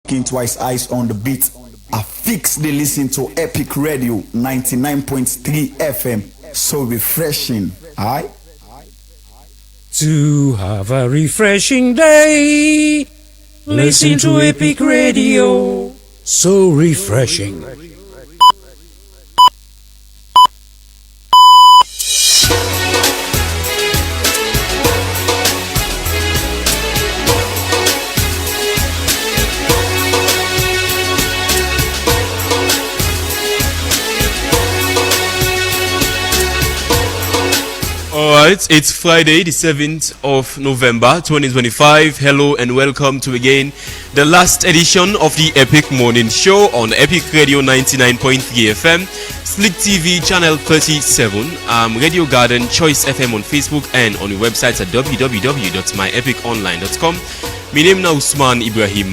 Twice eyes on the beat. I fix the listen to Epic Radio 99.3 FM. So refreshing, alright? To have a refreshing day, listen to Epic Radio. So refreshing. Alright, it's Friday, the 7th of November 2025. Hello and welcome to again the last edition of the Epic Morning Show on Epic Radio 99.3 FM, Slick TV channel 37, Radio Garden, Choice FM on Facebook and on the website at www.myepiconline.com. My name is Osman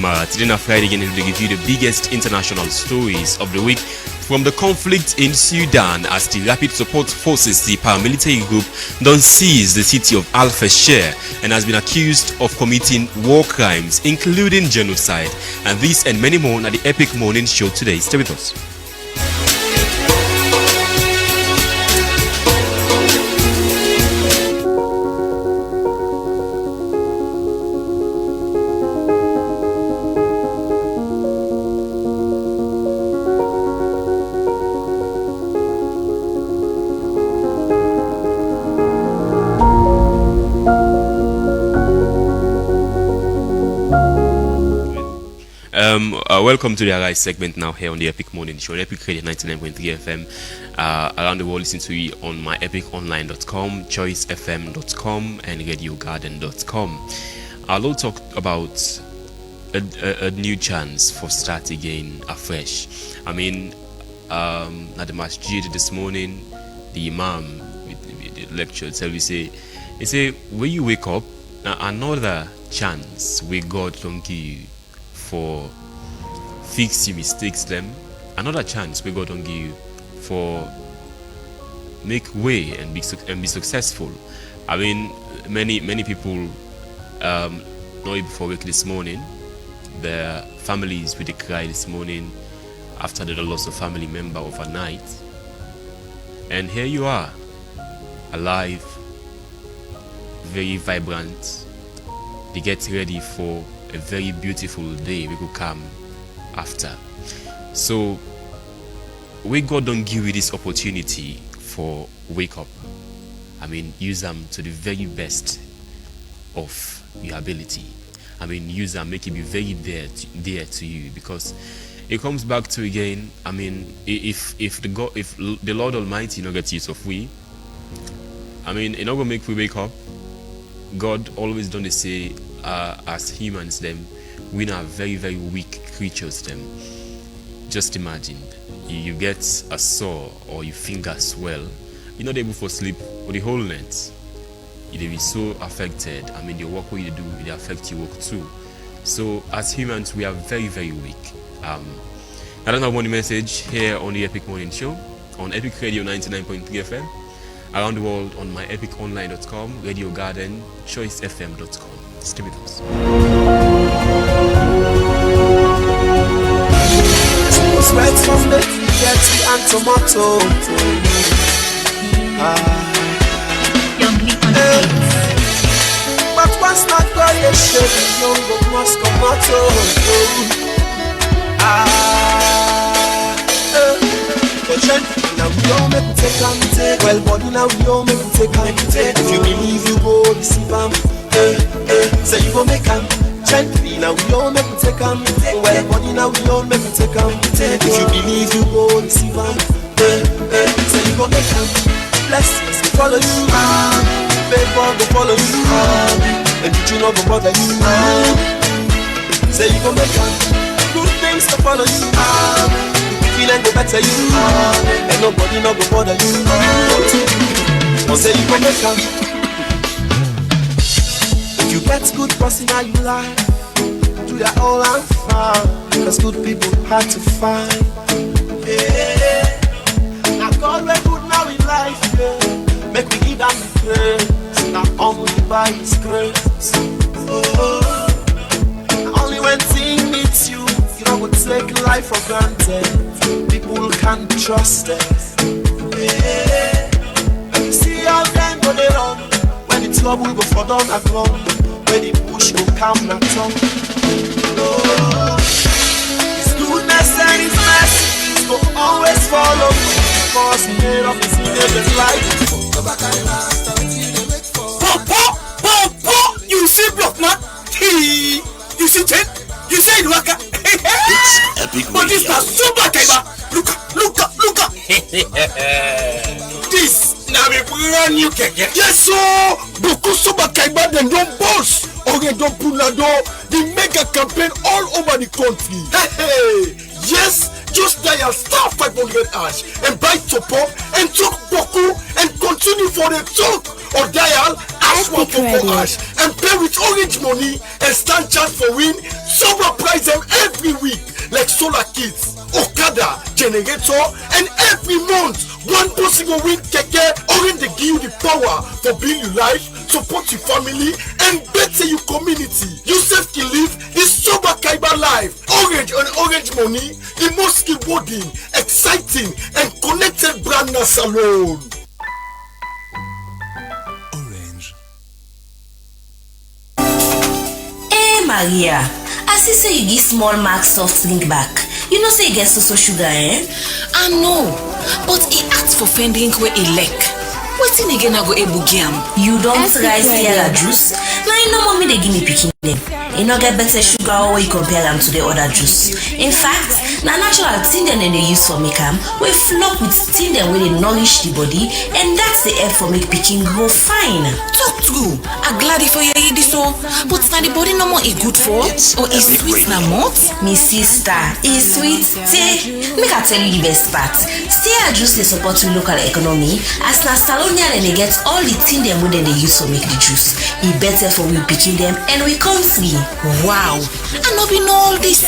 Marah. Today on Friday again, we'll give you the biggest international stories of the week. From the conflict in Sudan as the Rapid Support Forces, the paramilitary group, don't seize the city of Al Fasher and has been accused of committing war crimes, including genocide. And this and many more at the Epic Morning Show today. Stay with us. Welcome to the Arise segment now here on the Epic Morning Show, Epic Radio 99.3 FM. Around the world, listen to it on myepiconline.com, choicefm.com, and radiogarden.com. I'll talk about a new chance for start again afresh. I mean, at the masjid this morning, the imam with the lecture itself, he say when you wake up, another chance we God don't give you for fix your mistakes them, another chance we God don't give you for make way and be successful. I mean, many people know it before wake this morning. Their families with the cry this morning after the loss of family member overnight, and here you are, alive, very vibrant. They get ready for a very beautiful day we could come after. So we God don't give you this opportunity for wake up. I mean, use them to the very best of your ability. I mean, use them, make it be very dear to you, because it comes back to again. I mean, if the Lord Almighty not get use of we, I mean, it not gonna make we wake up. God always don't say as humans them, we are very, very weak creatures them. Just imagine you get a sore or your finger swell, you're not able to sleep for the whole night. You'll be so affected. I mean, the work what you do, it affects your work too. So as humans, we are very, very weak. I don't have one message here on the Epic Morning Show on Epic Radio 99.3 FM, around the world on myepiconline.com, Radio Garden, choicefm.com. Stay with us. Sweat from the get and tomato. But once not variation, young but must tomato. But now we all make we take and take. Well, body now we all make we take and take. If you believe you go receive them. Say you go make them gently. Now we all make we take them. Well, body now we all make we take them. If you believe you go receive them. Say you go make them. Blessings go follow you. Favor go follow you. And did you not go bother you? Say you go make them. Good things to follow you. Feeling go better you. And nobody not go bother you. Say you go make them. You get good person how you like. Do that all and fine. Cause good people hard to find. Yeah. Now God we're good now in life, yeah. Make me give them the praise. Not only by His grace. Oh. Only when things meets you, take life for granted. People can't trust it. Yeah. See how them go they run when the trouble go for down a ground, when the push go calm and tongue. Oh, His goodness and His mercy go always follow me, cause He made up His living life. You see block man? You see Chen? You see Nwaka? It's epic But this radio. is super Kaiba. Look up. This now a brand new keke. Yes, so because super Kaiba then don't boss. Or they don't pull the door. They make a campaign all over the country. Hey. Yes, just dial star 500 hash and buy Topo and talk Boku and continue for the talk. Or dial hash 144 hash and pay with orange money and stand chance for win. Super prize them every week like Solar Kids, Okada, Generator, and every month one person will win keke. Orange they give you the power for build your life, support your family, and better your community. Yourself can live this Sober Kaiba life. Orange and Orange Money, the most rewarding, exciting, and connected brand na salon. Orange. Hey Maria, I see say you give small mark soft drink back. You know say you get so sugar, eh? I know, but he asked for fending where he lack. Waiting again I go able game. You don't try Sierra juice. Now you know mommy they give me picking them. You no get better sugar or you compare them to the other juice. In fact, na natural thing them they use for make them. We flop with thing them where they nourish the body, and that's the help for make picking grow fine. Talk true. I'm glad if you hear this so, but now the body no more is good for, or is sweet na mouth. Me sister, is sweet. Say, make I tell you the best part. Sierra juice they support with local economy. As na Salonia and they get all the thing them where they use for make the juice. It better for we picking them and we come free. Wow, I no be know all this.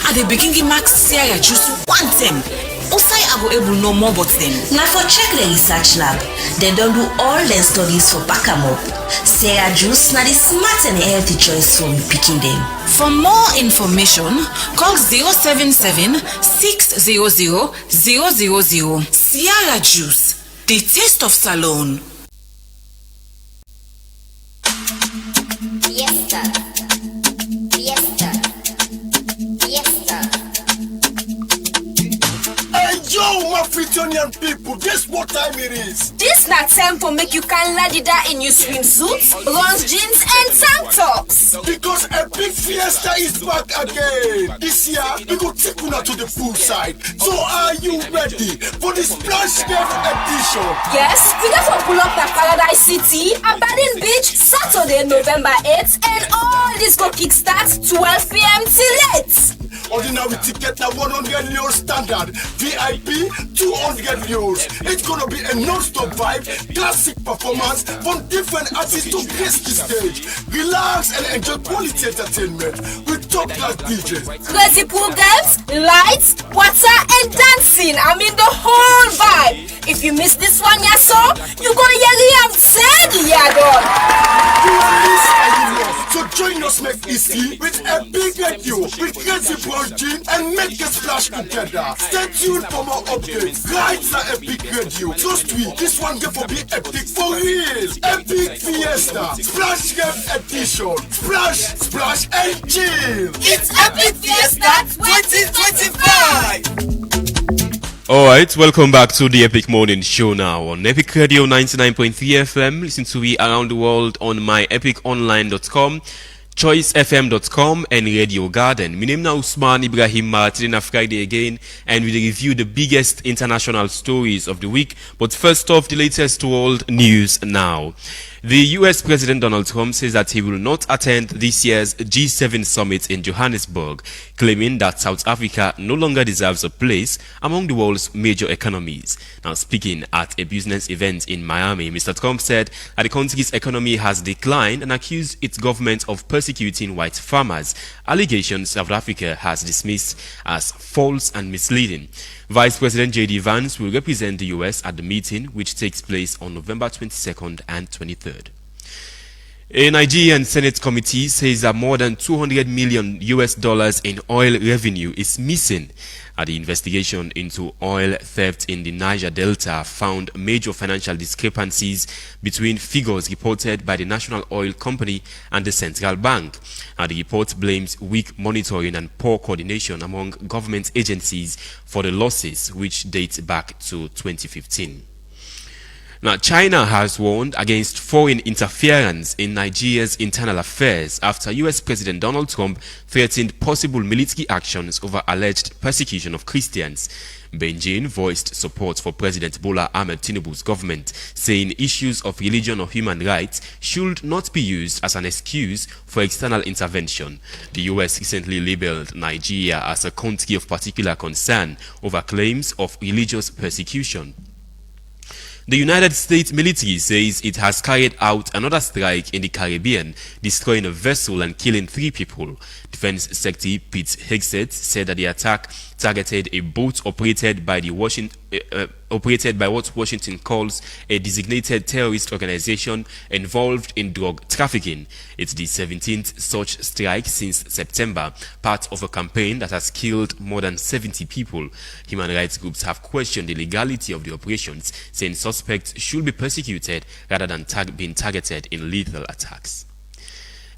At the beginning, Max Sierra juice want them. Also, I go able know more about them. Now for check the research lab, they don't do all their studies for pack 'em up. Sierra juice now the smart and healthy choice for we picking them. For more information, call 077 600 000. Sierra juice, the taste of Salon. Yo, my Fritonian people, guess what time it is? This na time for make you can ladida in your swimsuits, bronze jeans, and tank tops. Because a big fiesta is back again. This year, we go take una to the poolside. So are you ready for the Splash Game edition? Yes, we get for pull up na Paradise City, Aberdeen Beach, Saturday, November 8th, and all this go kickstart 12 p.m. till late. Ordinary ticket na 100 euros standard, VIP 200 euros. It's gonna be a non-stop vibe, classic performance from different artists to grace the stage. Relax and enjoy quality entertainment with top-class DJs. Crazy programs, lights, water, and dancing. I mean the whole vibe. If you miss this one, yeah, so you gonna hear I'm saying, yeah, dog. So join us next easy with a big radio with crazy Jean and make a splash together. Stay tuned for more updates. Guides are Epic Radio. Trust me, this one get for be epic for real. Epic Fiesta Splash Game Edition. Splash and chill. It's Epic Fiesta 2025. Alright, welcome back to the Epic Morning Show now on Epic Radio 99.3 FM. Listen to me around the world on myepiconline.com, choicefm.com, and Radio Garden. My name is Osman Ibrahim Martin. Friday again, and we review the biggest international stories of the week. But first off, the latest world news now. The US President Donald Trump says that he will not attend this year's G7 summit in Johannesburg, claiming that South Africa no longer deserves a place among the world's major economies. Now, speaking at a business event in Miami, Mr. Trump said that the country's economy has declined and accused its government of persecuting white farmers, allegations South Africa has dismissed as false and misleading. Vice President J.D. Vance will represent the U.S. at the meeting, which takes place on November 22nd and 23rd. A Nigerian Senate committee says that more than $200 million in oil revenue is missing. The investigation into oil theft in the Niger Delta found major financial discrepancies between figures reported by the National Oil Company and the Central Bank. The report blames weak monitoring and poor coordination among government agencies for the losses, which date back to 2015. Now, China has warned against foreign interference in Nigeria's internal affairs after US President Donald Trump threatened possible military actions over alleged persecution of Christians. Beijing voiced support for President Bola Ahmed Tinubu's government, saying issues of religion or human rights should not be used as an excuse for external intervention. The US recently labeled Nigeria as a country of particular concern over claims of religious persecution. The United States military says it has carried out another strike in the Caribbean, destroying a vessel and killing 3 people. Defense Secretary Pete Hegseth said that the attack targeted a boat operated by what Washington calls a designated terrorist organization involved in drug trafficking. It's the 17th such strike since September, part of a campaign that has killed more than 70 people. Human rights groups have questioned the legality of the operations, saying suspects should be persecuted rather than being targeted in lethal attacks.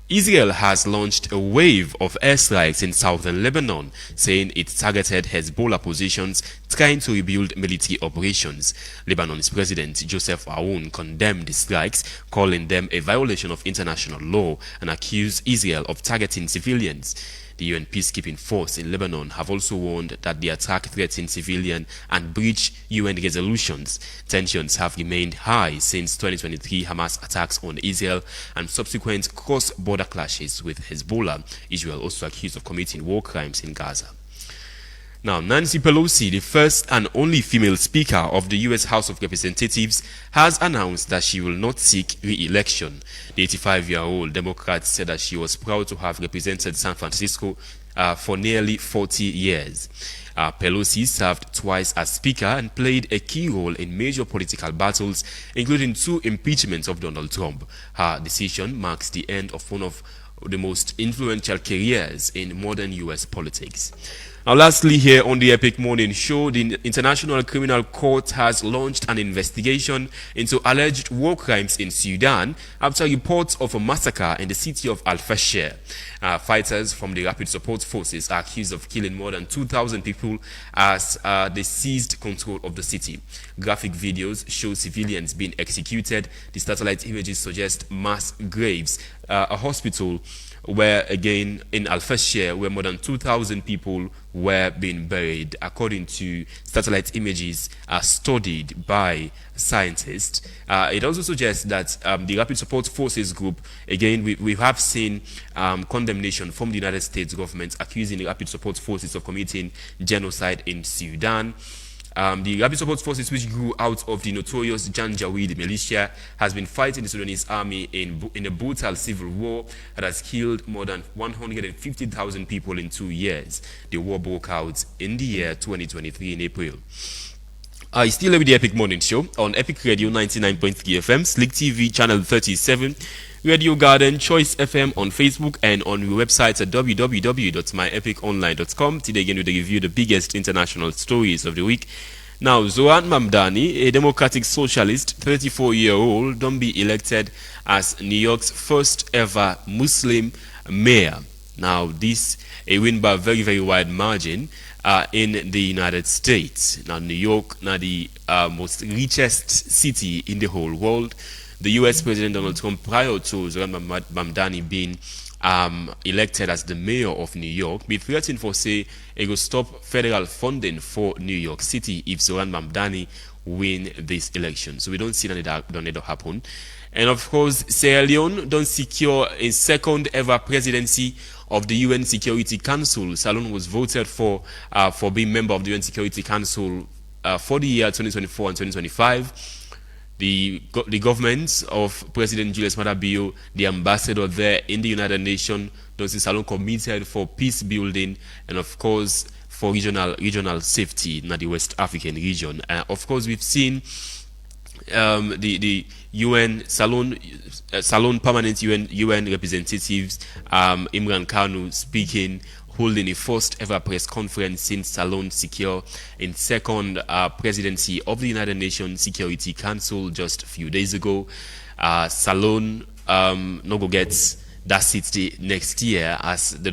Israel has launched a wave of airstrikes in southern Lebanon, saying it targeted Hezbollah positions trying to rebuild military operations. Lebanon's President Joseph Aoun condemned the strikes, calling them a violation of international law, and accused Israel of targeting civilians. The UN peacekeeping force in Lebanon have also warned that the attack threatened civilians and breached UN resolutions. Tensions have remained high since 2023 Hamas attacks on Israel and subsequent cross-border clashes with Hezbollah. Israel also accused of committing war crimes in Gaza. Now, Nancy Pelosi, the first and only female Speaker of the U.S. House of Representatives, has announced that she will not seek re-election. The 85-year-old Democrat said that she was proud to have represented San Francisco for nearly 40 years. Pelosi served twice as Speaker and played a key role in major political battles, including 2 impeachments of Donald Trump. Her decision marks the end of one of the most influential careers in modern U.S. politics. Now, lastly, here on the Epic Morning Show, the International Criminal Court has launched an investigation into alleged war crimes in Sudan after reports of a massacre in the city of Al-Fashir. Fighters from the Rapid Support Forces are accused of killing more than 2,000 people as they seized control of the city. Graphic videos show civilians being executed. The satellite images suggest mass graves. A hospital where, again, in Al-Fashir, where more than 2,000 people were being buried, according to satellite images studied by scientists. It also suggests that the Rapid Support Forces group, again, we have seen condemnation from the United States government accusing the Rapid Support Forces of committing genocide in Sudan. The Rapid Support Forces, which grew out of the notorious Janjaweed militia, has been fighting the Sudanese army in a brutal civil war that has killed more than 150,000 people in 2 years. The war broke out in the year 2023 in April. Still with the Epic Morning Show on Epic Radio 99.3 FM, Slick TV channel 37, Radio Garden, Choice FM on Facebook, and on our website at www.myepiconline.com. Today again with a review of the biggest international stories of the week. Now, Zoran Mamdani, a Democratic Socialist, 34-year-old, don't be elected as New York's first ever Muslim mayor. Now, this a win by a very, very wide margin in the United States. Now, New York, now the most richest city in the whole world. The U.S. President Donald Trump, prior to Zoran Mamdani being elected as the mayor of New York, be threatened for, say, it will stop federal funding for New York City if Zoran Mamdani win this election. So we don't see that happen. And of course, Sierra Leone don't secure a second ever presidency of the UN Security Council. Salon was voted for being member of the UN Security Council for the year 2024 and 2025. The governments of President Julius Maada Bio, the ambassador there in the United Nations, Don Salon committed for peace building and of course for regional safety in the West African region. Of course, we've seen the UN Salon permanent UN representatives, Imran Kanu speaking, holding a first ever press conference since Salon secure in second presidency of the United Nations Security Council just a few days ago. Salon no go gets that seat the next year as the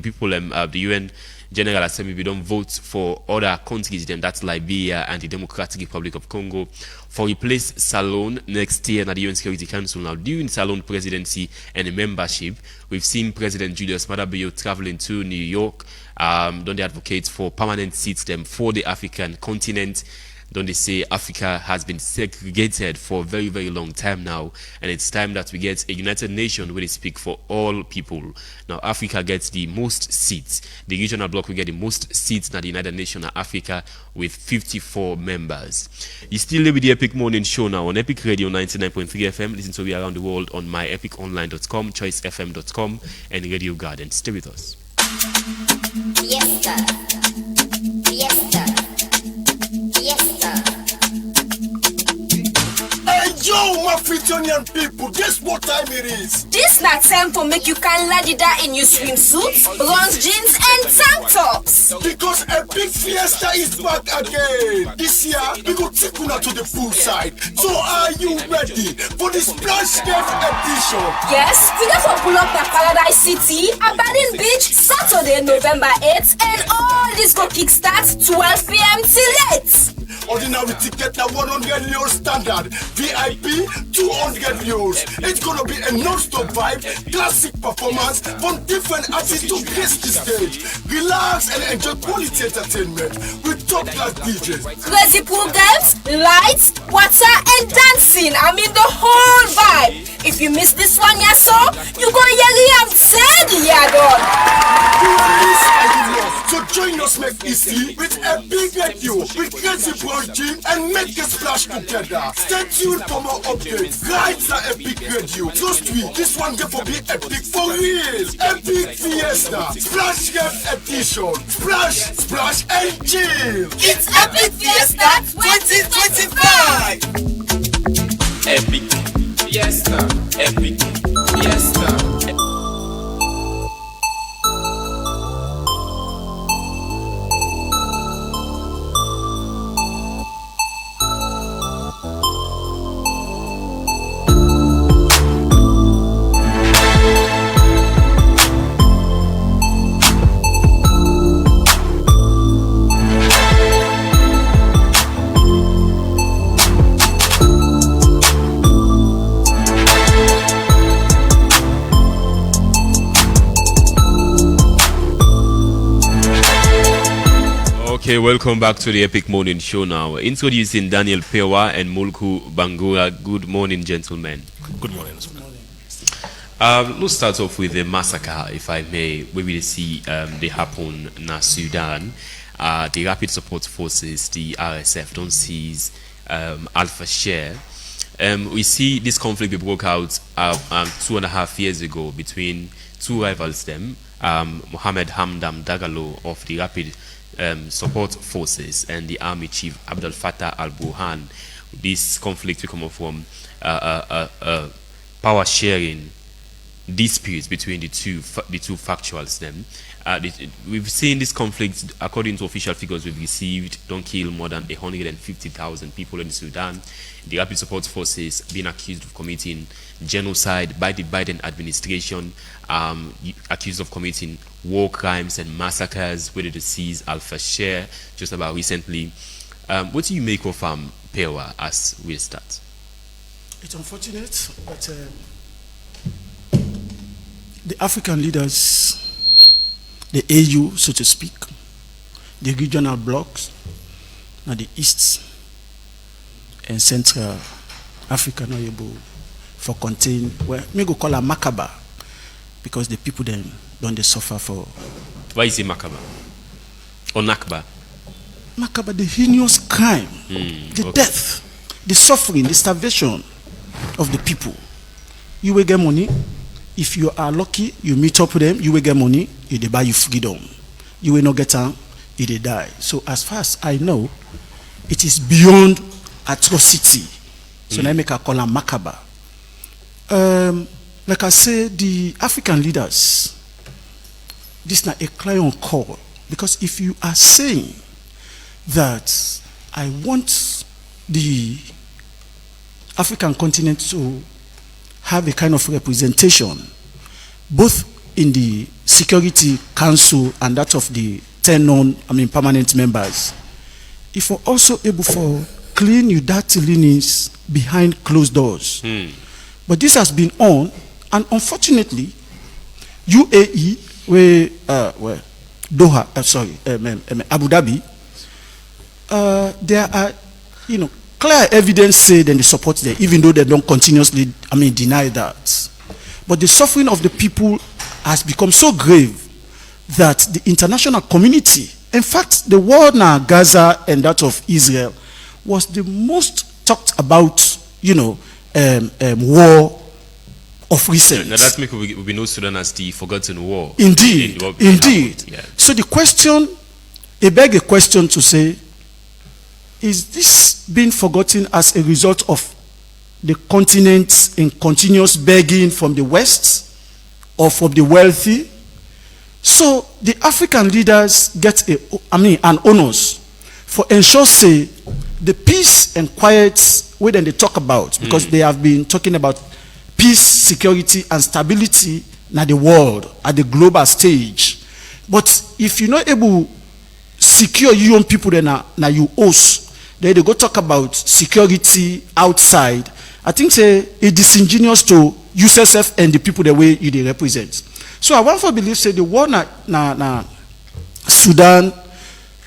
people the UN General Assembly we don't vote for other countries, then that's Liberia and the Democratic Republic of Congo, for replace Salon next year at the UN Security Council. Now, during Salon presidency and the membership, we've seen President Julius Maada traveling to New York. Don't they advocate for permanent seats them for the African continent? Don't they say Africa has been segregated for a very, very long time now, and it's time that we get a United Nations where they speak for all people. Now, Africa gets the most seats. The regional bloc will get the most seats in the United Nations of Africa with 54 members. You still live with the Epic Morning Show now on Epic Radio 99.3 FM. Listen to me around the world on myepiconline.com, choicefm.com, and Radio Garden. Stay with us. Fiesta. Fiesta. Fiesta. Hey, yo, my Fritonian people, guess what time it is? This not time for make you can ladida in your swimsuits, bronze jeans, and tank tops. Because a big fiesta is back again. This year, we go take una to the poolside. So are you ready for the Splash Game edition? Yes, we go for pull up at Paradise City, Aberdeen Beach, Saturday, November 8th, and all this go kickstart 12 p.m. till 8. Ordinary ticket now 100 euros standard, VIP 200 euros. It's gonna be a non-stop vibe, classic performance from different artists to grace the stage. Relax and enjoy quality entertainment with top-class DJs. Crazy pool games, lights, water, and dancing. I mean the whole vibe. If you miss this one, yeah, so you go I'm sad, yeah, dog. So join us next easy with a big radio with crazy project and make a splash together. Stay tuned for more updates. Guides are Epic Radio. Trust me, this one get for be epic for real. Epic Fiesta Splash Game Edition. Splash, splash, and chill. It's Epic Fiesta 2025. Epic Fiesta, Epic Fiesta. Okay, welcome back to the Epic Morning Show now. Introducing Daniel Pewa and Mulku Bangura. Good morning, gentlemen. Good morning. Let's start off with the massacre, if I may. We will see they happen in Sudan. The Rapid Support Forces, the RSF, don't seize Alpha Share. We see this conflict broke out 2.5 years ago between two rivals them, Mohammed Hamdam Dagalo of the Rapid Support Forces and the Army Chief Abdel Fattah al-Burhan. This conflict will come up from power sharing disputes between the two factuals. Then we've seen this conflict, according to official figures we've received, don't kill more than 150,000 people in Sudan. The Rapid Support Forces being accused of committing genocide by the Biden administration, accused of committing war crimes and massacres, whether to seize Al-Fashir just about recently. What do you make of Pewa as we start? It's unfortunate, but the African leaders, the AU, so to speak, the regional blocs, and the East and Central Africa not able for contain, well, me go call her Makaba, because the people then don't they suffer for. Why is it Makaba? Or Nakba? Makaba, the heinous crime, the death, the suffering, the starvation of the people. You will get money. If you are lucky, you meet up with them, you will get money, they buy you freedom. You will not get on, they die. So as far as I know, it is beyond atrocity So now I make a call on Makaba. Like I say, the African leaders, this is not a client call. Because if you are saying that I want the African continent to have a kind of representation, both in the Security Council and that of the 10 permanent members, if we're also able to clean your dirty linens behind closed doors. But this has been on, and unfortunately, UAE, Doha, Abu Dhabi, there are, clear evidence say that they support them, even though they don't continuously, deny that. But the suffering of the people has become so grave that the international community, in fact, the war now, Gaza and that of Israel, was the most talked about, war of recent. Now that make we know Sudan as the forgotten war. Indeed, indeed. Yeah. So the question, it begs a question to say, is this being forgotten as a result of the continent in continuous begging from the West or from the wealthy? So the African leaders get an onus for ensure say the peace and quiet when they talk about, because they have been talking about peace, security, and stability in the world at the global stage. But if you're not able to secure your own people, then you host. Then they go talk about security outside. I think it's disingenuous to USSF and the people the way they represent. So I want to believe say the war na Sudan,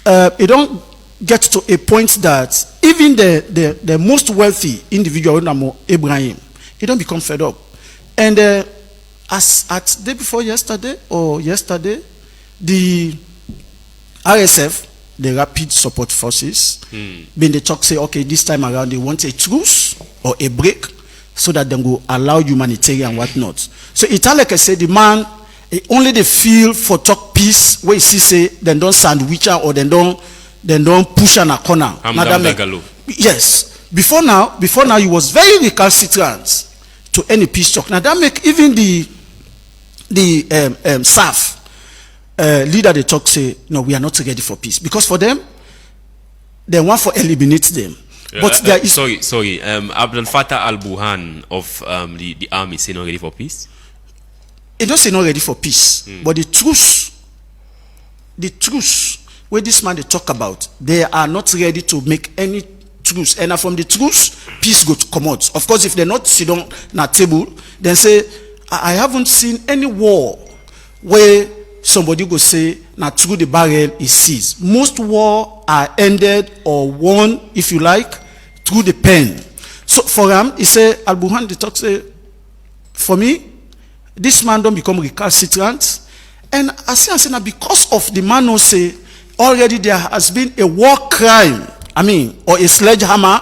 it don't get to a point that even the most wealthy individual, Ibrahim, he don't become fed up. And as at day before yesterday, the RSF, the Rapid Support Forces, when they talk, say, okay, this time around they want a truce or a break so that they will allow humanitarian and whatnot. So it's like I said, the man, only they feel for talk peace where he say, then don't sandwich or then don't push on a corner. Yes. Before now, he was very recalcitrant to any peace talk. Now that make even the SAF leader they talk say, no, we are not ready for peace, because for them they want to eliminate them. But there is sorry. Abdel Fattah al-Burhan of the army say not ready for peace. It don't say not ready for peace, but the truce where this man they talk about, they are not ready to make any truce, and from the truce peace go to come out. Of course, if they're not sit on a table, then say I haven't seen any war where somebody go say now through the barrel is seized. Most war are ended or won, if you like, through the pen. So for him, he say Al-Burhan the talk say, for me, this man don't become recalcitrant, and I say now because of the man who say already there has been a war crime, or a sledgehammer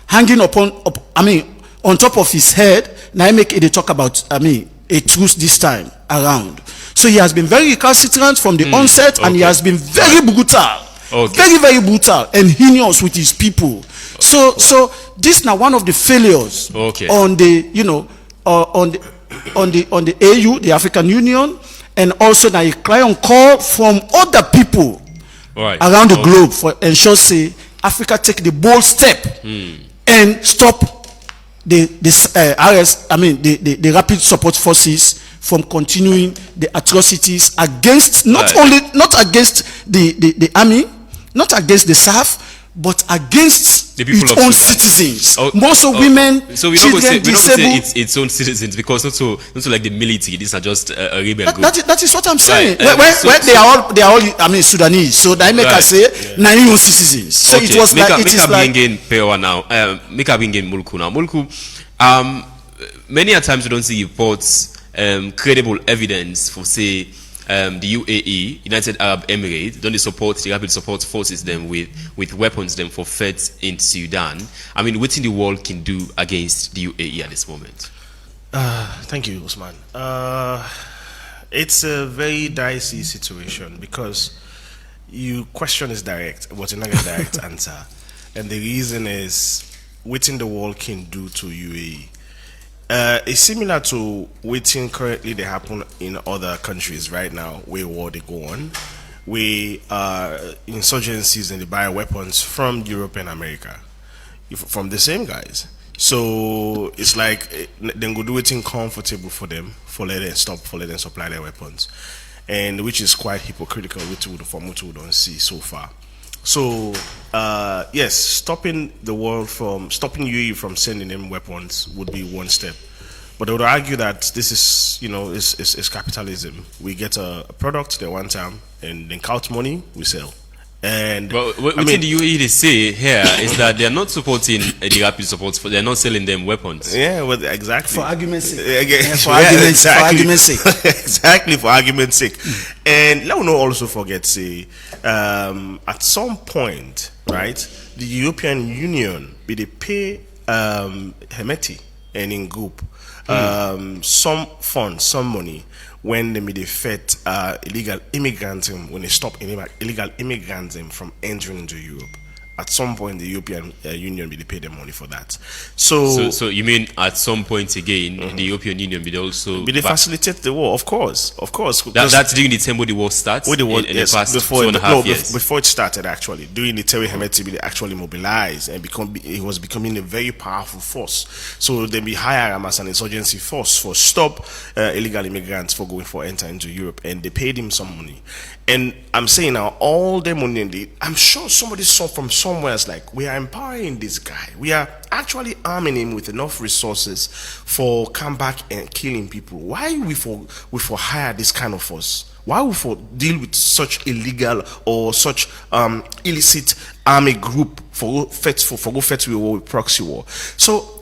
hanging on top of his head. Now I make it a talk about a truce this time around. So he has been very recalcitrant from the onset, and he has been very brutal, very, very brutal and heinous with his people. So this now one of the failures on the on the AU, the African Union, and also now a client call from other people around the globe for ensure say Africa take the bold step and stop the Rapid Support Forces from continuing the atrocities against not against the army, not against the SAF, but against its own citizens. More so women, so children, disabled. Say its own citizens, because not so like the military. These are just a rebel group. That is what I'm saying. Where they are all Sudanese. So that make us say na your citizens. So it was like it is like now. Make up in Mulku now. Mulku. Many a times we don't see reports, credible evidence for say the UAE, United Arab Emirates, don't they support the Rapid Support Forces them with weapons them for feds in Sudan? I mean, what in the world can do against the UAE at this moment? Thank you, Osman. It's a very dicey situation because your question is direct, but you're not getting a direct answer. And the reason is waiting the world can do to UAE. It's similar to waiting currently they happen in other countries right now where war they go on, where insurgencies and they buy weapons from Europe and America, from the same guys. So it's like then go do it comfortable for them, for let them supply their weapons, and which is quite hypocritical which we don't see so far. So yes, stopping UAE from sending them weapons would be one step. But I would argue that this is, is capitalism. We get a product the one time, and then count money, we sell. And what the UAE they say here is that they are not supporting the rapid support, they're not selling them weapons. Yeah, well, exactly. For argument's sake. For argument's sake. Exactly, for argument's sake. And let me not also forget, at some point, right, the European Union, they pay Hemeti and in group some funds, some money, when they made effect illegal immigrants, when they stop illegal immigrants from entering into Europe. At some point, the European Union will pay them money for that. So you mean at some point again, the European Union will also facilitate the war? Of course. That's during the time when the war starts. When the war, in the past before 2.5 years. Before it started, actually, during the Terry Hemeti, they actually mobilized and it was becoming a very powerful force. So they be hired as an insurgency force for stop illegal immigrants for going for enter into Europe, and they paid him some money. And I'm saying now, all the money, I'm sure somebody saw from somewhere, it's like, we are empowering this guy. We are actually arming him with enough resources for come back and killing people. Why we for hire this kind of force? Why we for deal with such illegal or such illicit army group for go fight with proxy war? So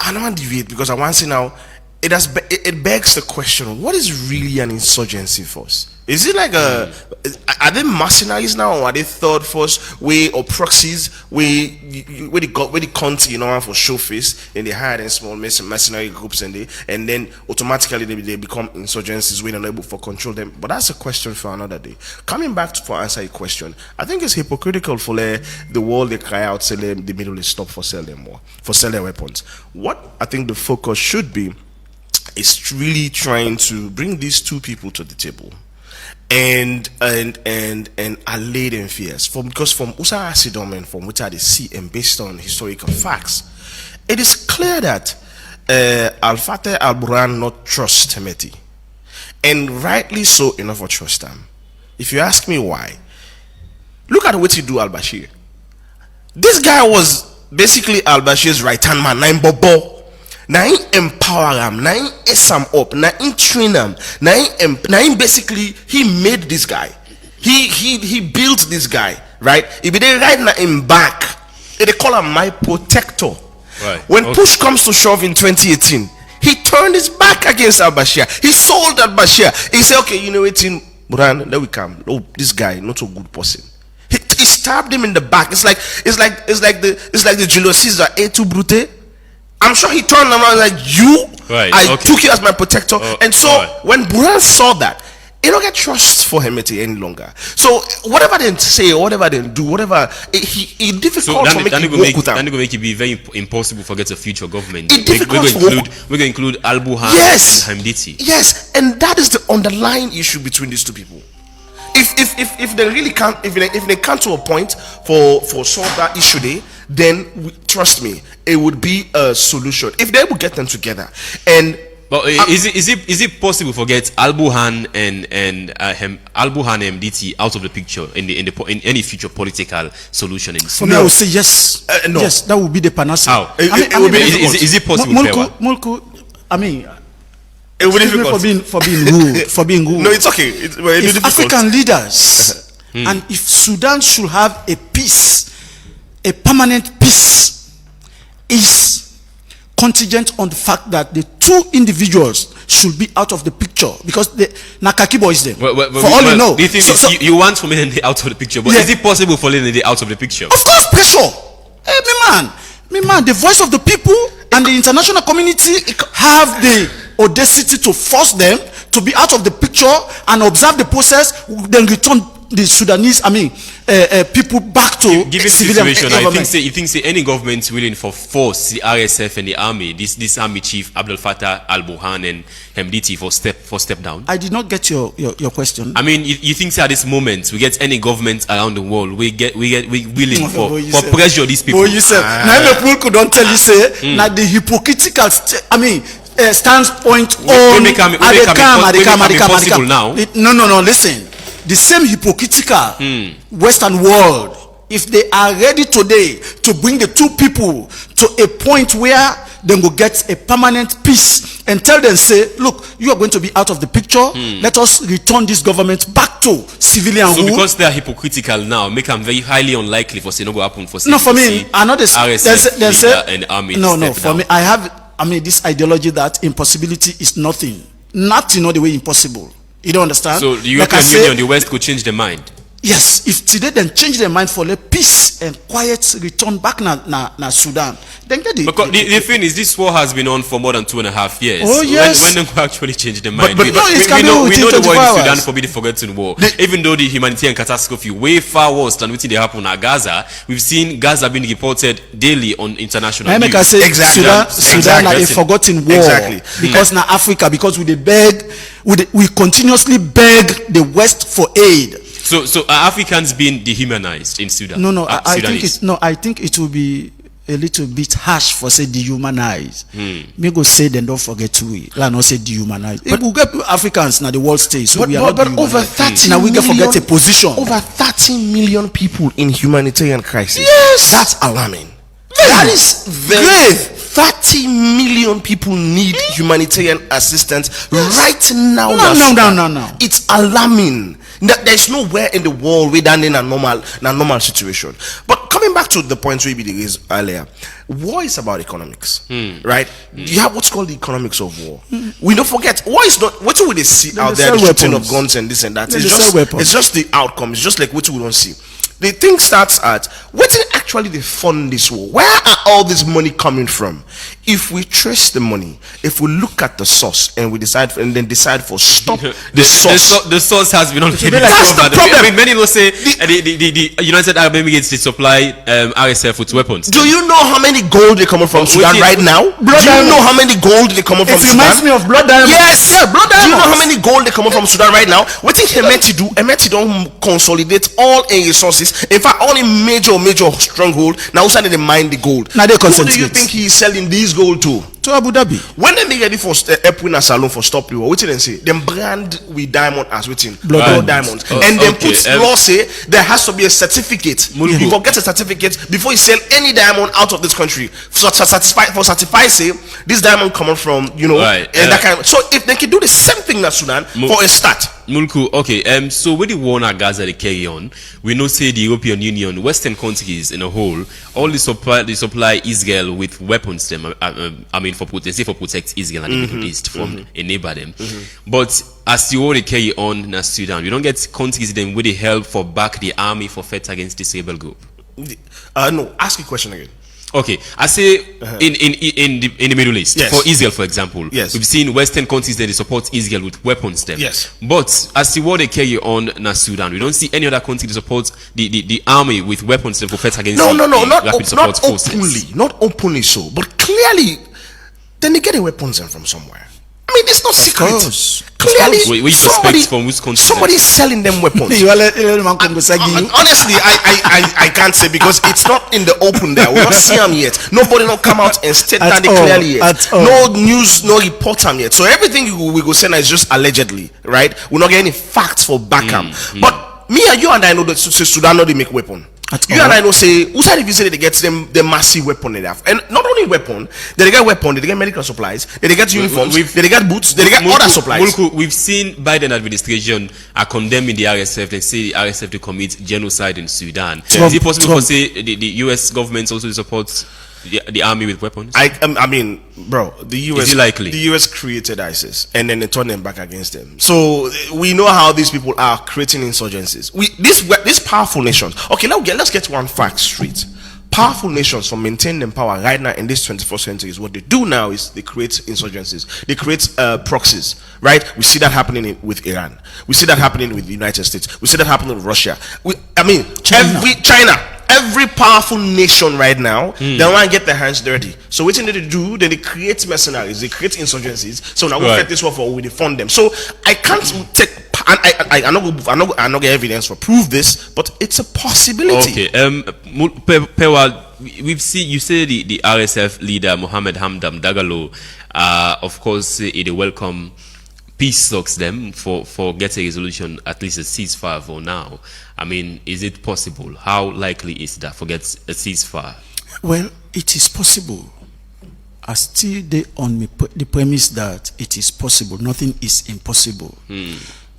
I don't want to deviate because I want to say now, it begs the question: what is really an insurgency force? Is it like are they mercenaries now, or are they third force way or proxies where the country for show face and they hire in small mercenary groups and then automatically they become insurgencies when they're able to control them? But that's a question for another day. Coming back for answer your question, I think it's hypocritical for the world they cry out, say the Middle East stop for sell them more, for sell their weapons. What I think the focus should be is really trying to bring these two people to the table and allay them fears. Because from Usa Asidom and from what I see and based on historical facts, it is clear that Al-Fateh al-Burhan not trust Hemeti, and rightly so enough for trust them. If you ask me why, look at what he do al-Bashir. This guy was basically al-Bashir's right hand man, nine bobo. Now he empower him, now he S him up, now he train him, now he basically he made this guy. He built this guy, right? If they right now in back, they call him my protector. Right. When push comes to shove in 2018, he turned his back against al-Bashir. He sold al-Bashir. He said, okay, you know what, in Buran, there we come. Oh, this guy not a good person. He stabbed him in the back. It's like the Julius Caesar A2 Brute. I'm sure he turned around like, I took you as my protector. And so when Buran saw that, he don't get trust for Hemeti any longer. So whatever they say, whatever they do, whatever, it's difficult to make it work with them. That's going to make it be very impossible for get a future government. We're going to include Al-Burhan and Hemeti. Yes, and that is the underlying issue between these two people. If they really can't, if they come to a point for solve that issue, then trust me, it would be a solution if they would get them together. And but is it possible to get Al-Burhan and Al-Burhan and MDT out of the picture in any future political solution? For me, I would say yes. No. Yes, that would be the panacea. How? Is it possible? Mulku, I mean. It would be difficult for being rude. No, it's okay. If African leaders and if Sudan should have a peace, a permanent peace, is contingent on the fact that the two individuals should be out of the picture, because the Nakaki boys there. For all you know, you want for me out of the picture, but is it possible for Lenny out of the picture? Of course, pressure. Hey, me man, the voice of the people and the international community have the audacity to force them to be out of the picture and observe the process, then return the Sudanese, people back to given civilian situation. government. You think any government willing for force the RSF and the army, this army chief Abdel Fattah al-Burhan and Hemditi for step down? I did not get your question. I mean, you think at this moment we get any government around the world we willing for pressure these people? You said now people could don't tell you say now the hypocritical standpoint on now. No, listen. The same hypocritical Western world, if they are ready today to bring the two people to a point where they will get a permanent peace and tell them, say, look, you are going to be out of the picture. Let us return this government back to civilian rule. So because they are hypocritical now, make them very highly unlikely for say no go happen for no, for me, I know this. RSF and army. No, for me, I have this ideology that impossibility is nothing. Not the way impossible. You don't understand? So the European Union, the West could change their mind. Yes, if today then change their mind for peace and quiet return back na Sudan, then get it. Because the thing is, this war has been on for more than 2.5 years. Oh yes. When they actually change their mind, we know the war in Sudan for be the forgotten war. Even though the humanitarian catastrophe way far worse than what they happen at Gaza, we've seen Gaza being reported daily on international news. I say Sudan are a forgotten war. Exactly. Because now Africa, because we continuously beg the West for aid. So are Africans being dehumanized in Sudan? No. I think it will be a little bit harsh for say dehumanize. Me go say then don't forget to we. Like not say dehumanize. But we get Africans now the world stage. So we are not over 30 now we million, can forget a position. Over 30 million people in humanitarian crisis. Yes, that's alarming. That is very grave. 30 million people need humanitarian assistance right now. No. It's alarming. There is nowhere in the world where that in a normal situation. But coming back to the point we raised earlier, war is about economics, right? You have what's called the economics of war. We don't forget, war is not what we see out there, the shooting of guns and this and that. It's just the outcome. It's just like what we don't see. The thing starts at what actually they fund this war. Where are all this money coming from? If we trace the money, if we look at the source and we decide for stop the source. The source has been on. That's the problem. I mean, many will say the United Arab Emirates they supply RSF with weapons. Do you know how many gold they coming from Sudan right now? Do you know how many gold they coming from Sudan? It reminds me of blood diamonds. Yes, yeah, blood diamonds. Do you know how many gold they coming from Sudan right now? What did Hemeti do? Hemeti don't consolidate all a resources. In fact, only major stronghold. Now, also they mine the gold. Now they Who concentrate. do you think he is selling these gold to? To Abu Dhabi. When they make ready for Epwin and Salon for stop war, what did they say? Them brand with diamond as within blood diamonds, and then put law say there has to be a certificate. You go get a certificate before you sell any diamond out of this country. For certify say this diamond coming from and that kind of. So if they can do the same thing in Sudan for a start. Mulku, okay. So with the war in Gaza they carry on, we know say the European Union, Western countries in a whole, all they supply Israel with weapons. Them, I mean, for protect Israel and the Middle East from enable them. But as the war they carry on in Sudan, we don't get countries then with the help for back the army for fight against this rebel group. No, ask a question again. Okay, I say in the Middle East, for Israel, for example, we've seen Western countries that they support Israel with weapons. Them, but as the war they carry on in Sudan, we don't see any other country to support the army with weapons them for fight against not openly so, but clearly, then they get the weapons from somewhere. I mean, it's not secret. Clearly, somebody's selling them weapons. Honestly, I can't say because it's not in the open there. We don't see them yet. Nobody not come out and state that clearly yet. No news, no report them yet. So everything we go send is just allegedly, right? We're not getting any facts for backup. But me and you and I know that Sudan know they make weapon. You and I know say who said if you say they get them the massive weapon they have, and not only weapon, they get weapon, they get medical supplies, they get uniforms, they get boots, they get other supplies. We've seen Biden administration are condemning the RSF. They say the RSF to commit genocide in Sudan. Is it possible to say the U.S. government also supports the army with weapons? I mean, bro, the US is it likely? The US created ISIS and then they turned them back against them. So we know how these people are creating insurgencies. These powerful nations. Okay, let's get one fact straight. powerful nations from maintaining their power right now in this 21st century is what they do now is they create insurgencies, they create proxies, right? We see that happening with Iran, we see that happening with the United States, we see that happening with Russia. China. Every powerful nation right now, they want to get their hands dirty. So what they do, then they create mercenaries, they create insurgencies. So now we get this one for we fund them. So I can't take. I know get evidence for prove this, but it's a possibility. Okay. Pewa, we've seen you say the RSF leader Mohammed Hamdam Dagalo, of course, they welcome peace talks them for get a resolution, at least a ceasefire for now. I mean, is it possible? How likely is that for get a ceasefire? Well, it is possible. I still dey on the premise that it is possible. Nothing is impossible.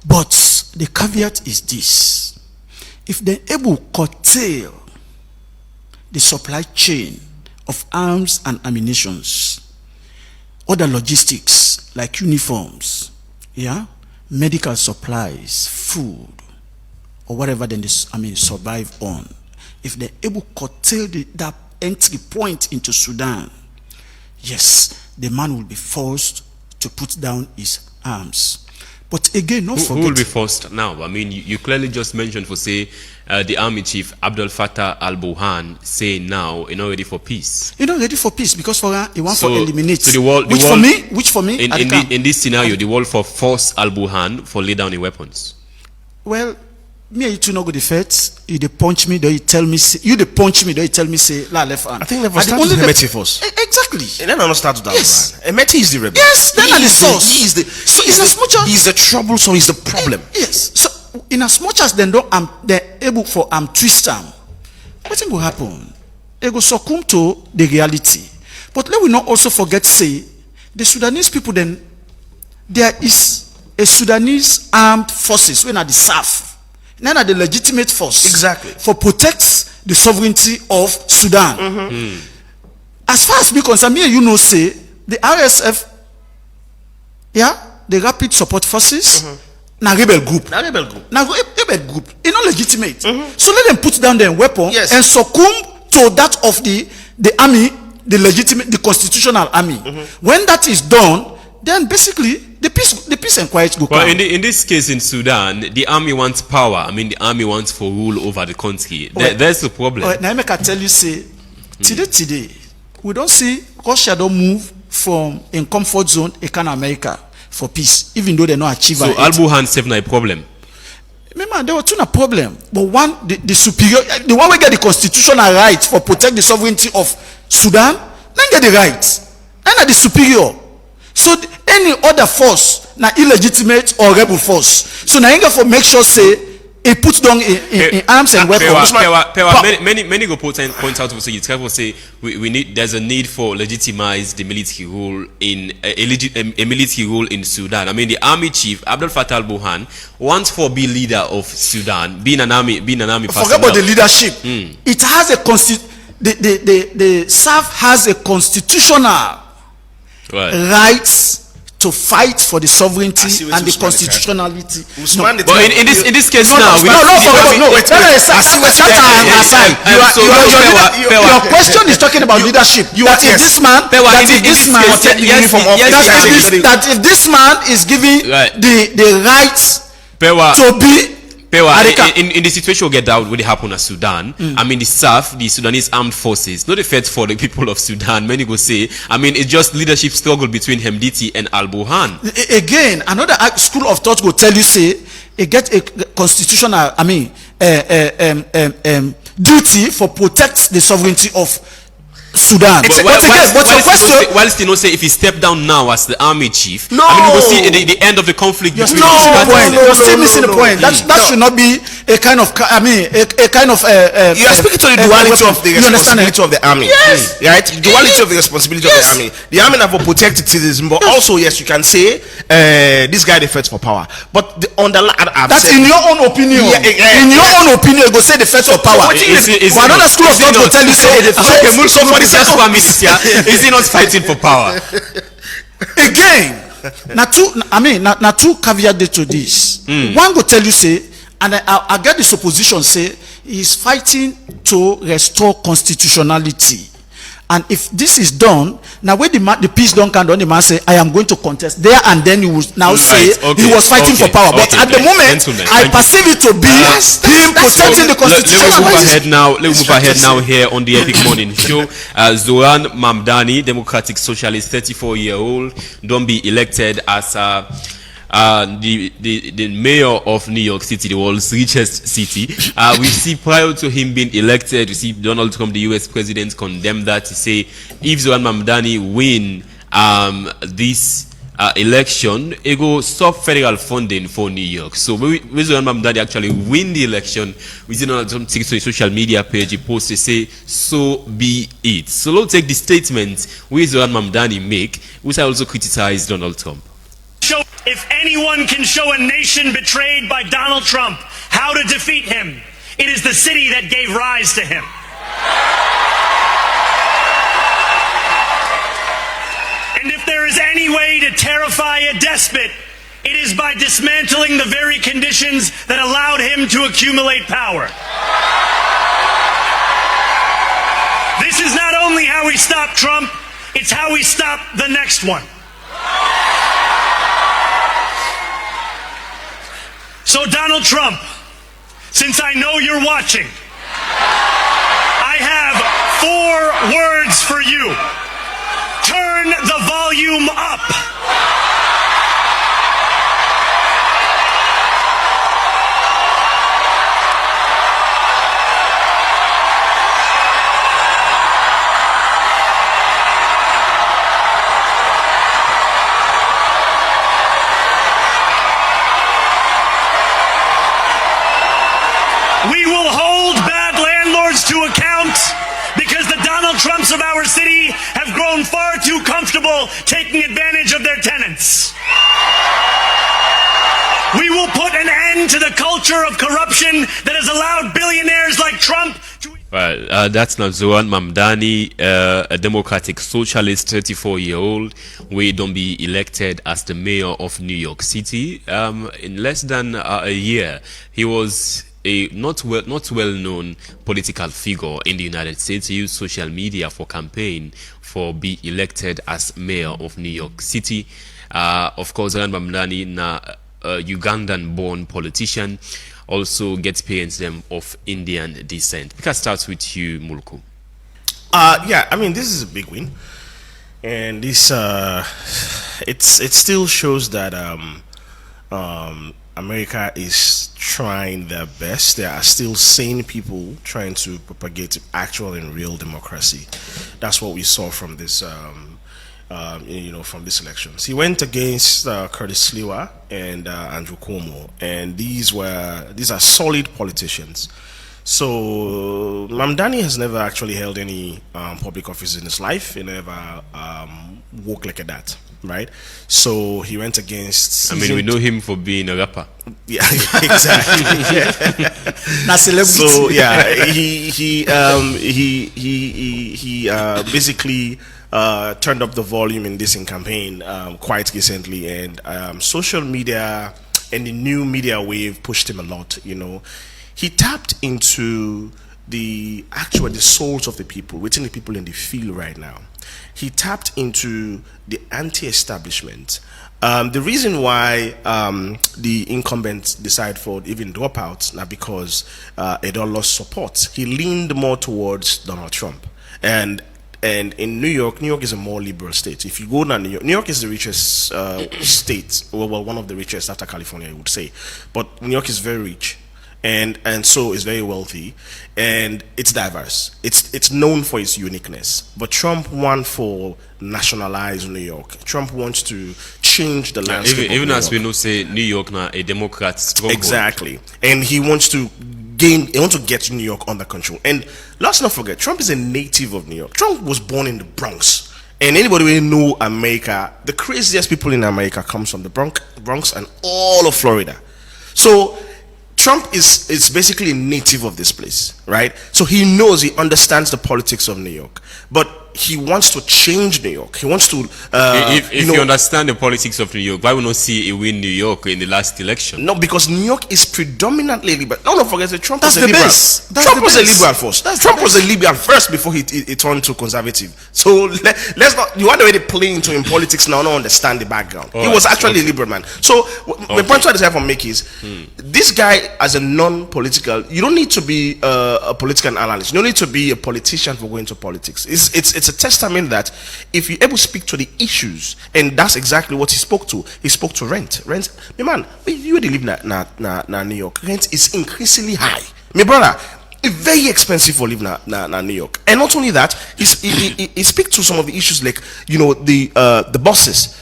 But the caveat is this: if they're able to curtail the supply chain of arms and ammunitions, other logistics like uniforms, medical supplies, food, or whatever then survive on, if they're able to curtail that entry point into Sudan, yes, the man will be forced to put down his arms. But again, not forget. Who will be forced now? I mean, you clearly just mentioned for say the army chief Abdel Fattah al-Burhan saying now you're not ready for peace. You're not ready for peace because he wants to eliminate. So which for me? In this scenario, the world for force al-Burhan for lay down the weapons. Well, me and you two not go the feds. You they punch me, they tell me. You they punch me, they tell me say la left hand. I think never start with Hemeti first. Exactly. And then I don't start with that. Yes. Hemeti is the rebel. Yes. Then are the source. He's the trouble. So he's the problem. Yes. So in as much as they're able for twist them, what will happen? They go succumb to the reality. But let we not also forget say the Sudanese people then there is a Sudanese armed forces when are the SAF. None are the legitimate force for protects the sovereignty of Sudan. As far as we concerned, me and you know say the RSF, the Rapid Support Forces, na rebel group, it's not legitimate. So let them put down their weapon and succumb to that of the army, the legitimate, the constitutional army. When that is done, then basically the peace and quiet go. Well, in this case in Sudan, the army wants power. I mean, the army wants for rule over the country. There's the problem. Now I can tell you, say today we don't see Russia don't move from in comfort zone in America for peace, even though they not achieve. So al-Burhan saved a problem. Remember, there were two problem, but one the superior, the one we get the constitutional rights for protect the sovereignty of Sudan, then get the rights, then are the superior. So any other force, na illegitimate or rebel force. So now you for make sure say it puts down in arms and weapons. Many go point out to say it's careful say we need there's a need for legitimize the military rule in a military rule in Sudan. I mean the army chief Abdel Fattah al-Burhan wants for be leader of Sudan, being an army personnel. Forget about the leadership. It has a the SAF has a constitutional rights to fight for the sovereignty and the constitutionality. But in this case your question is talking about leadership. If this man is giving the rights to be in the situation we get that would happen in Sudan. I mean the SAF, the Sudanese armed forces, not the feds for the people of Sudan. Many go say, I mean it's just leadership struggle between Hemedti and al-Burhan. Again, another school of thought will tell you say it get a constitutional, duty for protect the sovereignty of Sudan. But whilst you know say if he step down now as the army chief, I mean we will see the end of the conflict. You're still missing the point. That should not be a kind of you are speaking to the duality of the responsibility of the army. Yes. Right? Duality of the responsibility of the army. The army have to protect citizen, but also yes, you can say this guy the fights for power. But that's in your own opinion. In your own opinion, go say the fights for power. Another school of thought will tell you say the fights. Is he not fighting for power? Again, two caveats to this. One go tell you say, and I get the supposition say, he is fighting to restore constitutionality. And if this is done, now when the peace don't come down, the man say, I am going to contest there, and then he will now say he was fighting for power. But at the moment, I perceive it to be him protecting the constitution. Let's move ahead now here on the Epic Morning Show. Zoran Mamdani, Democratic Socialist, 34-year-old, don't be elected as the mayor of New York City, the world's richest city. We see prior to him being elected, we see Donald Trump, the US president, condemn that to say if Zoran Mamdani win this election, it will stop federal funding for New York. So when Zoran Mamdani actually win the election, we see Donald Trump take to his social media page, he posts to say, so be it. So let's take the statement which Zoran Mamdani make, which I also criticize Donald Trump. If anyone can show a nation betrayed by Donald Trump how to defeat him, it is the city that gave rise to him. And if there is any way to terrify a despot, it is by dismantling the very conditions that allowed him to accumulate power. This is not only how we stop Trump, it's how we stop the next one. So Donald Trump, since I know you're watching, I have 4 words for you. Turn the volume up. We will hold bad landlords to account because the Donald Trumps of our city have grown far too comfortable taking advantage of their tenants. We will put an end to the culture of corruption that has allowed billionaires like Trump to... Well, that's not Zoran Mamdani, a Democratic Socialist, 34-year-old. We don't be elected as the mayor of New York City. In less than a year, he was a not well known political figure in the United States. He used social media for campaign for be elected as mayor of New York City. Of course, Zoran Mamdani, Ugandan born politician, also gets parents them of Indian descent. We can start with you, Mulku. Yeah, I mean, this is a big win, and this it still shows that America is trying their best. There are still sane people trying to propagate actual and real democracy. That's what we saw from this, from this elections. He went against Curtis Sliwa and Andrew Cuomo, and these are solid politicians. So Mamdani has never actually held any public office in his life. He never worked like that. Right, so he went against. I mean, we know him for being a rapper. Yeah, exactly. Not celebrity. So yeah, he basically turned up the volume in this campaign quite recently, and social media and the new media wave pushed him a lot. You know, he tapped into the souls of the people, within the people in the field right now. He tapped into the anti-establishment. The reason why the incumbents decided for even dropouts, not because it all lost support. He leaned more towards Donald Trump, and in New York is a more liberal state. If you go down New York is the richest state, well, one of the richest after California, I would say, but New York is very rich. And so it's very wealthy, and it's diverse. It's known for its uniqueness. But Trump wants for nationalize New York. Trump wants to change the landscape. Even as we know, say New York now a Democrat stronghold. Exactly, and he wants to get New York under control. And let's not forget, Trump is a native of New York. Trump was born in the Bronx. And anybody who know America, the craziest people in America comes from the Bronx and all of Florida. So Trump is basically a native of this place, right? So he understands the politics of New York. But he wants to change New York. He wants to. If you understand the politics of New York, why would not see a win New York in the last election? No, because New York is predominantly liberal. No, don't forget that Trump That's was a the liberal. base. Trump was a liberal first. Trump was a liberal first before he turned to conservative. So let's not. You want to really play into in politics now, not understand the background. He was actually a liberal man. So the point I desire to make is this guy, as a non-political, you don't need to be a political analyst. You don't need to be a politician for going to politics. It's a testament that if you're able to speak to the issues, and that's exactly what he spoke to. He spoke to rent. My man, you live in New York. Rent is increasingly high. My brother, it's very expensive for live na New York. And not only that, he speak to some of the issues like the buses.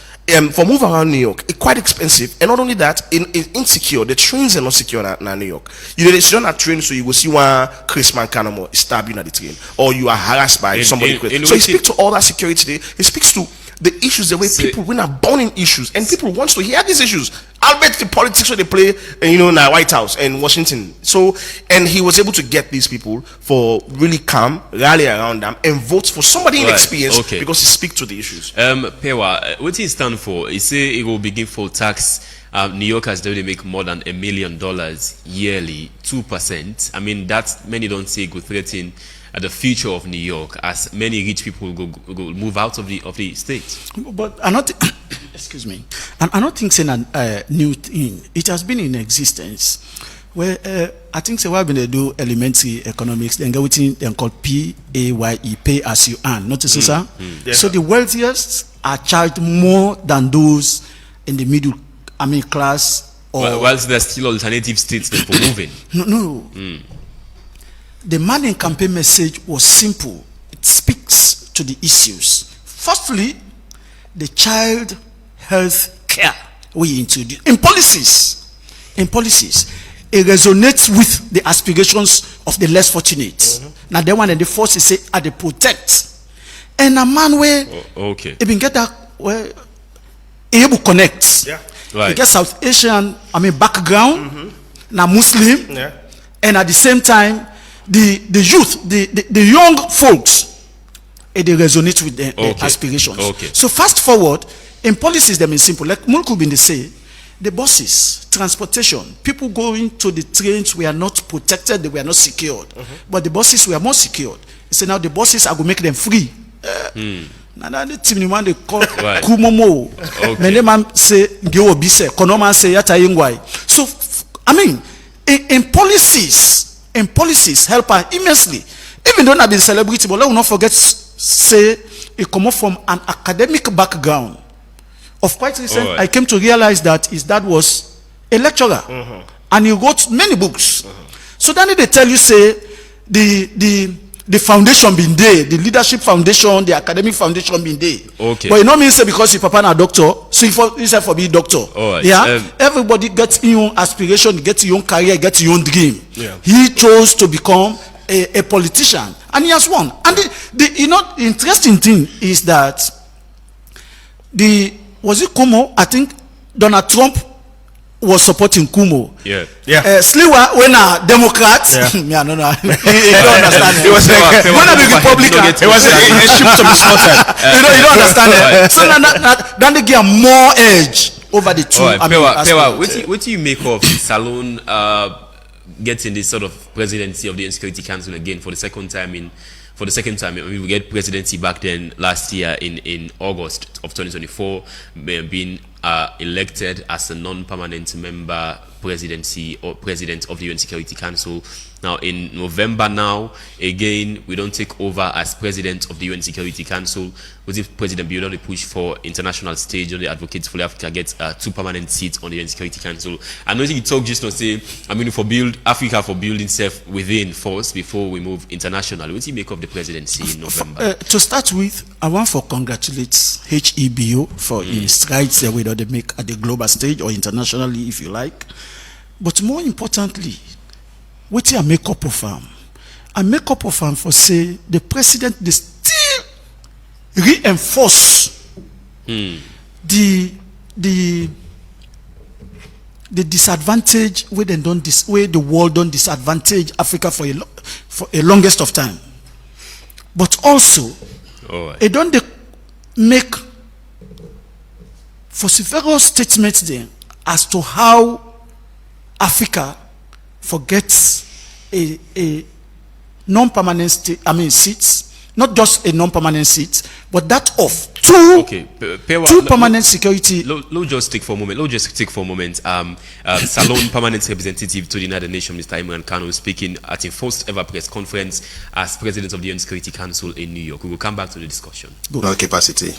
For move around New York, it's quite expensive, and not only that, insecure. The trains are not secure in New York. You know, they don't have trains, so you will see one Christmas kind stab you at the train, or you are harassed by somebody. So he speaks to all that security. He speaks to the issues, the way people when are born in issues, and people want to hear these issues. I'll bet the politics where they play, in the White House and Washington. So, and he was able to get these people for really calm, rally around them, and vote for somebody inexperienced because he speaks to the issues. Pewa, what he stand for? He say it will begin full tax. New Yorkers they make more than $1 million yearly, 2%. I mean, that many don't say go threaten the future of New York, as many rich people go move out of the state. But I'm not. Excuse me. I'm not thinking a new thing. It has been in existence. Where I think so. We're going to do elementary economics. Then go within then called PAYE, pay as you earn. Notice, sir. So the wealthiest are charged more than those in the middle. Class. Or whilst there's still alternative states for moving. No. The Manning campaign message was simple. It speaks to the issues. Firstly, the child health care we introduce in policies. It resonates with the aspirations of the less fortunate. Now the one and the first is say they protect. And a man where even get that where able connect. Yeah. Right. He gets South Asian background, now Muslim, and at the same time the youth, the young folks, they resonate with their aspirations. So fast forward, in policies they mean simple. Like Mulku bin they say, the buses, transportation, people going to the trains were not protected, they were not secured. But the buses were more secured. He said now the buses are going to make them free. Now the team man they call Kumomo. Many man say Geo Bise, Konoman say Yata Yingwai. So I mean in policies help her immensely. Even though not be celebrity, but let us not forget say it come up from an academic background. Of quite recent, I came to realize that his dad was a lecturer and he wrote many books. So then they tell you say the foundation been there, the leadership foundation, the academic foundation been there. But you know me say because your papa a doctor, so he said for be doctor. Everybody gets your own aspiration, gets your own career, gets your own dream. He chose to become a politician and he has won. And the interesting thing is that was it Kumo? I think Donald Trump was supporting Kumo. Sliwa when a Democrat. I don't know. You don't understand. It was like when a Republican. It was a ship to be slaughtered. You don't understand it. So then they get more edge over the two. What do you make of Salon getting this sort of presidency of the Security Council again for the second time I mean, we get presidency back then last year in August of 2024, being elected as a non-permanent member presidency or president of the UN Security Council. Now in November again we don't take over as president of the UN Security Council. With the president be on the push for international stage on the advocates for Africa gets 2 permanent seats on the UN Security Council. I know you talk just to say for build Africa for building self within first before we move international. What do you make of the presidency in November? To start with, I want to congratulate HEBO for his strides that they make at the global stage or internationally if you like. But more importantly, what I make up of him? I make up of him for say the president they still reinforce the disadvantage where they don't where the world don't disadvantage Africa for a longest of time. But also It don't make vociferous statements there as to how Africa forgets a non-permanent seats, not just a non-permanent seat, but that of two permanent security. Let's just take for a moment. Salon permanent representative to the United Nations, Mr. Imran Khan, was speaking at a first ever press conference as president of the UN Security Council in New York. We will come back to the discussion. Good capacity.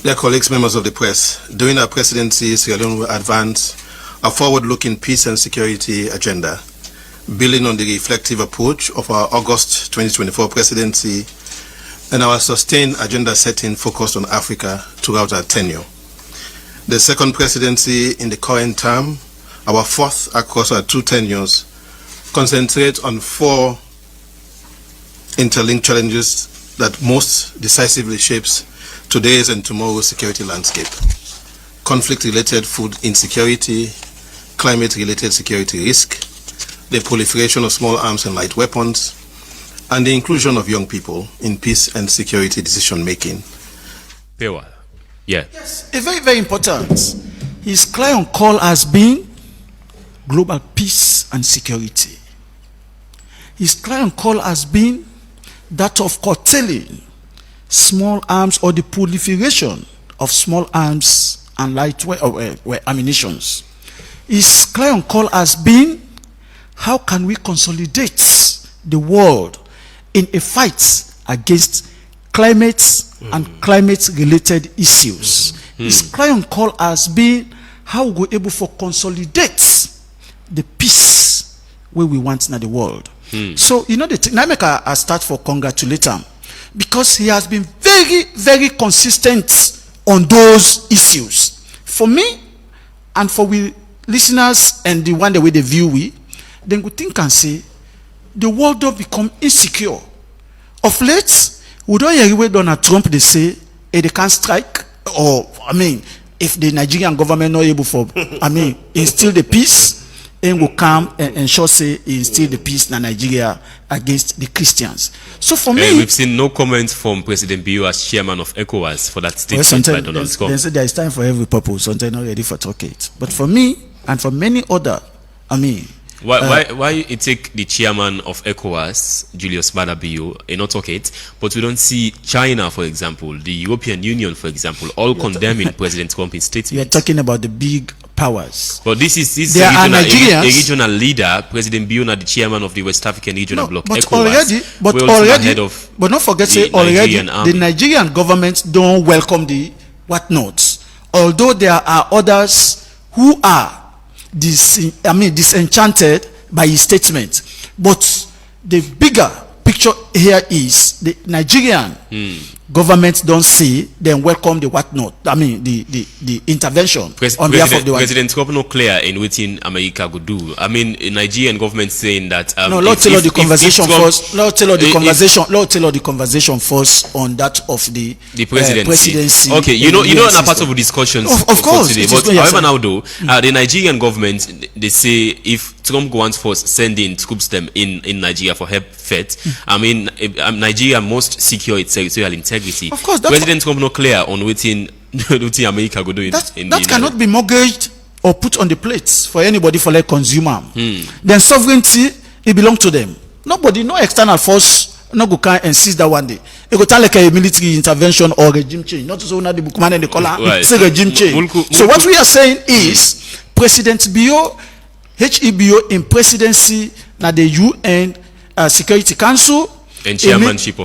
Dear colleagues, members of the press, during our presidency, Sierra Leone will advance a forward-looking peace and security agenda, building on the reflective approach of our August 2024 presidency and our sustained agenda setting focused on Africa throughout our tenure. The second presidency in the current term, our fourth across our 2 tenures, concentrates on 4 interlinked challenges that most decisively shapes today's and tomorrow's security landscape: conflict-related food insecurity, climate-related security risk, the proliferation of small arms and light weapons, and the inclusion of young people in peace and security decision-making. Yeah. Yes, a very, very important. His client call has been global peace and security. His client call has been that of curtailing small arms or the proliferation of small arms and light ammunitions. His client call has been, how can we consolidate the world in a fight against climate and climate-related issues? His client call has been, how we able to consolidate the peace where we want in the world. So, you know, the thing, I make a start for congratulate him, because he has been very, very consistent on those issues. For me, and for we listeners and the one the way they view we, then we think and say, the world don't become insecure. Of late, we don't hear where Donald Trump they say, they can't strike, or if the Nigerian government not able for, instill the peace, and will come and ensure say instill the peace in Nigeria against the Christians. So for me, we've seen no comments from President Bio as chairman of ECOWAS for that statement by Donald Trump. They say there is time for every purpose. Sometimes not ready for talk it. But for me and for many other, why you take the chairman of ECOWAS, Julius Maada Bio, and not talk it, but we don't see China, for example, the European Union, for example, all condemning President Trump's statement. You are talking about the big powers. But this is a regional leader, President Bio, the chairman of the West African Regional Bloc, ECOWAS. But don't forget, say already, the Nigerian government don't welcome the whatnots. Although there are others who are disenchanted by his statement, but the bigger picture here is the Nigerian government don't see then welcome the whatnot. The intervention on behalf of the President Trump no clear in what America could do. Nigerian government saying that Lord tell the conversation first. Lord tell the conversation first on that of the presidency. Okay, you know, not part of the discussions of course today. But however, now though, the Nigerian government, they say if Trump wants first sending troops them in Nigeria for help fed, Nigeria must secure its territorial integrity. Of course, President Trump no clear on what America go do. That cannot be mortgaged or put on the plates for anybody for like consumer. Then sovereignty, it belongs to them. Nobody, no external force, no go can insist that one day. It go tell like a military intervention or regime change. Not so not the bookman and the color. Say regime change. So what we are saying is President Bio, HEBO in presidency na the UN Security Council and chairmanship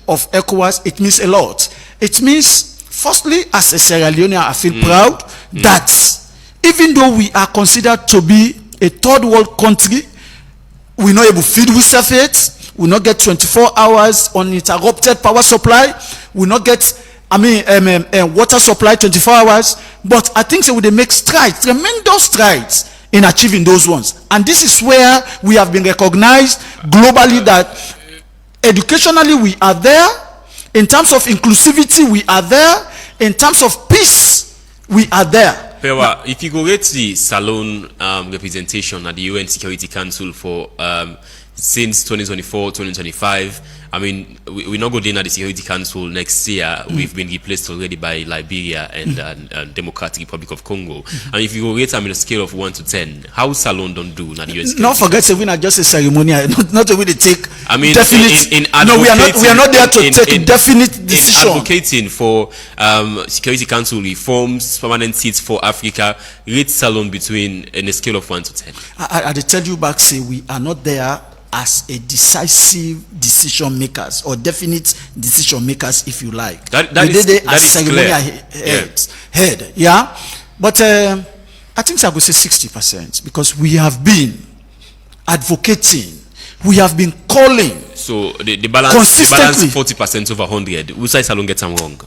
of ECOWAS, it means a lot. It means, firstly, as a Sierra Leonean, I feel proud that even though we are considered to be a third world country, we not able to feed with surface, we not get 24 hours uninterrupted power supply, we not get water supply 24 hours, but I think so they make strides, tremendous strides in achieving those ones. And this is where we have been recognized globally that educationally we are there, in terms of inclusivity we are there, in terms of peace we are there. Pewa, if you go get the Salon representation at the UN Security Council for since 2024, 2025. I mean, we're not going to the Security Council next year. We've been replaced already by Liberia and Democratic Republic of Congo. And if you go rate them on a scale of 1 to 10, how Salon don't do? Not forget to win just a ceremonial, not to really take. I mean, definite. No, we are not there to take definite decision. In advocating for Security Council reforms, permanent seats for Africa, rate Salon between in a scale of 1 to 10. I tell you back, say we are not there as a decisive decision makers or definite decision makers, if you like. That is ceremonial head. Yeah. But I think I would say 60% because we have been advocating, we have been calling. So the balance 40% over 100. Which side Salon gets them wrong?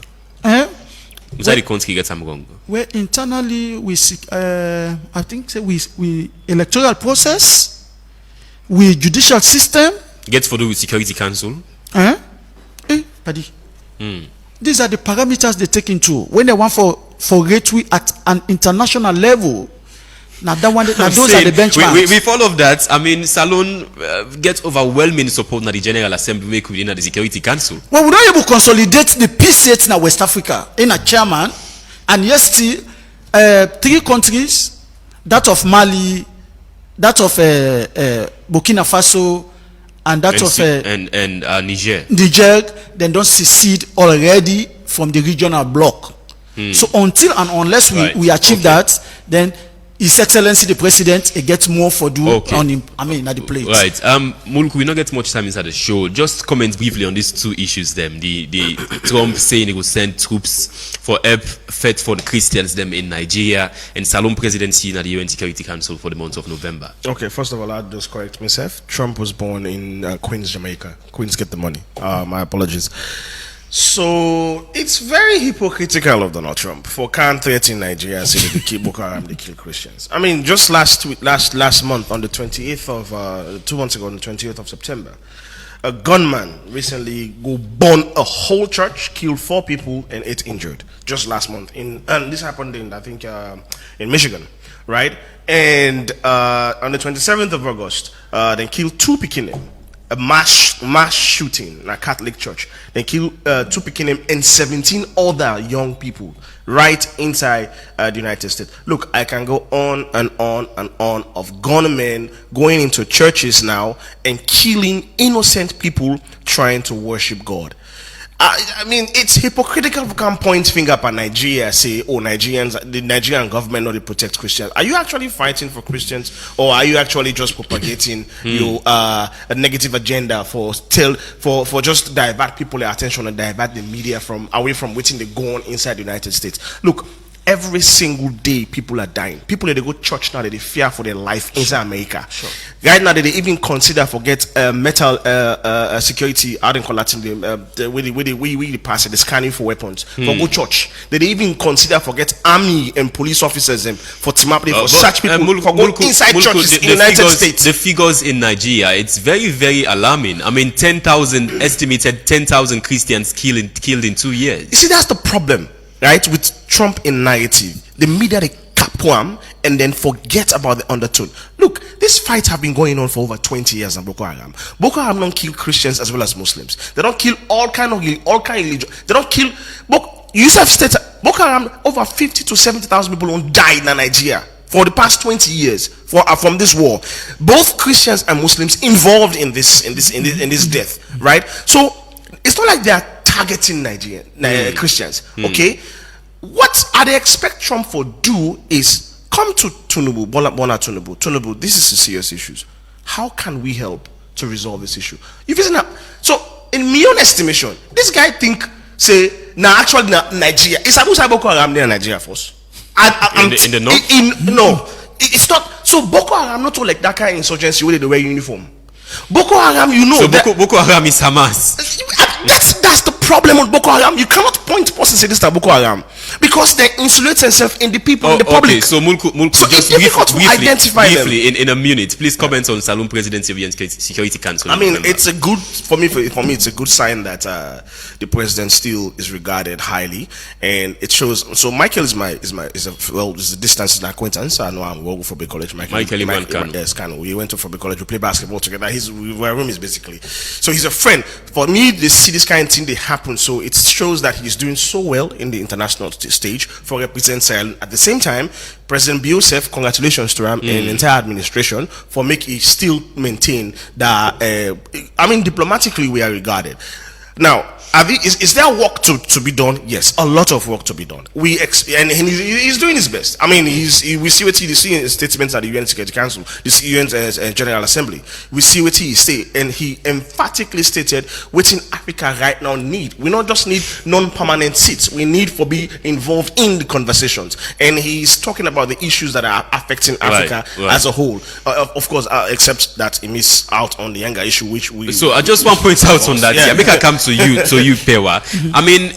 Which side the country gets them wrong? Well, internally we I think we electoral process. We judicial system gets for do with Security Council. Paddy. These are the parameters they take into when they want for rate we at an international level. Now that one, now those are the benchmarks. With all of that, I mean, Salon gets overwhelming support na the General Assembly make within the Security Council. Well, we're not able to consolidate the peace states in West Africa in a chairman, and yes, still 3 countries, that of Mali, that of Burkina Faso, and that of Niger. They don't secede already from the regional bloc. So until and unless we achieve that, then His Excellency the President gets more for do on him. I mean, at the plate. Right. Mulku, we not get much time inside the show. Just comment briefly on these 2 issues. Them the Trump saying he will send troops for help fed for the Christians them in Nigeria, and Salon presidency in the UN Security Council for the month of November. Okay, first of all, I'll just correct myself. Trump was born in Queens, Jamaica. Queens get the money. My apologies. So it's very hypocritical of Donald Trump for can't threaten Nigeria and say they kill Boko Haram, they kill Christians. I mean, just last month on the 28th of 2 months ago, on the 28th of September, a gunman recently burned a whole church, killed 4 people and 8 injured. Just last month, and this happened in in Michigan, right? And on the 27th of August, they killed 2 Pekinim. A mass shooting in a Catholic church. They killed 2 Pekinim and 17 other young people right inside the United States. Look, I can go on and on and on of gunmen going into churches now and killing innocent people trying to worship God. I mean, it's hypocritical to come point finger up at Nigeria, say, oh, the Nigerian government not to protect Christians. Are you actually fighting for Christians, or are you actually just propagating your a negative agenda for just divert people's attention and divert the media away from waiting they go on inside the United States? Look, every single day people are dying. People that they go church now, that they fear for their life inside America. Sure. Right now, they even consider forget metal security. I don't call that the way they pass it, the scanning for weapons. For go church, they even consider forget army and police officers for team up for such people for go inside churches in the United States. The figures in Nigeria, it's very, very alarming. I mean, 10,000 estimated 10,000 Christians killed in 2 years. You see, that's the problem. Right, with Trump in narrative, the media they capwam and then forget about the undertone. Look, these fights have been going on for over 20 years in Boko Haram. Boko Haram don't kill Christians as well as Muslims. They don't kill all kind of religion. They don't kill. Yusuf states Boko Haram over 50 to 70,000 people don't die in Nigeria for the past 20 years from this war. Both Christians and Muslims involved in this death. Right, so it's not like they are targeting Nigerian Christians. Okay, what they expect Trump for do is come to Tinubu, Bola Tinubu. Tinubu, this is a serious issue. How can we help to resolve this issue? So, in my own estimation, this guy think actually Nigeria. It's about Boko Haram in Nigeria first. In the north? No, it's not. So Boko Haram not all like that kind of insurgency where they wear uniform. Boko Haram, So Boko Haram is Hamas. That's the problem with Boko Haram. You cannot point person and say this is Boko Haram. because they insulate themselves in the people, in the public. Okay, so Mulku, So just it's difficult to identify them. in a minute, please comment on Salon Presidency of the UN Security Council. I mean, it's a good for me. It's a good sign that the president still is regarded highly, and it shows. So Michael is a distance acquaintance. I know I'm working for Bay College. Michael yes, Kano. We went to Fobe College. We play basketball together. Our room is basically. So he's a friend. For me, they see this kind of thing they happen. So it shows that he's doing so well in the international stage for representing Sierra Leone. At the same time, President Biosef, congratulations to him and the entire administration for making still maintain that. I mean, diplomatically, we are regarded. Now, is there work to be done? Yes, a lot of work to be done. And he's doing his best. I mean, we see what he see in statements at the UN Security Council, the UN General Assembly. We see what he say, and he emphatically stated what in Africa right now need. We not just need non-permanent seats. We need to be involved in the conversations. And he's talking about the issues that are affecting Africa as a whole. Of course, except that he missed out on the younger issue, which we. So I just want to point out on that. Yeah, make I come to you. You, Pewa. I mean,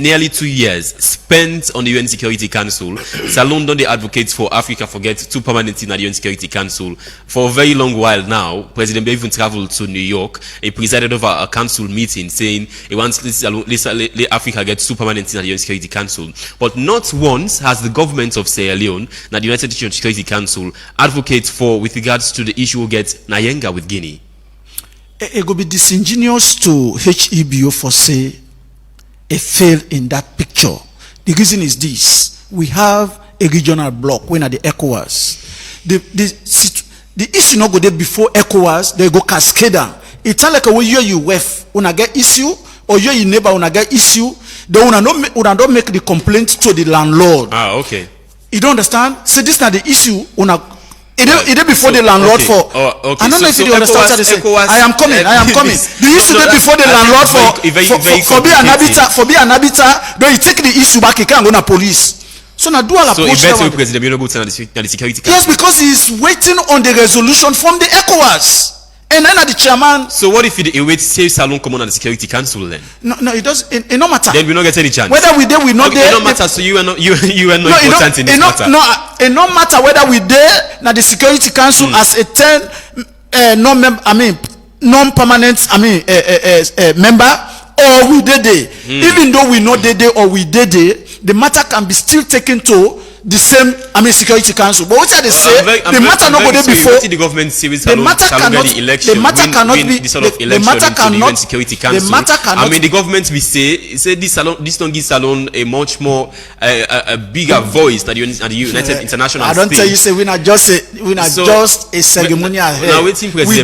nearly 2 years spent on the UN Security Council. Salon don't they advocate for Africa forget 2 permanent in the UN Security Council for a very long while now. President Bey even traveled to New York. He presided over a council meeting saying he wants let Africa get 2 permanent in the UN Security Council. But not once has the government of Sierra Leone, the United Nations Security Council, advocate for with regards to the issue we get Nayenga with Guinea. It would be disingenuous to HEBO for say a fail in that picture. The reason is this: we have a regional bloc when at the ECOWAS. The issue not go there before ECOWAS, they go cascade down. It's not like a way you wef when I get issue or your neighbor when I get issue. They will not make the complaint to the landlord. Okay. You don't understand? So this is not the issue. It is before the landlord for. Okay. I don't know if you understand what they say. I am coming. The issue is before the landlord for be an habitat. Then you take the issue back. You can't go to police. So now do all the President the Security Council. Yes, because he is waiting on the resolution from the ECOWAS. And then at the chairman. So what if he waits say Salon come on the Security Council then? No, it does. It no matter. Then we not get any chance. Whether we there, we not there. It don't matter. So you are not important in this matter. No, it no matter whether we there. Now the Security Council as a 10 non-permanent member or we there. Even though we not there or we there, the matter can be still taken to the same Security Council. But what they say, the matter not go there before. The government series the matter cannot be the matter cannot be the sort of election the matter cannot the Security Council. The matter cannot. I mean, the government we say this don't give Salon a much more a bigger voice than the United International. I don't tell you say we not just a ceremonial here. We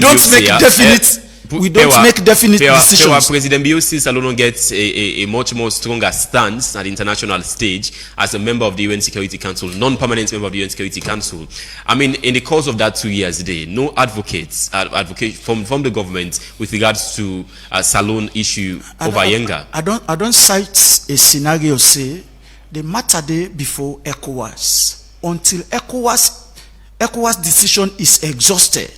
don't make definite. We don't make definite decisions. President Biosef Salon gets a much more stronger stance at the international stage as a member of the UN Security Council, non-permanent member of the UN Security Council. I mean, in the course of that 2 years, no advocate from the government with regards to Salon issue over Yenga. I don't cite a scenario say the matter day before ECOWAS until ECOWAS decision is exhausted.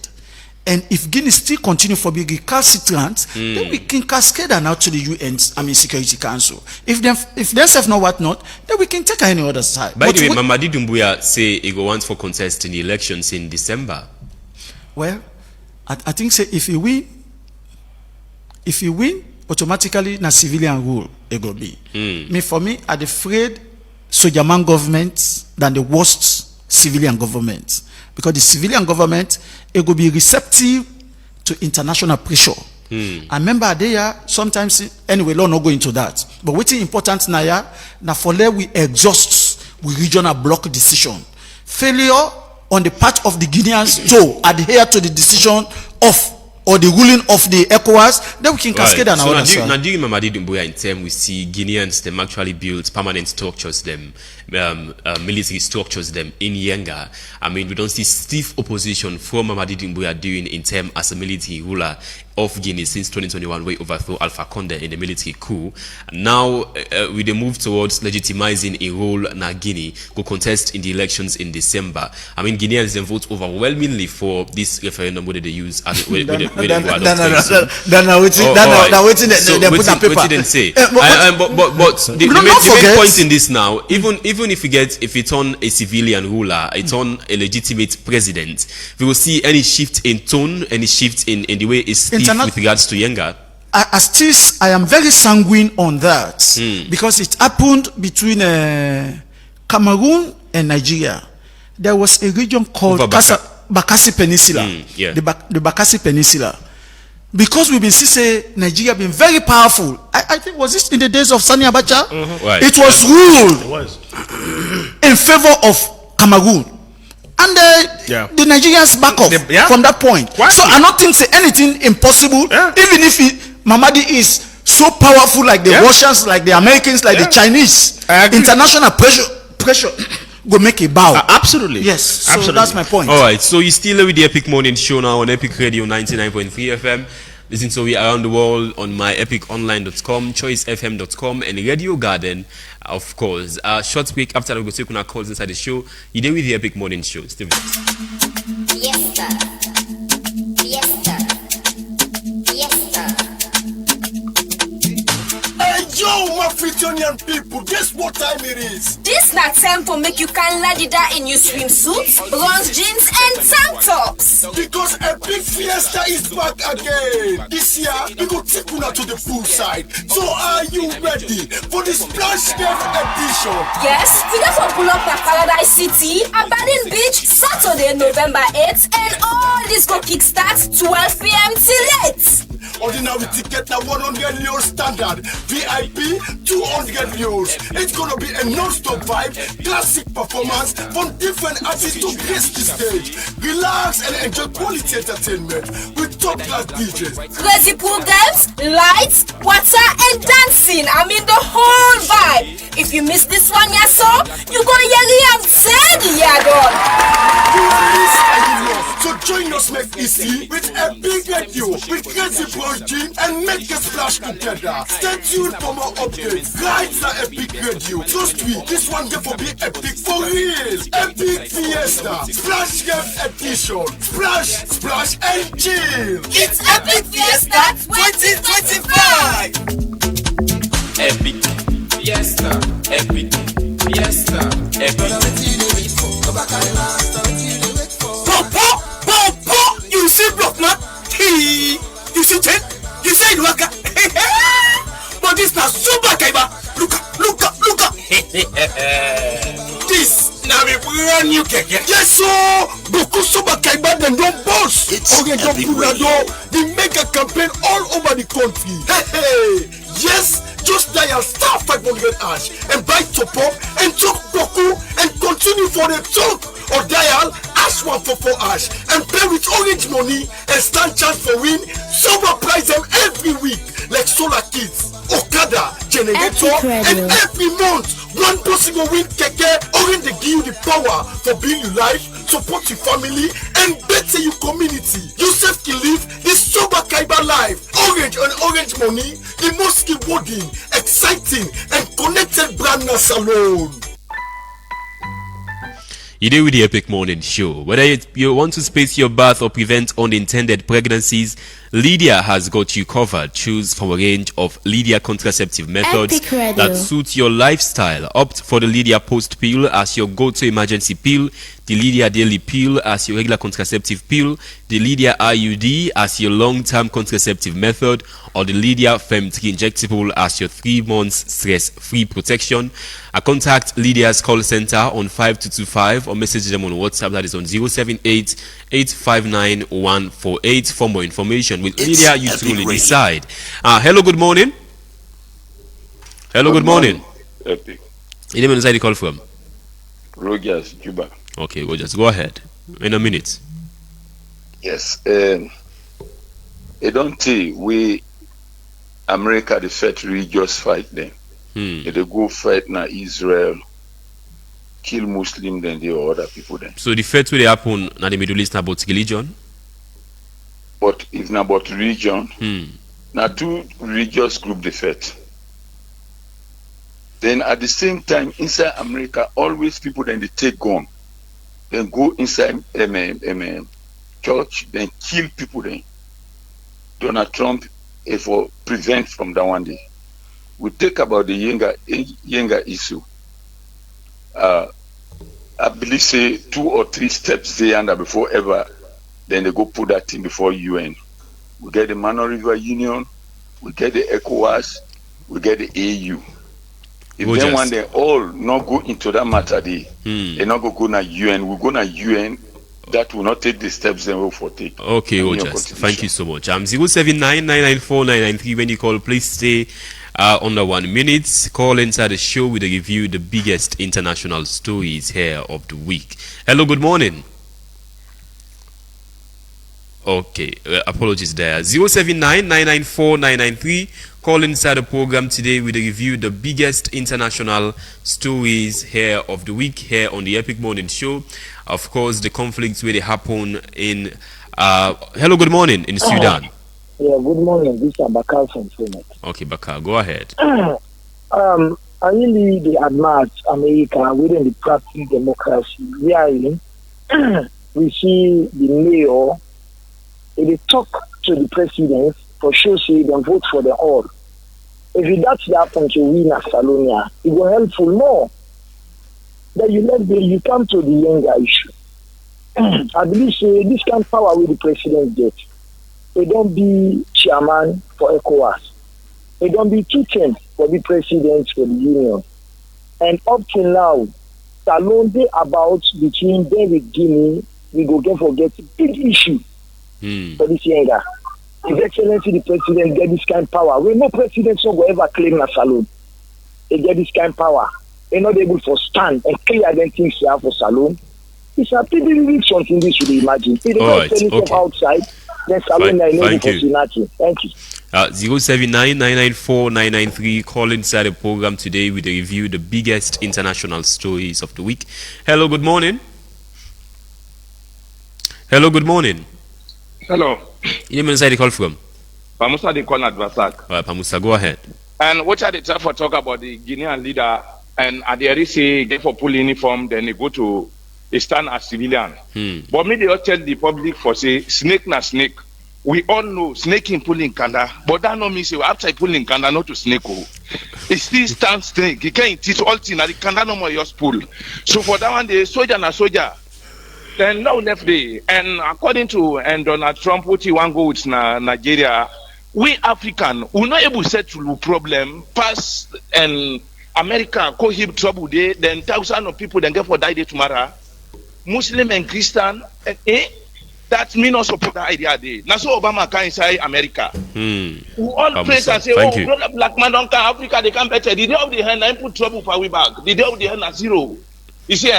And if Guinea still continue for being recalcitrant, then we can cascade that out to the UN Security Council. If they say no what not, then we can take any other side. By the way, Mamadi Doumbouya say he go want for contest in the elections in December. Well, I think say if he win, automatically na civilian rule it go be. For me, I'm afraid Sojaman government than the worst civilian government. Because the civilian government, it will be receptive to international pressure. I remember there sometimes, anyway, law not go into that. But what's important now, for there we exhaust with regional bloc decision. Failure on the part of the Guineans to adhere to the decision of or the ruling of the ECOWAS, then we can cascade on our side. Now, during Mamadi Doumbouya in term, we see Guineans them actually build permanent structures them military structures them in Yenga. I mean, we don't see stiff opposition from Mamadi Doumbouya doing in term as a military ruler of Guinea since 2021, where overthrow Alpha Conde in the military coup. Now, with the move towards legitimizing a role in Guinea, go contest in the elections in December. I mean, Guineans then vote overwhelmingly for this referendum where they use. What did they say? But the main point in this now, even if it's on a civilian ruler, it's on a legitimate president, we will see any shift in tone, any shift in the way it's with regards to Yenga. As this, I am very sanguine on that because it happened between Cameroon and Nigeria. There was a region called Bakassi Peninsula, the Bakassi Peninsula. Because we've been say Nigeria been very powerful. I think was this in the days of Sani Abacha? Right. It was ruled in favor of Cameroon. And the Nigerians back off from that point. So I don't think say anything impossible. Even if Mamadi is so powerful like the Russians, like the Americans, like the Chinese, international pressure go make a bow. Absolutely. Yes. So that's my point. All right. So you're still with the Epic Morning Show now on Epic Radio 99.3 FM. Listen to me around the world on myepiconline.com, choicefm.com, and Radio Garden, of course. Short break after we go take our calls inside the show. You there with the Epic Morning Show. Steve. Fiesta. Fiesta. Fiesta. Hey, yo, my Fritonian people, guess what time it is? This not time to make you can ladida in your swimsuits, bronze jeans, and tank tops. Because a big fiesta is back again. This year, we go take you to the poolside. So are you ready for the Splash Game edition? Yes, we got to pull up at Paradise City, Aberdeen Beach, Saturday, November 8th, and all this go kickstart 12 p.m. till 8. Ordinary ticket na 100 euros standard, VIP 200 euros. It's gonna be a non-stop vibe, classic performance from different artists to grace the stage. Relax and enjoy quality entertainment with top-class DJs. Crazy programs, lights, water, and dancing. I mean the whole vibe. If you miss this one, yeah, so you gonna hear I'm saying, yeah, dog. So join us next easy with a big radio with crazy Gym and make a splash together. Stay tuned for more updates. Guys are Epic Radio. Trust me, this one get for be epic for real. Epic Fiesta Splash Game Edition. Splash, splash and chill. It's Epic Fiesta 2025. Epic Fiesta, Epic Fiesta, Pop, you see block now? You see ten? You say waka. But this now super kaiba. Look up. This now we brand new keke. Yes, so Boku Super Kaiba then don't boss. Okay, don't the mega campaign all over the country. Hey, yes, just dial star 500 hash and buy top up and talk Boku and continue for the talk. Or dial hash 144 hash and play with orange money and stand chance for win. Super prize them every week like Solar Kids, Okada, Generator, and every month one person will win keke. Orange they give you the power for being your life, support your family, and better your community. Yourself can live this Super Kaiba life. Orange and orange money, the most rewarding, exciting, and connected brand na salon. You do with the Epic Morning Show. Whether you want to space your birth or prevent unintended pregnancies, Lydia has got you covered. Choose from a range of Lydia contraceptive methods that suit your lifestyle. Opt for the Lydia Post Pill as your go-to emergency pill, the Lydia Daily Pill as your regular contraceptive pill, the Lydia IUD as your long-term contraceptive method, or the Lydia Fem3 injectable as your 3 months stress-free protection. Contact Lydia's call center on 5225 or message them on WhatsApp, that is on 078-859-148 for more information. With Lydia, you truly decide. Hello, good morning. Hello, good morning. Epic. Your name inside the call from? Rogers, Juba. Okay, Rogers, go ahead. In a minute. Yes. I don't think we, America, the first religious fight them. They go fight now Israel kill Muslim than the other people then. So the first way they happen in the Middle East about religion? But it's not about religion. Now two religious group the fight. Then at the same time, inside America, always people then they take gun. Then go inside church, then kill people then. Donald Trump for prevent from that one day. We take about the younger issue. I believe say 2 or 3 steps there and before ever, then they go put that thing before UN. We get the Mano River Union, we get the ECOWAS, we get the AU. If Gorgeous. then one they all not go into that matter, they not go na UN. We go na UN. That will not take the steps they will for take. Okay, Ojas. Thank you so much. 07999949993. When you call, please stay under 1 minute. Call inside the show with a review the biggest international stories here of the week. Hello, good morning. Okay, apologies there. 07999949993. Call inside the program today with a review the biggest international stories here of the week here on the Epic Morning Show. Of course, the conflicts where they happen in. Hello, good morning in Sudan. Yeah, good morning. This is Bakar from Phoenix. Okay, Bakar, go ahead. I really admire America within the practice democracy. Wherein we see the mayor, they talk to the president for sure, say they vote for the all. If that's happen to win Catalonia, it will helpful more. Then you come to the younger issue. I believe this kind of power with the president get. They don't be chairman for ECOWAS. They don't be 2 terms for the president for the union. And up till now, Salon day about between David Guinea, we go forget big issue for this younger. His Excellency the President get this kind of power. We no president so will ever claim a Salon. They get this kind of power. They're not able to stand and clear them things here for Salon. It's a pretty something this should imagine. They don't tell it from outside, then Salon are able to see nothing. Thank you. 07999949993. Call inside the program today with a review the biggest international stories of the week. Hello, good morning. Hello, good morning. Hello. You name inside the call from? Pamusa de call at Vasak. All right, Pamusa, go ahead. And what are the time for talk about the Guinean leader and at the RC get for full uniform, then they go to stand as civilian. But me they all tell the public for say snake na snake. We all know snake in pulling kanda, but that no mean say after pulling kanda not to snake. It still stand snake. He can't teach all thing that the kanda no more just pull. So for that one the soldier na soldier. Then now left day, and according to Donald Trump, what he want go with Nigeria, we African we not able to settle problem pass and America call him trouble day. Then thousands of people then get for die day tomorrow. Muslim and Christian, that me not support that idea day. Now so Obama can inside America. We all praise and say, brother black man don't come Africa they come better. The day of the hand I put trouble for we back. The day of the hand at zero. You see,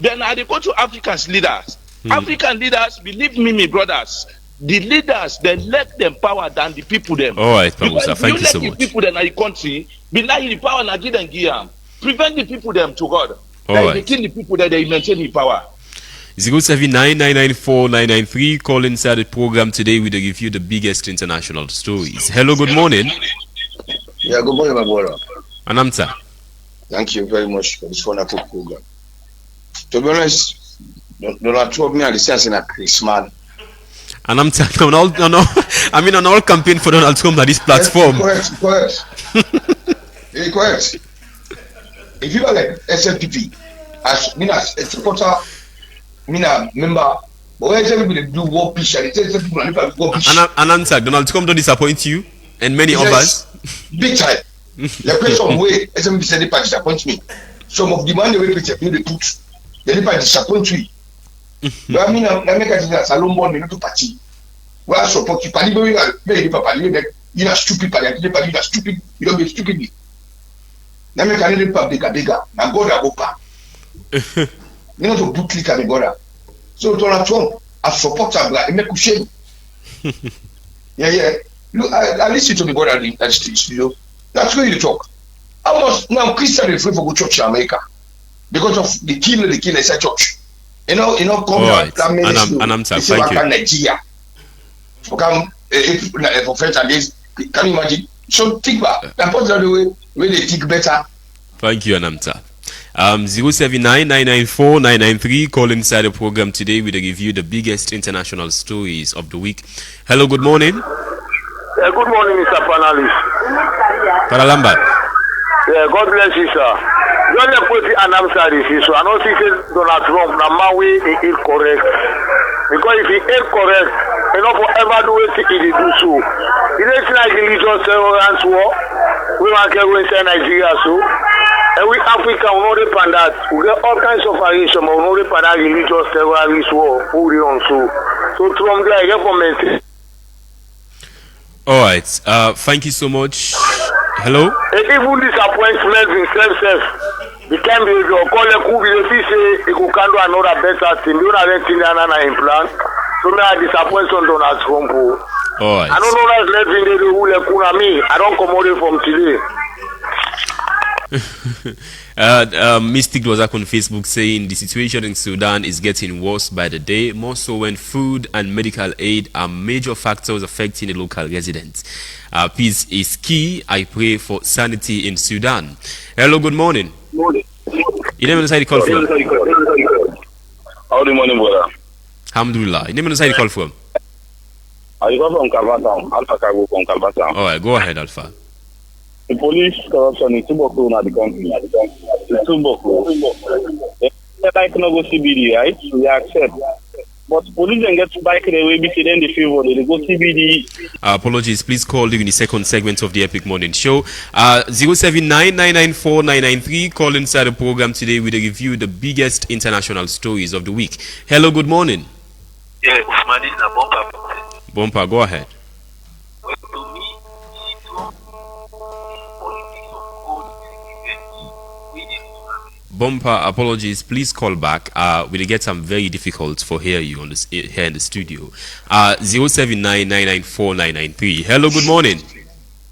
then I go to African leaders. African leaders, believe me, my brothers, the leaders, they let them power than the people them. All right, Pamusa, thank you so much. The people them in the country, be like the power Nigeria and Guiam. Prevent the people them to God. All then right. they kill the people that they maintain the power. 07999949993. Call inside the program today with a review the biggest international stories. Hello, good morning. Yeah, good morning, my brother. Anamta. Thank you very much for this wonderful program. To be honest, Donald Trump me the sense in a Christmas. And I'm telling on all campaign for Donald Trump at this platform. Yes, correct. Correct. If you are like SLPP, as a supporter, member, but where everybody do war pitch and it tells people and war pitch. And answer, Donald Trump don't disappoint you and many others. Big time. The question way SLPP said they disappoint me. Some of the money we put, they put. They disappoint me. But I mean, I make a salon born in the party. Well, I support you. You are stupid. You are stupid. You don't be stupid. Now make a little public bigger. Now go to Bopa. You know to boot click and go. So Donald Trump, I support her. I make a shame. Yeah. Look, I listen to the brother in that studio. That's where you talk. I was now Christian free for go church in America. because of the killing inside church. You know, come right. that ministry. And I'm thank you. Nigeria. For come for French and this, can you imagine? So think back. And put the way where they think better. Thank you, Anamta. 079-994-993. Call inside the program today with a review the biggest international stories of the week. Hello, good morning. Good morning, Mr. Panalist. Paralamba. Yeah, God bless you, sir. Don't let put an answer this issue. I don't think Donald Trump, the man way he is correct. Because if he is correct, you know, forever do it, he do so. It is like religious tolerance war. We want to go inside Nigeria, so. And we Africa will not depend that. We get all kinds of variation, but we will not depend that religious terrorist war. Who they on so. So Trump, there, government. All right. Thank you so much. Hello. Even disappointment in self. The time they go call a coup, they say he could do another better thing. You know that thing in plan. So now disappoint on Donald Trump. All right. I don't know that letting they do a coup me. I don't come out from today. Mystic was up on Facebook saying the situation in Sudan is getting worse by the day, more so when food and medical aid are major factors affecting the local residents. Peace is key. I pray for sanity in Sudan. Hello, good morning. Morning. You name inside the call from? How the morning, brother? Alhamdulillah. You name inside the call from? I come from Calvatown. Alpha Cargo from Calvatown. All right, go ahead, Alpha. The police corruption is too much in the country. It's too much. They like no go CBD, right? We accept. But police then get to bike the way because then they favor they go CBD. Apologies, please call during the second segment of the Epic Morning Show. 079-994-993. Call inside the program today with a review the biggest international stories of the week. Hello, good morning. Yeah, Usman is a bumper. Bumper, go ahead. Bumper, apologies, please call back. We'll get some very difficult for hear you on this here in the studio. 079-994-993. Hello, good morning.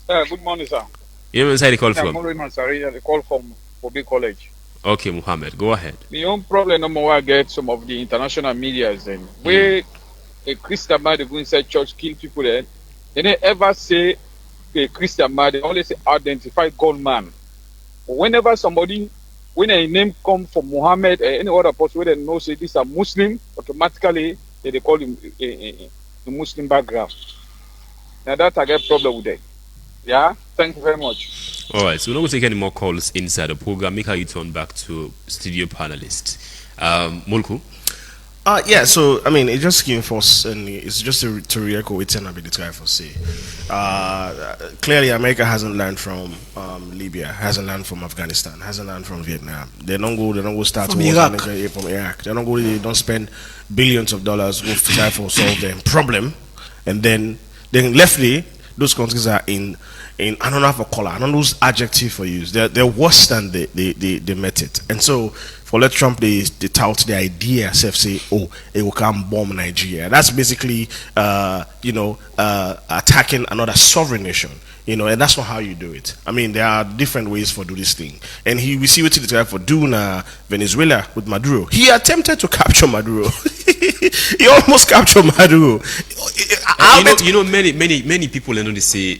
Good morning, sir. You know where the call from? I'm the call from Kobe College. Okay, Muhammad, go ahead. The only problem number one I get some of the international media is then where a Christian man they go inside church kill people there. They never ever say a Christian man, they only say identify gunman. Whenever somebody when a name come from Muhammad or any other person where they know say this is a Muslim, automatically they call him a Muslim background. Now that I get problem with that. Yeah, thank you very much. All right, so we're not going to take any more calls inside the program. Make how you turn back to studio panelists. Mulku? Yeah, so I mean, it just came for us, and it's just to re-echo what I've been trying to say. Clearly, America hasn't learned from Libya, hasn't learned from Afghanistan, hasn't learned from Vietnam. They don't go start from wars Iraq. From Iraq. They don't spend billions of dollars to try to solve their problem, and then leftly, those countries are in I don't know for color, I don't know those adjective for use. They're worse than they met it, and so. For let Trump they tout the idea say it will come bomb Nigeria. That's basically attacking another sovereign nation. And that's not how you do it. I mean, there are different ways for do this thing. And we see what he tried for doing Venezuela with Maduro. He attempted to capture Maduro. He almost captured Maduro. Many people they say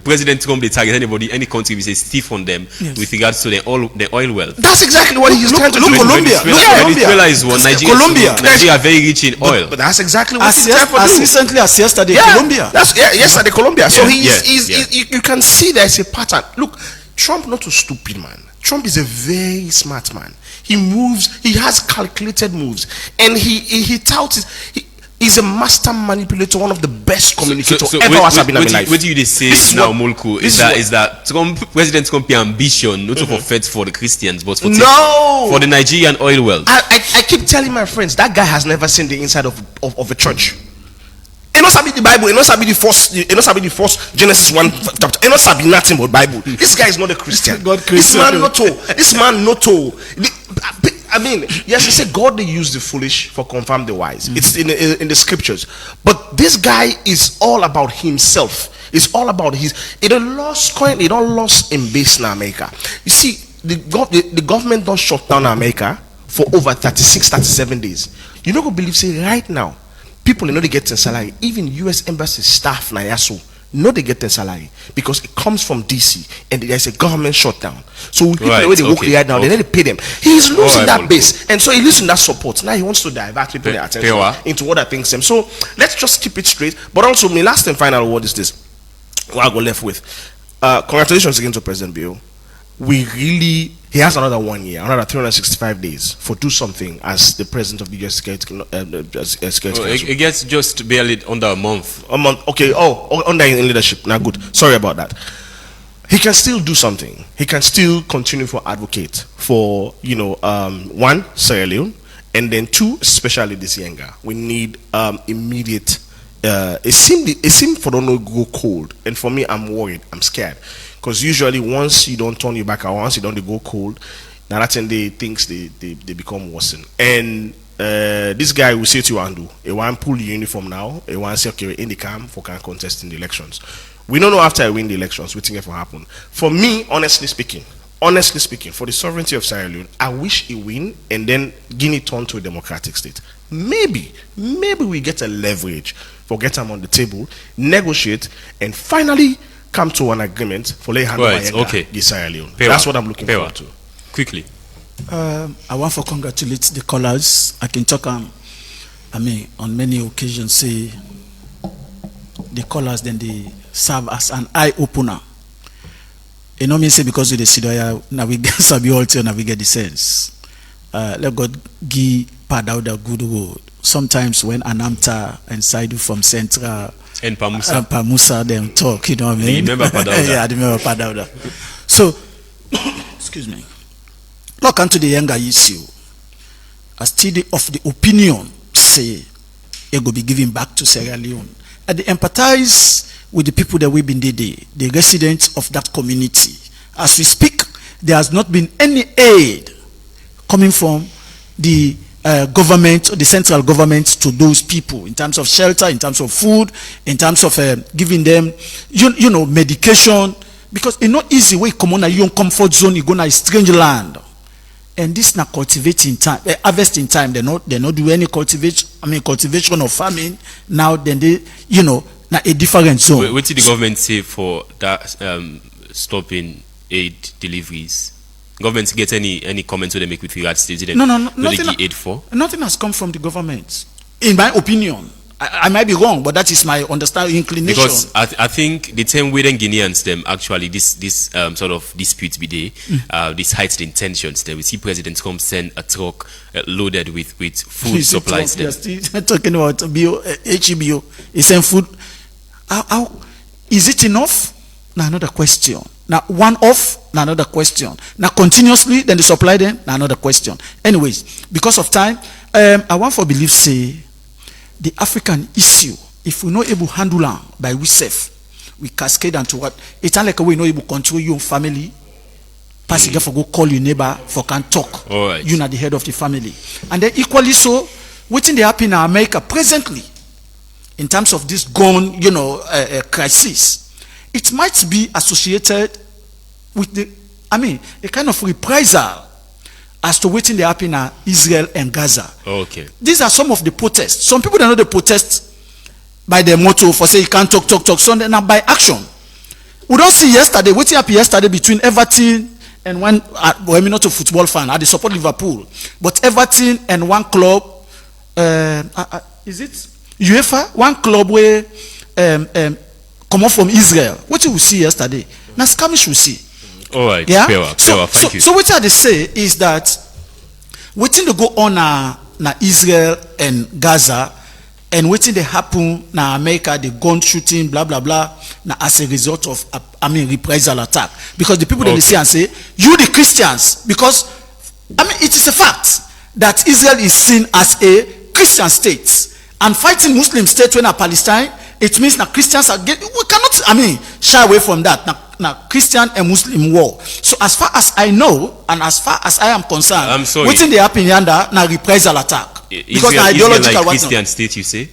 President Trump they target any country we say stiff on them with regards to the oil wealth. That's exactly what he's trying to do. Colombia. Venezuela is one. Nigeria are very rich in oil. But that's exactly what he's trying to do. As recently as yesterday, Colombia. Yesterday Colombia. So you can see there's a pattern. Look, Trump not a stupid man. Trump is a very smart man. He moves. He has calculated moves, and he touts. He's a master manipulator, one of the best communicators ever has been in my life. What do you say now, Mulku? Is that President Trump's ambition not for fed for the Christians, but for the Nigerian oil wealth? I keep telling my friends that guy has never seen the inside of a church. He knows the Bible. He knows the first Genesis 1 chapter. He knows nothing but Bible. This guy is not a Christian. This man not to. I mean, yes, he said God they use the foolish for confirm the wise. It's in the scriptures. But this guy is all about himself. It's all about his. It don't lost in base in America. You see, the government don't shut down America for over 36, 37 days. You don't go believe, say, right now, people they get their salary. Even U.S. Embassy staff, know they get their salary because it comes from DC and there's a government shutdown. So people the way they work right now, they need to pay them. He's losing that base, and so he's losing that support. Now he wants to divert people their attention into other things. So let's just keep it straight. But also, my last and final word is this: what I go left with. Congratulations again to President Bill. He has another 1 year, another 365 days for do something as the president of the U.S. Security Council. It gets just barely under a month. Okay. Under in leadership. Now, good. Sorry about that. He can still do something. He can still continue to advocate for, one, Sierra Leone, and then two, especially this Yenga. We need immediate. It seemed for don't know go cold, and for me, I'm worried. I'm scared. Because usually once you don't turn your back, or once you don't go cold, now that's when things they become worsen. And this guy will say to you and do, he want pull the uniform now, he want say okay in the camp for can contest in the elections. We don't know after I win the elections, what think will happen. For me, honestly speaking, for the sovereignty of Sierra Leone, I wish he win and then Guinea turn to a democratic state. Maybe we get a leverage for get them on the table, negotiate, and finally come to an agreement for lay hand over Sierra Leone. That's what I'm looking forward to. Quickly. I want to congratulate the callers. I can talk on many occasions say the callers then they serve as an eye opener. You know me say because of the Sidoya navigate Sabi also navigate the sense. Let God give Padauda good word. Sometimes when Anamta and Saidu from Central and Pamusa them talk, you know what I mean? Remember Padauda. Yeah, I remember Padauda. So, excuse me. Look onto the younger issue. I still of the opinion say it will be given back to Sierra Leone. And they empathize with the people that we've been the residents of that community. As we speak, there has not been any aid coming from the government, the central government, to those people in terms of shelter, in terms of food, in terms of giving them, medication. Because it's not easy when you come on a young comfort zone, you go to a strange land, and this na cultivating time, harvesting time. They not do any cultivation or farming. Now then they, na a different zone. What did the government say for that stopping aid deliveries? Government get any comments they make with regards to it? No, nothing. Aid for? Nothing has come from the government. In my opinion, I might be wrong, but that is my understanding, inclination. Because I think the same way then Guineans them actually this sort of disputes be there, this heightened intentions. Then we see presidents come send a truck loaded with food supplies. They're still talking about HEBO. He send food. How is it enough? Now another question. Now one off, now another question. Now continuously, then they supply them, now another question. Anyways, because of time, I want to believe say the African issue, if we're not able to handle it by ourselves, we cascade into what? It's not like we're not able to control your own family. Pass it for go call your neighbor for can talk. Right. You're not the head of the family. And then equally so, what's in the happen in America presently, in terms of this gun, crisis, it might be associated with a kind of reprisal as to what's in the happen in Israel and Gaza. Okay. These are some of the protests. Some people don't know the protest by their motto for say you can't talk. So now by action. We don't see yesterday, what's happened yesterday between Everton and one, I'm not a football fan, I support Liverpool, but Everton and one club, is it UEFA? One club where come off from Israel. What you will see yesterday? Now skirmish we see. All right. Yeah. Thank you. So what they say is that waiting to go on na Israel and Gaza, and waiting to happen na America, the gun shooting, blah blah blah, na as a result of reprisal attack. Because the people that they see and say, you the Christians, because it is a fact that Israel is seen as a Christian state and fighting Muslim state when Palestine. It means that Christians are getting, we cannot, shy away from that. Now, Christian and Muslim war. So as far as I know, and as far as I am concerned, I'm sorry. what's in the happen yonder, now reprisal attack. Because the ideological like Christian state, you say?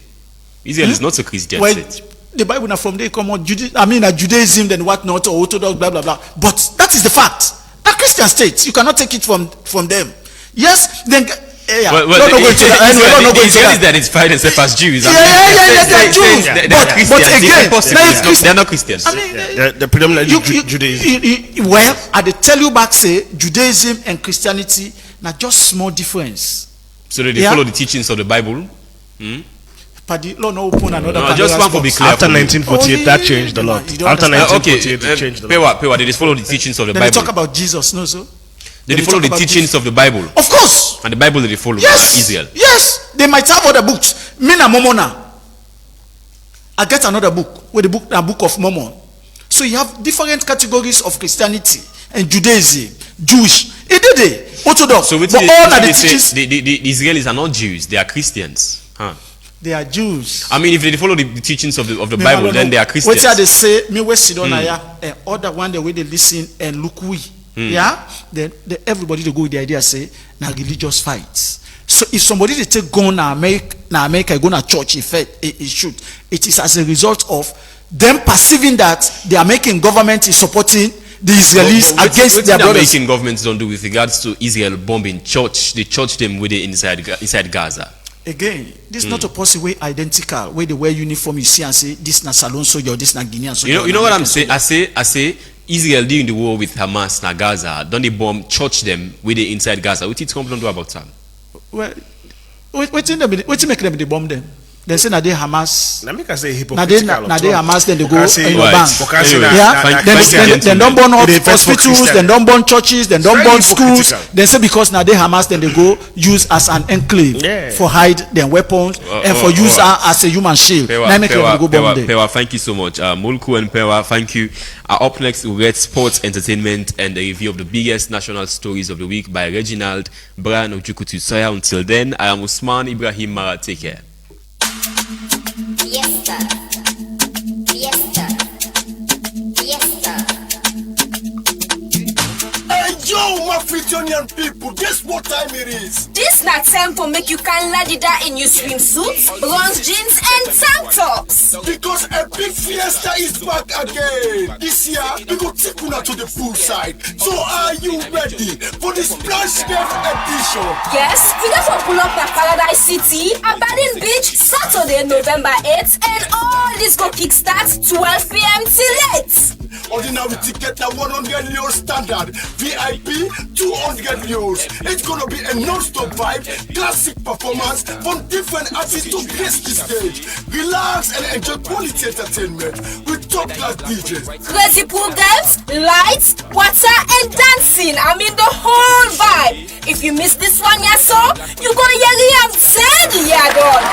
Israel is not a Christian state. The Bible now from there come on, Judaism, then whatnot, or Orthodox, blah blah blah. But that is the fact. A Christian state. You cannot take it from them. Yes, then. Yeah, well, don't go into that. The Israelis that identify themselves as Jews. They're Jews. But they're not Christians. I mean, they're predominantly Judaism. Well, I tell you back, say Judaism and Christianity, not just small difference. So they follow the teachings of the Bible. Just one for be clear. After 1948, that changed a lot. After 1948, it changed a lot. Pewa, they just follow the teachings of the Bible. Bible. They talk about Jesus, no, so. They follow the teachings of the Bible. Of course. And the Bible they follow. Yes. Israel. Yes. They might have other books. Me na Momona. I get another book with a book of Mormon. So you have different categories of Christianity and Judaism, Jewish. It did it. Orthodox. So but all of the teachings. The Israelis are not Jews. They are Christians. They are Jews. I mean, if they follow the teachings of the Bible, then they are Christians. What they say? Me we sit on and other one the way they listen and look we. Yeah, then everybody to go with the idea say now religious fights. So if somebody they take gun now America go to church, it should. It is as a result of them perceiving that the American government is supporting the Israelis against their brothers. What the American government don't do with regards to Israel bombing church? They church them with it inside Gaza. Again, this is not a person way identical where they wear uniform. You see and say this na Salon soldier, this na Guinean soldier. You know what I'm saying? I say. Israel during the war with Hamas na Gaza, don't they bomb church them with the inside Gaza? What did complain about that? Well, what make them the bomb them? They say na they Hamas. Na make I say hypocritical. Na they Hamas then they go in the bank. Yeah. Then don't burn hospitals. Then don't burn churches. Then don't burn schools. Then say because na they Hamas then they go use as an enclave for hide their weapons and for use as a human shield. Now make them go bomb them. Pewa, thank you so much. Mulku and Pewa, thank you. Up next we'll get sports, entertainment, and a review of the biggest national stories of the week by Reginald Brian Ojukutu Soya. Until then, I am Osman Ibrahim Marah. Take care. Fiesta. Fiesta. Fiesta. Hey, yo, my Fritonian people, guess what time it is? This not time to make you can ladida in your swimsuits, bronze jeans, and tank tops. Because a big fiesta is back again. This year, we go take you to the poolside. So are you ready for the Splash Gift edition? Yes, we therefore pull up at Paradise City, Aberdeen Beach, Saturday, November 8th, and all this go kickstart 12 p.m. till 8. Ordinary ticket at 100 euros standard, VIP 200 euros. It's gonna be a non-stop vibe, classic performance from different artists to grace the stage. Relax and enjoy quality entertainment with top-class DJs. Crazy programs, lights, water, and dancing. I mean the whole vibe. If you miss this one, yeah, so you gonna hear I'm sad, yeah, dog.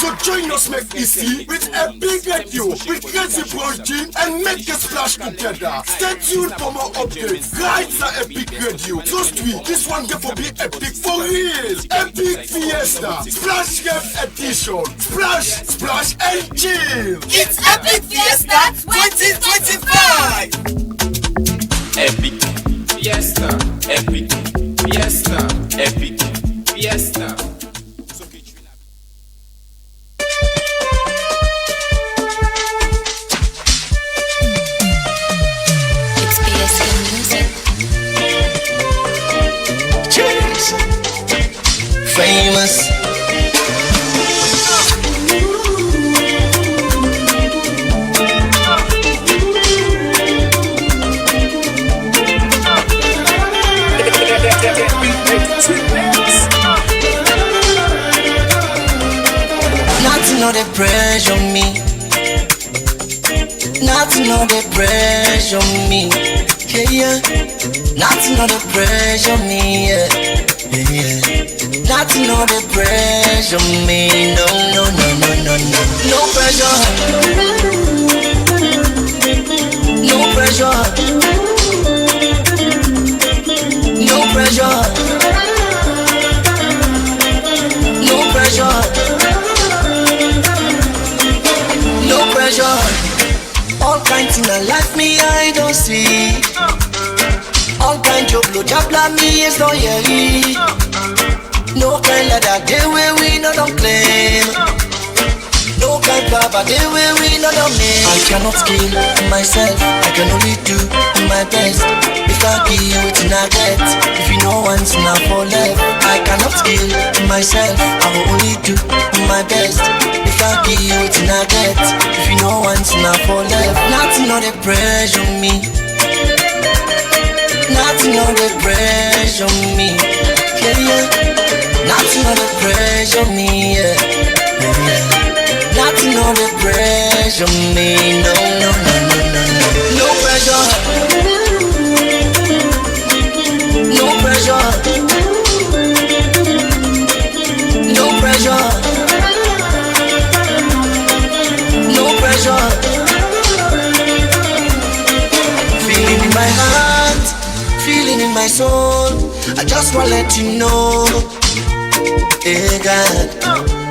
So join us next easy with a big radio with crazy project and make a splash together. Stay tuned for more updates. Guides are Epic Radio. Trust me, this one get for be epic for real. Epic Fiesta Splash Game Edition. Splash and chill. It's Epic Fiesta 2025. Epic Fiesta, Epic Fiesta, Epic Fiesta. Famous. Nothing no they pressure me. Nothing no they pressure me. Yeah. Nothing no they pressure me. Yeah. Nothing no they pressure me. No. No pressure. No pressure. No pressure. No pressure. No pressure. All kinds in a life me I don't see. All kinds of blow job like me is no yeah. No kind of that day where we no don't claim. No kind Jamaica, but they will win on me. I cannot kill myself, I can only do my best. If I give you it in a get, if you know once now for left, I cannot kill myself, I will only do my best. If I give you it in a get, if you know once now for left, nothing on the pressure me. Nothing on the pressure me. Yeah, yeah. Nothing on the pressure me, yeah. Nothing on the pressure me, no, no, no, no, no, no. No pressure. No pressure. No pressure. No pressure. Feeling in my heart, feeling in my soul. I just wanna let you know, hey God,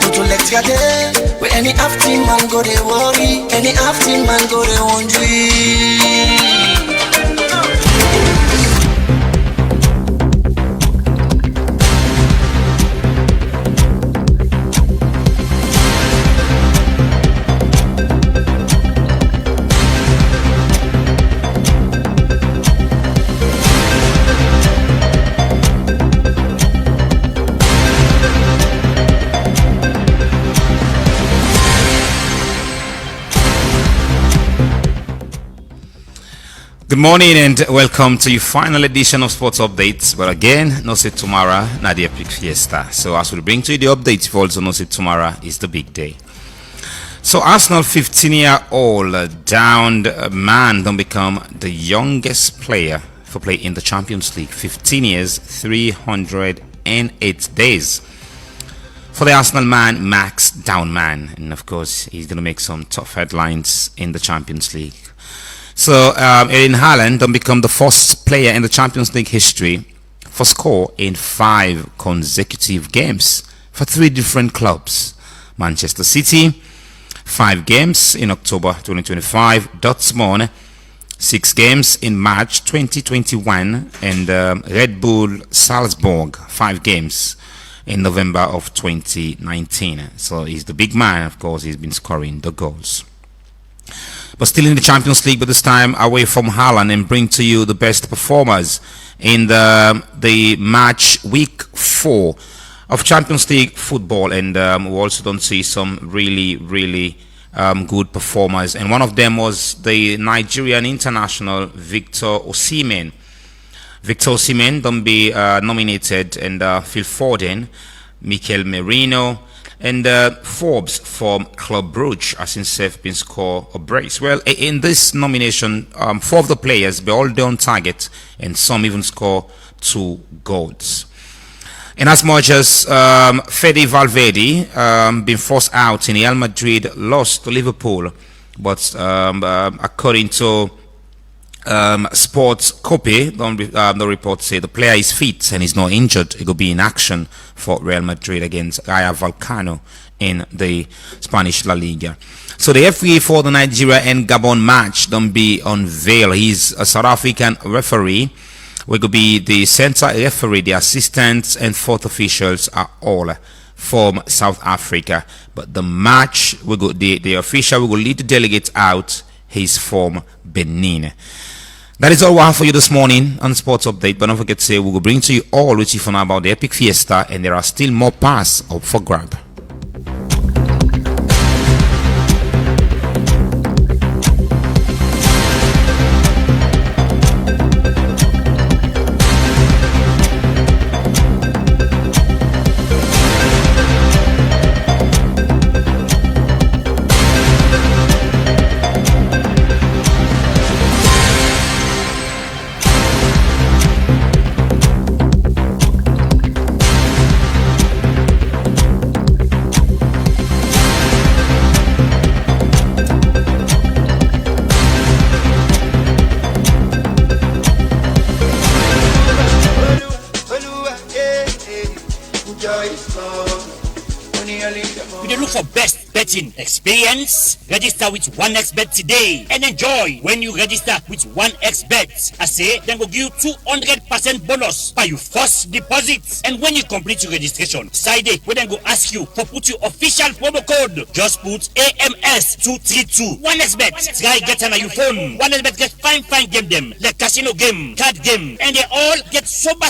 put your legs together. Where any after man go they worry, any after man go they wonder. Good morning and welcome to your final edition of Sports Updates. But again, no say tomorrow, not the epic fiesta. So as we bring to you the updates, you also know say tomorrow is the big day. So Arsenal 15-year-old downed man don't become the youngest player for play in the Champions League. 15 years, 308 days. For the Arsenal man, Max Downman. And of course, he's going to make some tough headlines in the Champions League. So Erling Haaland don't become the first player in the Champions League history for score in 5 consecutive games for 3 different clubs. Manchester City, 5 games in October 2025. Dortmund, 6 games in March 2021. And Red Bull Salzburg, 5 games in November of 2019. So he's the big man, of course. He's been scoring the goals. But still in the Champions League, but this time away from Haaland, and bring to you the best performers in the match week 4 of Champions League football. And we also don't see some really good performers. And one of them was the Nigerian international Victor Osimhen. Victor Osimhen don't be nominated, and Phil Foden, Mikel Merino, and Forbes from Club Brugge has himself been scored a brace. Well, in this nomination, 4 of the players were all on target, and some even score 2 goals. And as much as Fede Valverde been forced out in Real Madrid, lost to Liverpool, but according to Sports Copy, the report say the player is fit and is not injured. He will be in action for Real Madrid against Rayo Vallecano in the Spanish La Liga. So the FA for the Nigeria and Gabon match don't be unveiled. He's a South African referee. We could be the center referee, the assistants and 4th officials are all from South Africa. But the match, the official will lead the delegates out. He's from Benin. That is all we have for you this morning on Sports Update. But don't forget to say we will bring to you all which you found out about the Epic Fiesta, and there are still more pass up for grab. We dey look for best betting experience? Register with 1xBet today and enjoy when you register with 1xBet. I say, then go give you 200% bonus by your first deposit. And when you complete your registration, side it, we then go ask you for put your official promo code. Just put AMS232. 1xBet. Try get on your phone. 1xBet get fine game them. Like casino game, card game, and they all get sober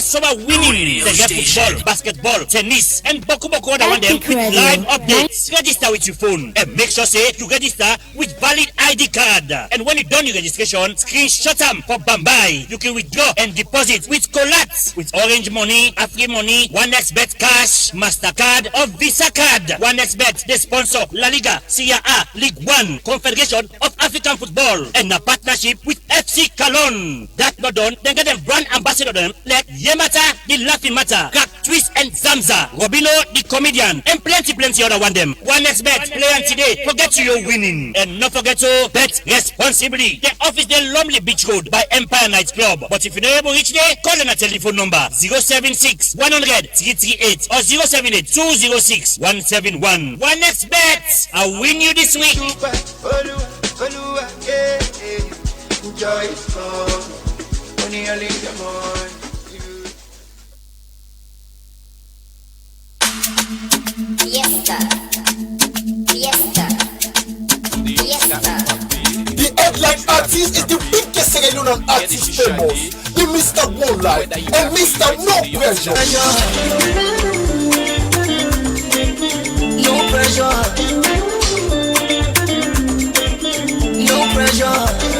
winning. They get football, basketball, tennis, and boku other one them with live updates. Register with your phone and make sure say you register with valid ID card. And when you done your registration, screenshot them for Bambai. You can withdraw and deposit with Colats, with Orange Money, Afri Money, 1xBet Cash, Mastercard, or Visa Card. 1xBet, they sponsor La Liga, Serie A, League One, Confederation of African Football, and a partnership with FC Cologne. That not done, then get them brand ambassador them like Yemata, the Laughing Matter, Crack Twist and Zamza, Robino, the comedian, and plenty other one them. 1xBet, play on today, forget you're winning. And not forget to bet responsibly. The office the Lumley Beach Road by Empire Night Club. But if you're not able to reach there, call them a telephone number 076 100 338 or 078 206 171. 1xBet, I'll win you this week. The headline artist is the biggest Sierra Leonean artist famous, the Mr. One Life and Mr. No Pressure. No pressure. No pressure.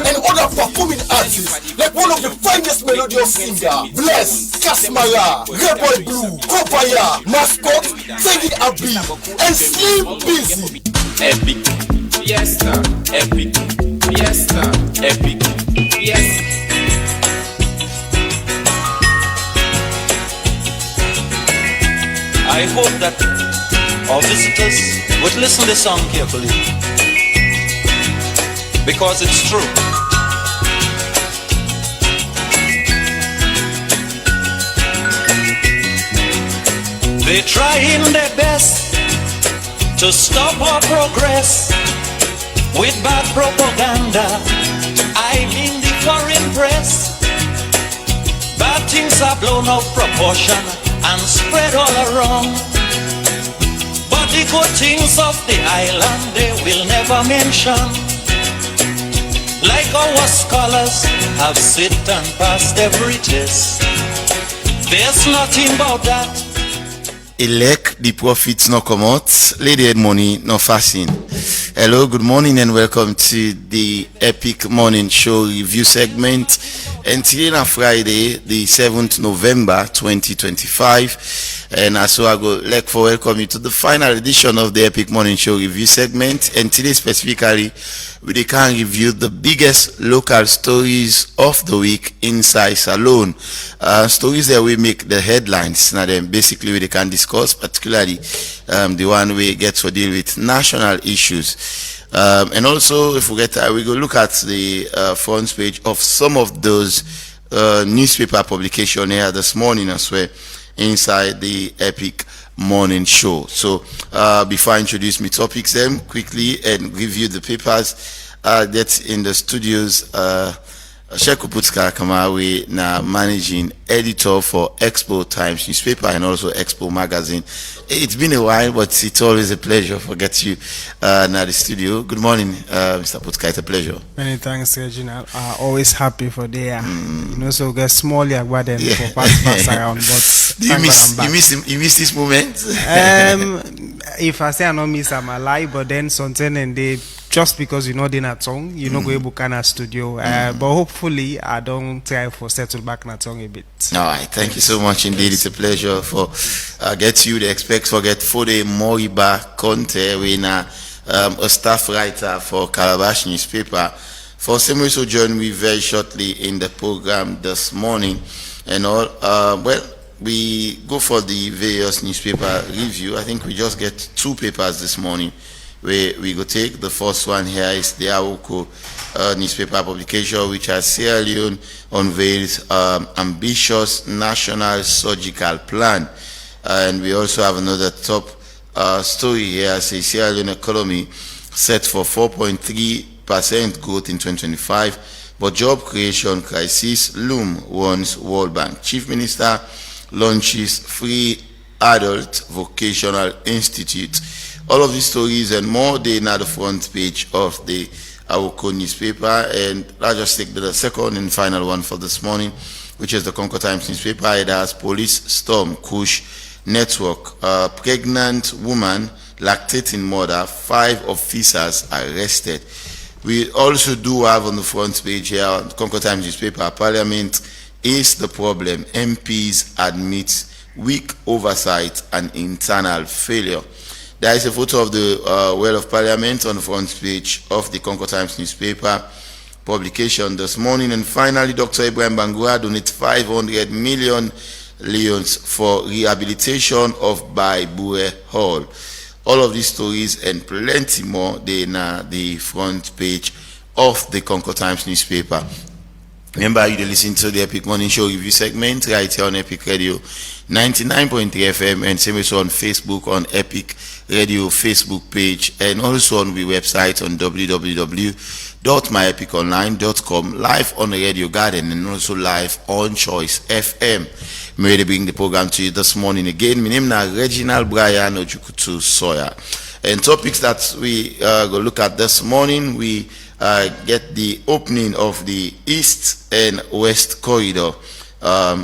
And other performing artists like one of the finest melodious singers, Bless, Kasmara, Rebel Blue, Kopaya, Mascot, Teddy Abi, and Slim Busy. Epic, fiesta, epic, fiesta, epic, fiesta. I hope that our visitors would listen to the song carefully, because it's true. They're trying their best to stop our progress with bad propaganda. I mean the foreign press. Bad things are blown out of proportion and spread all around. But the good things of the island they will never mention. Like our scholars have sit and passed every test. There's nothing about that. Elect the profits no come out, lady money no fasting. Hello, good morning and welcome to the Epic Morning Show review segment. And today on Friday, the 7th November 2025. And so I go like for welcome you to the final edition of the Epic Morning Show review segment. And today specifically, we can review the biggest local stories of the week inside Salone. Stories that we make the headlines. Now then basically we can discuss, particularly the one we get to deal with national issues. And also if we get we go look at the front page of some of those newspaper publication here this morning as well inside the Epic Morning Show. So before I introduce my topics them quickly and review the papers that's in the studios, Sheku Putska Kamawe na managing editor for Expo Times newspaper and also Expo magazine. It's been a while, but it's always a pleasure to get you now the studio. Good morning, Mr. Putska. It's a pleasure. Many thanks, Reginald. Always happy for there. You know, so get small for pass around. But do you miss this moment? If I say I don't miss, I'm alive. But then something and they. Just because you know they're not tongue, you know go able to studio. But hopefully I don't try for settle back na tongue a bit. All right, thank you so much indeed. It's a pleasure for get you the expect forget for the Moriba Conte when a staff writer for Calabash newspaper. For some so join me very shortly in the program this morning and all. Well, we go for the various newspaper review. I think we just get two papers this morning. We go take the first one here is the Awoko newspaper publication, which has Sierra Leone unveils ambitious national surgical plan, and we also have another top story here says Sierra Leone economy set for 4.3% growth in 2025, but job creation crisis loom, warns World Bank. Chief Minister launches free adult vocational institute. All of these stories and more, they now the front page of the Awoko newspaper. And I'll just take the second and final one for this morning, which is the Concord Times newspaper. It has police storm Kush network. Pregnant woman lactating mother, 5 officers arrested. We also do have on the front page here on Concord Times newspaper, Parliament is the problem. MPs admit weak oversight and internal failure. There is a photo of the Well of Parliament on the front page of the Concord Times newspaper publication this morning. And finally, Dr. Ibrahim Bangura donates 500 million leons for rehabilitation of Baibue Hall. All of these stories and plenty more, they are the front page of the Concord Times newspaper. Remember, you listen to the Epic Morning Show review segment right here on Epic Radio 99.3 FM, and same as on Facebook on Epic Radio Facebook page, and also on the website on www.myepiconline.com, live on the Radio Garden, and also live on Choice FM. I'm ready to bring the program to you this morning again. My name is Reginald Brian Ojukutu Sawyer, and topics that we go look at this morning, we get the opening of the East and West corridor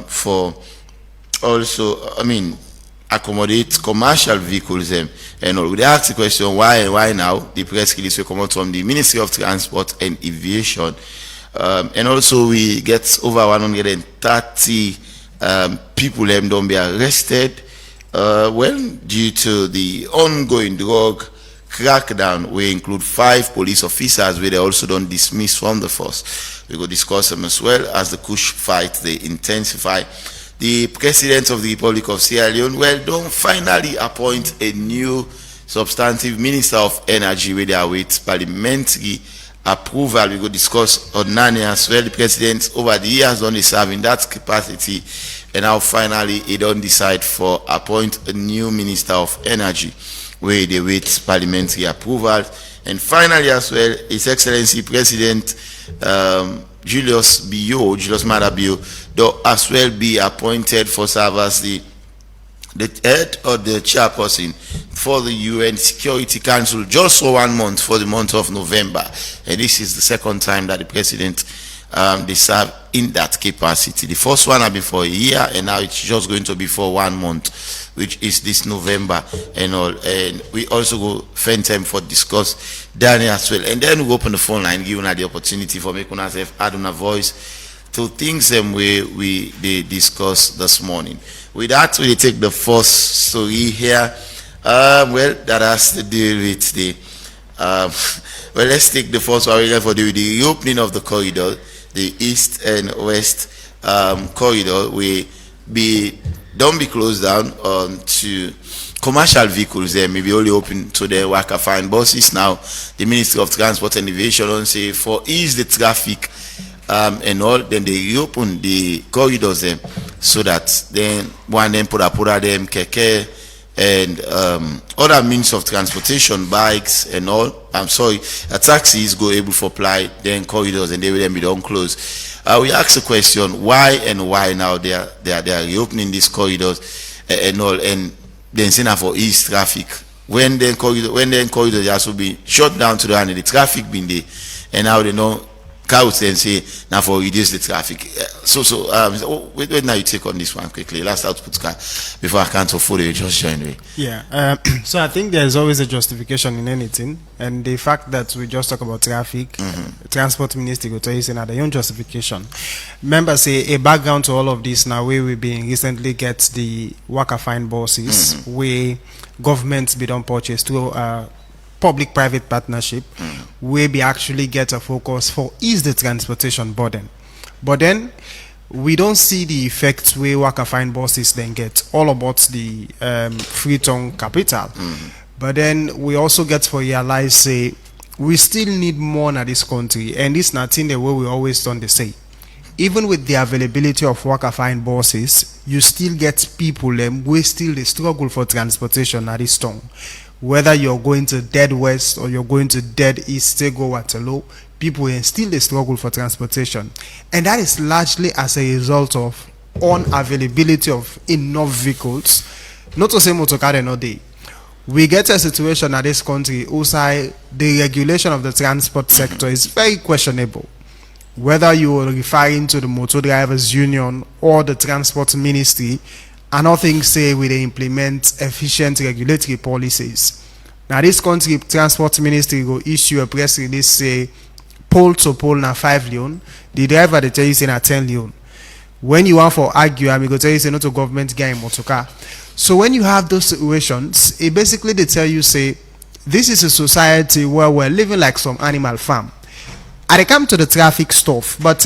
for also, accommodate commercial vehicles. And we ask the question, why now? The press release will come out from the Ministry of Transport and Aviation. And also we get over 130 people don't be arrested, due to the ongoing drug crackdown. We include 5 police officers where they also don't dismiss from the force. We will discuss them as well as the Kush fight they intensify. The President of the Republic of Sierra Leone don't finally appoint a new substantive Minister of Energy where they await parliamentary approval. We will discuss on Nani as well. The President over the years don't serve in that capacity, and now finally he don't decide for appoint a new Minister of Energy where they wait parliamentary approval. And finally as well, His Excellency President Julius Maada Bio, though as well be appointed for serve as the head or the chairperson for the UN Security Council just for 1 month, for the month of November. And this is the second time that the president they serve in that capacity. The first one had been for a year, and now it's just going to be for 1 month, which is this November and all. And we also go spend time for discuss Daniel as well, and then we open the phone line, give the opportunity for making ourselves add on a voice to things we discuss this morning. With that, we take the first story here. That has to do with the let's take the first one for the reopening of the corridor, the East and West corridor. Don't be closed down to commercial vehicles. There may be only open to the worker fine buses. Now the Ministry of Transport and Aviation on say for ease the traffic and all, then they reopen the corridors them, so that then one then put them keke and other means of transportation, bikes and all. Taxis go able to apply then corridors, and they will then be done closed. We ask the question, why now they are reopening these corridors and all, and then saying for ease traffic when then corridors also be shut down to the end, the traffic been there, and now they know cows then say now for reduce the traffic. Wait now you take on this one quickly. Last output car before I can't afford it, just join me. Yeah. So I think there's always a justification in anything, and the fact that we just talk about traffic, transport ministry go tell you saying their own justification. Remember, say a background to all of this now, where we been recently get the worker fine buses, where governments be done purchase through public-private partnership, where we actually get a focus for ease the transportation burden. But then we don't see the effects where worker fine buses then get all about the free tongue capital. But then we also get to realize say we still need more in this country, and it's not in the way we always done the say. even with the availability of worker find buses, you still get people who still they struggle for transportation at this town. Whether you're going to dead west or you're going to dead east, say go Waterloo, people still they struggle for transportation. And that is largely as a result of unavailability of enough vehicles. Not to say motor car no day. We get a situation at this country also the regulation of the transport sector is very questionable. Whether you are referring to the motor drivers union or the transport ministry, and nothing say we they implement efficient regulatory policies. Now this country transport ministry will issue a press release say pole to pole na 5 leon. The driver they tell you say na 10 leon. When you want for argue, I'm going to tell you say not a government guy in motor car. So when you have those situations, it basically they tell you say this is a society where we're living like some animal farm. I come to the traffic stuff, but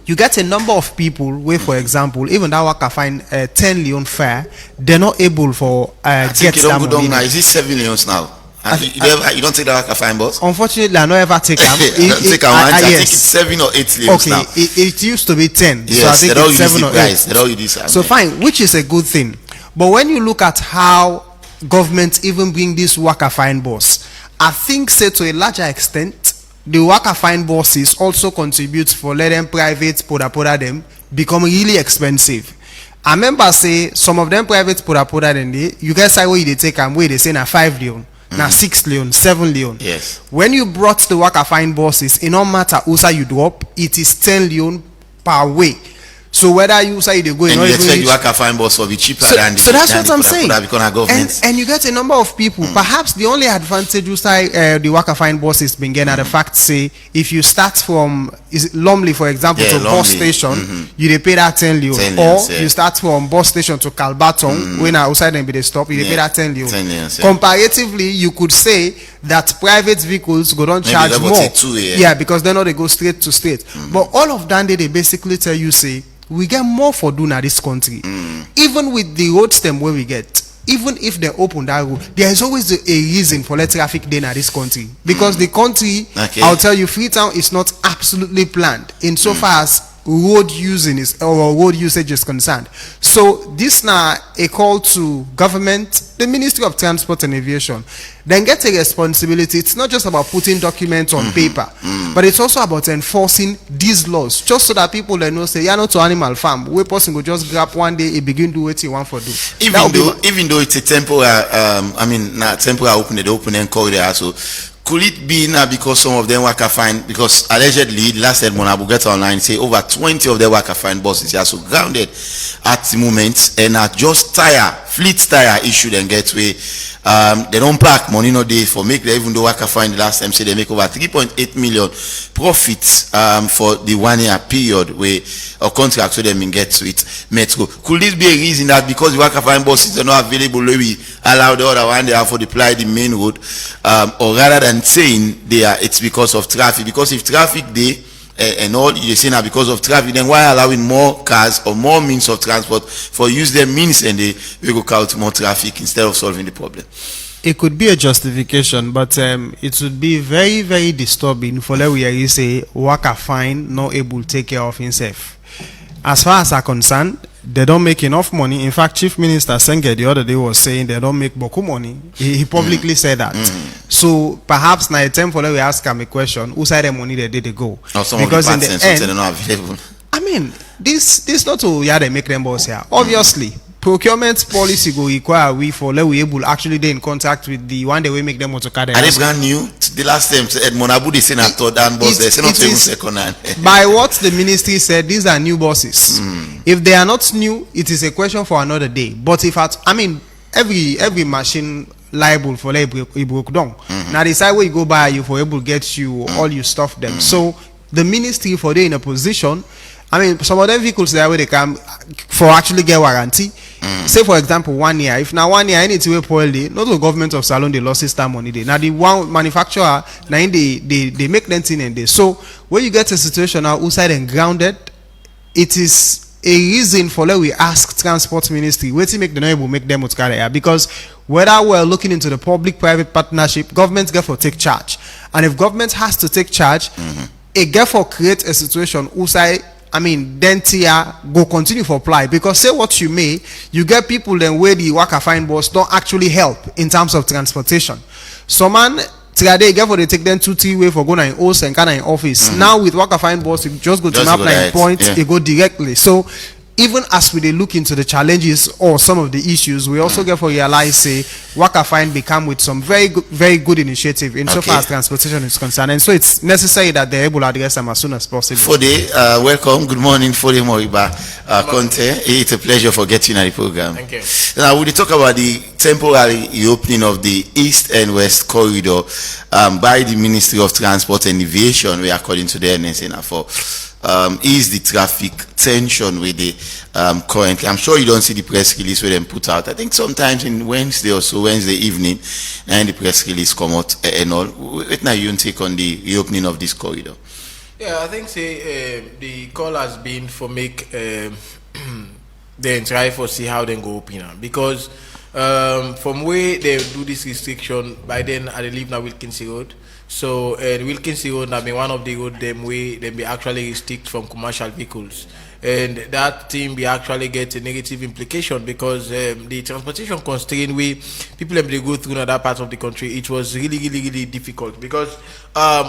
you get a number of people where, for example, even that worker find 10 leon fare, they're not able for get that money. Now. Is it 7 leons now? And you don't take the worker find bus? Unfortunately, I don't ever take them. I think it's 7 or 8 leons now. It used to be 10. Yes, so I think it's 7 or 8. So fine, which is a good thing. But when you look at how government even bring this worker find bus, I think say to a larger extent, the worker find buses also contribute for letting private poda them become really expensive. I remember say some of them private poda them you guys say where they take them where they say na 5 leon, na 6 leon, 7 leon. Yes. When you brought the worker find buses, it no matter who you drop, it is 10 leon per way. So whether you say they go, and you expect you worker find bus will be cheaper than the. So that's what I'm saying. And you get a number of people. Perhaps the only advantage you say the worker find bus is being gained at the fact say if you start from Lumley, for example, to bus station, you they pay that 10 leon, or you start from bus station to Calbaton when outside them be they stop, you they pay that 10 leon. Comparatively, you could say that private vehicles go don't charge more. Because then they go straight to state. But all of that they basically tell you say we get more for doing at this country. Even with the road stem where we get, even if they open that road, there is always a reason for let traffic day at this country. Because the country, I'll tell you, Freetown is not absolutely planned insofar as road using is or road usage is concerned. So this now a call to government, the Ministry of Transport and Aviation, then get a responsibility. It's not just about putting documents on paper, but it's also about enforcing these laws, just so that people they know say you're not to animal farm. Where person go just grab one day, it begin do what you want for do. Even though it's a temporary, temporary open and corridor, so. Could it be now because some of them worker find, because allegedly last said Monabu get online say over 20 of their worker find buses are so grounded at the moment and are just fleet tire issue and get way. They don't pack money no day for make them, even though worker find last time say they make over 3.8 million profits for the 1 year period where a contract so them get with Metro. Could this be a reason that because the worker find buses are not available, we allow the other one they have to deploy the main road, or rather than saying it's because of traffic? Because if traffic and all you say now because of traffic, then why allowing more cars or more means of transport for use their means and they will go out more traffic instead of solving the problem? It could be a justification, but it would be very, very disturbing for the way you say worker fine not able to take care of himself. As far as I'm concerned, they don't make enough money. In fact, Chief Minister Senge the other day was saying they don't make boku money. He publicly said that. So perhaps now a time for we ask him a question: who side the money they did they go? Because in the end, they're not available. I mean, this not to they make them boss here. Obviously, procurement policy go require we for let we able actually they in contact with the one day we make them motor car. And it's brand new. The last time Edmond Abu they say not third and boss they say not even second hand. By what the ministry said, these are new buses. If they are not new, it is a question for another day. But if every machine liable for it broke down. Now the side where you go by you for able get you all your stuff them. So the ministry for they in a position. Some of them vehicles there where they come for actually get warranty. Say for example 1 year. If now 1 year anything will spoil it, not the government of Salon they lost this time money. Now the one manufacturer now they make them thing and they. So when you get a situation now outside and grounded, it is a reason for let we ask transport ministry where to make the able make them carry, because whether we're looking into the public-private partnership, government therefore take charge, and if government has to take charge, it therefore create a situation outside I mean, then tia go continue for apply, because say what you may, you get people then where the worker find bus don't actually help in terms of transportation. So man, today get for they take them 2-3 way for going in house and kind of in office. Now with worker find bus, you just go to map 9 points, you go directly. So even as we look into the challenges or some of the issues, we also get for realize say Waka Fine become with some very good initiative in so far as transportation is concerned, and so it's necessary that they're able to address them as soon as possible. Fode, welcome. Good morning, Fode Moriba Conte. It's a pleasure for getting on the program. Thank you. Now we'll talk about the temporary reopening of the East and West corridor by the Ministry of Transport and Aviation, where according to the NSA for ease the traffic tension with the currently. I'm sure you don't see the press release where them put out. I think sometimes in Wednesday or so, Wednesday evening, and the press release come out and all. What now you take on the reopening of this corridor? Yeah, I think the call has been for make then try for see how they go open now, because from where they do this restriction, by then I live now Wilkinson Road. So Wilkinson Road have been one of the road them way they be actually restrict from commercial vehicles, and that thing be actually get a negative implication, because the transportation constraint way people they go through in that part of the country, it was really difficult, because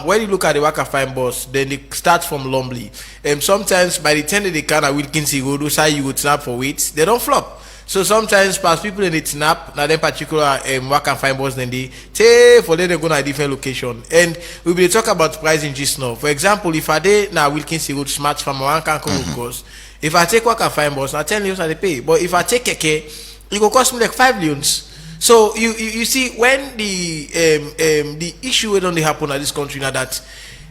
when you look at the Waka Fine bus, then they start from Lumley, and sometimes by the time they can at Wilkinson Road, those you would snap for weights, they don't flop. So sometimes past people in the snap, now them particular work and find bus, then they take for them they go to a different location. And we will talk about pricing just now. For example, if I did now Wilkinson Road smart from one can cost, if I take work and find bus, now 10 millions I pay. But if I take keke, it will cost me like 5 millions. So you see when the issue will only happen at this country now, that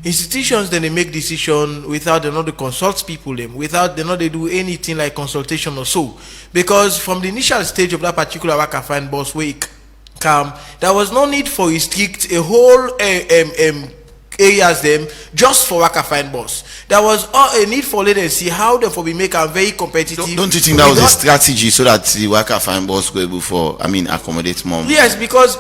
institutions then they make decision without they not consult people them, without they not they do anything like consultation or so, because from the initial stage of that particular Waka Fine bus where it come, there was no need for restrict a whole areas them just for Waka Fine bus. There was a need for let them see how they for be make a very competitive. Don't you think that was a strategy so that the Waka Fine bus go able for accommodate more? Yes, because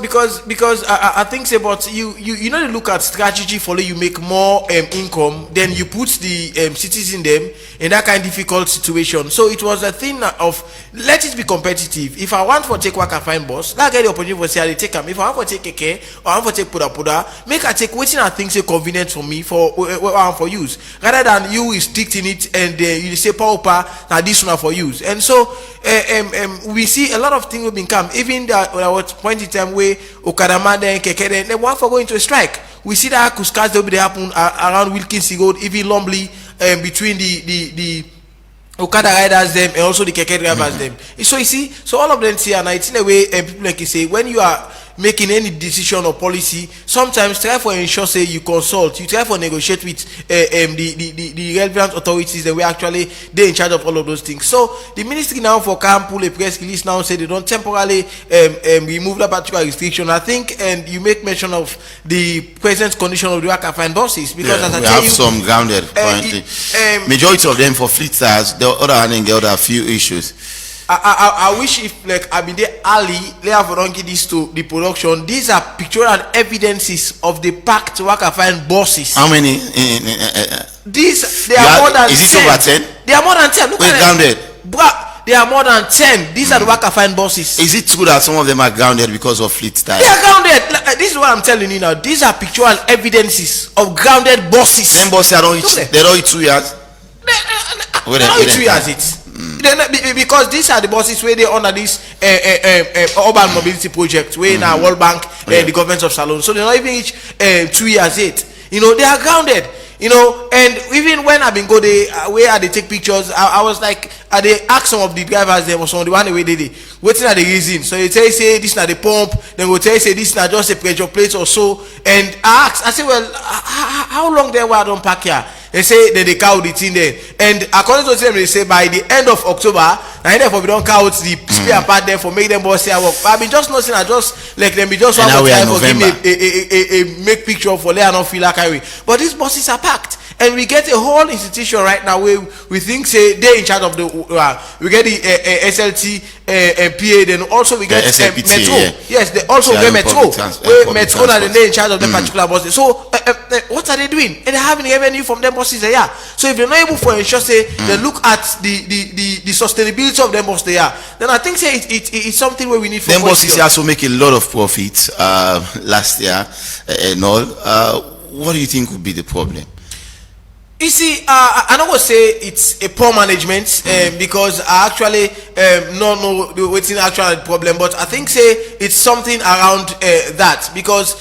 I think say, but you know, look at strategy for you make more income, then you put the citizens them in that kind of difficult situation. So it was a thing of let it be competitive. If I want for take Waka Fine bus, I get the opportunity for say I take them. If I want for take keke or I want for take puda, make I take waiting and things convenient for me for use, rather than you restricting it and you say pauper now this one for use. And so we see a lot of things will become, even there was point in time where Okadama and Keke they want for going to a strike. We see that Kuskas will be happen around Wilkinson Road, even Lumley, between the Okada riders them and also the Keke drivers them. So you see, so all of them see, and it's in a way people like you say, when you are making any decision or policy, sometimes try for ensure say you consult, you try for negotiate with the relevant authorities that we actually they in charge of all of those things. So the ministry now for can pull a press release now say they don't temporarily remove that particular restriction. I think, and you make mention of the present condition of the Waka Fine buses, because as I we tell have you, some grounded currently. Majority of them for fleet stars. The other hand and the other few issues. I wish if like I been there early, they have don't give this to the production. These are pictorial evidences of the packed Waka Fine buses. How many? These they are more than 10. Is it over 10? They are more than 10. Look at grounded. Bruh, they are more than 10. These are the Waka Fine buses. Is it true that some of them are grounded because of fleet style? They are grounded. This is what I'm telling you now. These are pictorial evidences of grounded buses. Them buses are don't eat. They don't eat 2 years. They don't eat 2 years it. Because these are the buses where they under this urban mobility project where now World Bank the government of Salon, so they're not even reach 2 years yet. You know, they are grounded. You know, and even when I've been go there where they take pictures, I was like, they ask some of the drivers them or some of the one way they waiting at the reason. So they tell you say this is not the pump, then go tell you say this is not just a pressure plate or so. And I say, well, how long they were don't pack here? They say that they count the thing there, and according to them, they say by the end of October, now therefore we don't count the spare part there for make them boss here work. But I mean, just nothing, I just like them be just one more time for give me a make picture for let not feel like I way. But these buses are packed, and we get a whole institution right now where we think say they're in charge of the we get the SLT and PA, then also we get Metro. Yes, they also get Metro where Metro are in charge of the particular buses. So what are they doing? And they're having revenue from them buses there. So if they're not able to ensure say they look at the sustainability of them buses there, then I think say it's something where we need. Them buses also make a lot of profit last year and all. What do you think would be the problem? You see, I don't want to say it's a poor management because I actually not know what's the actual problem, but I think say it's something around that because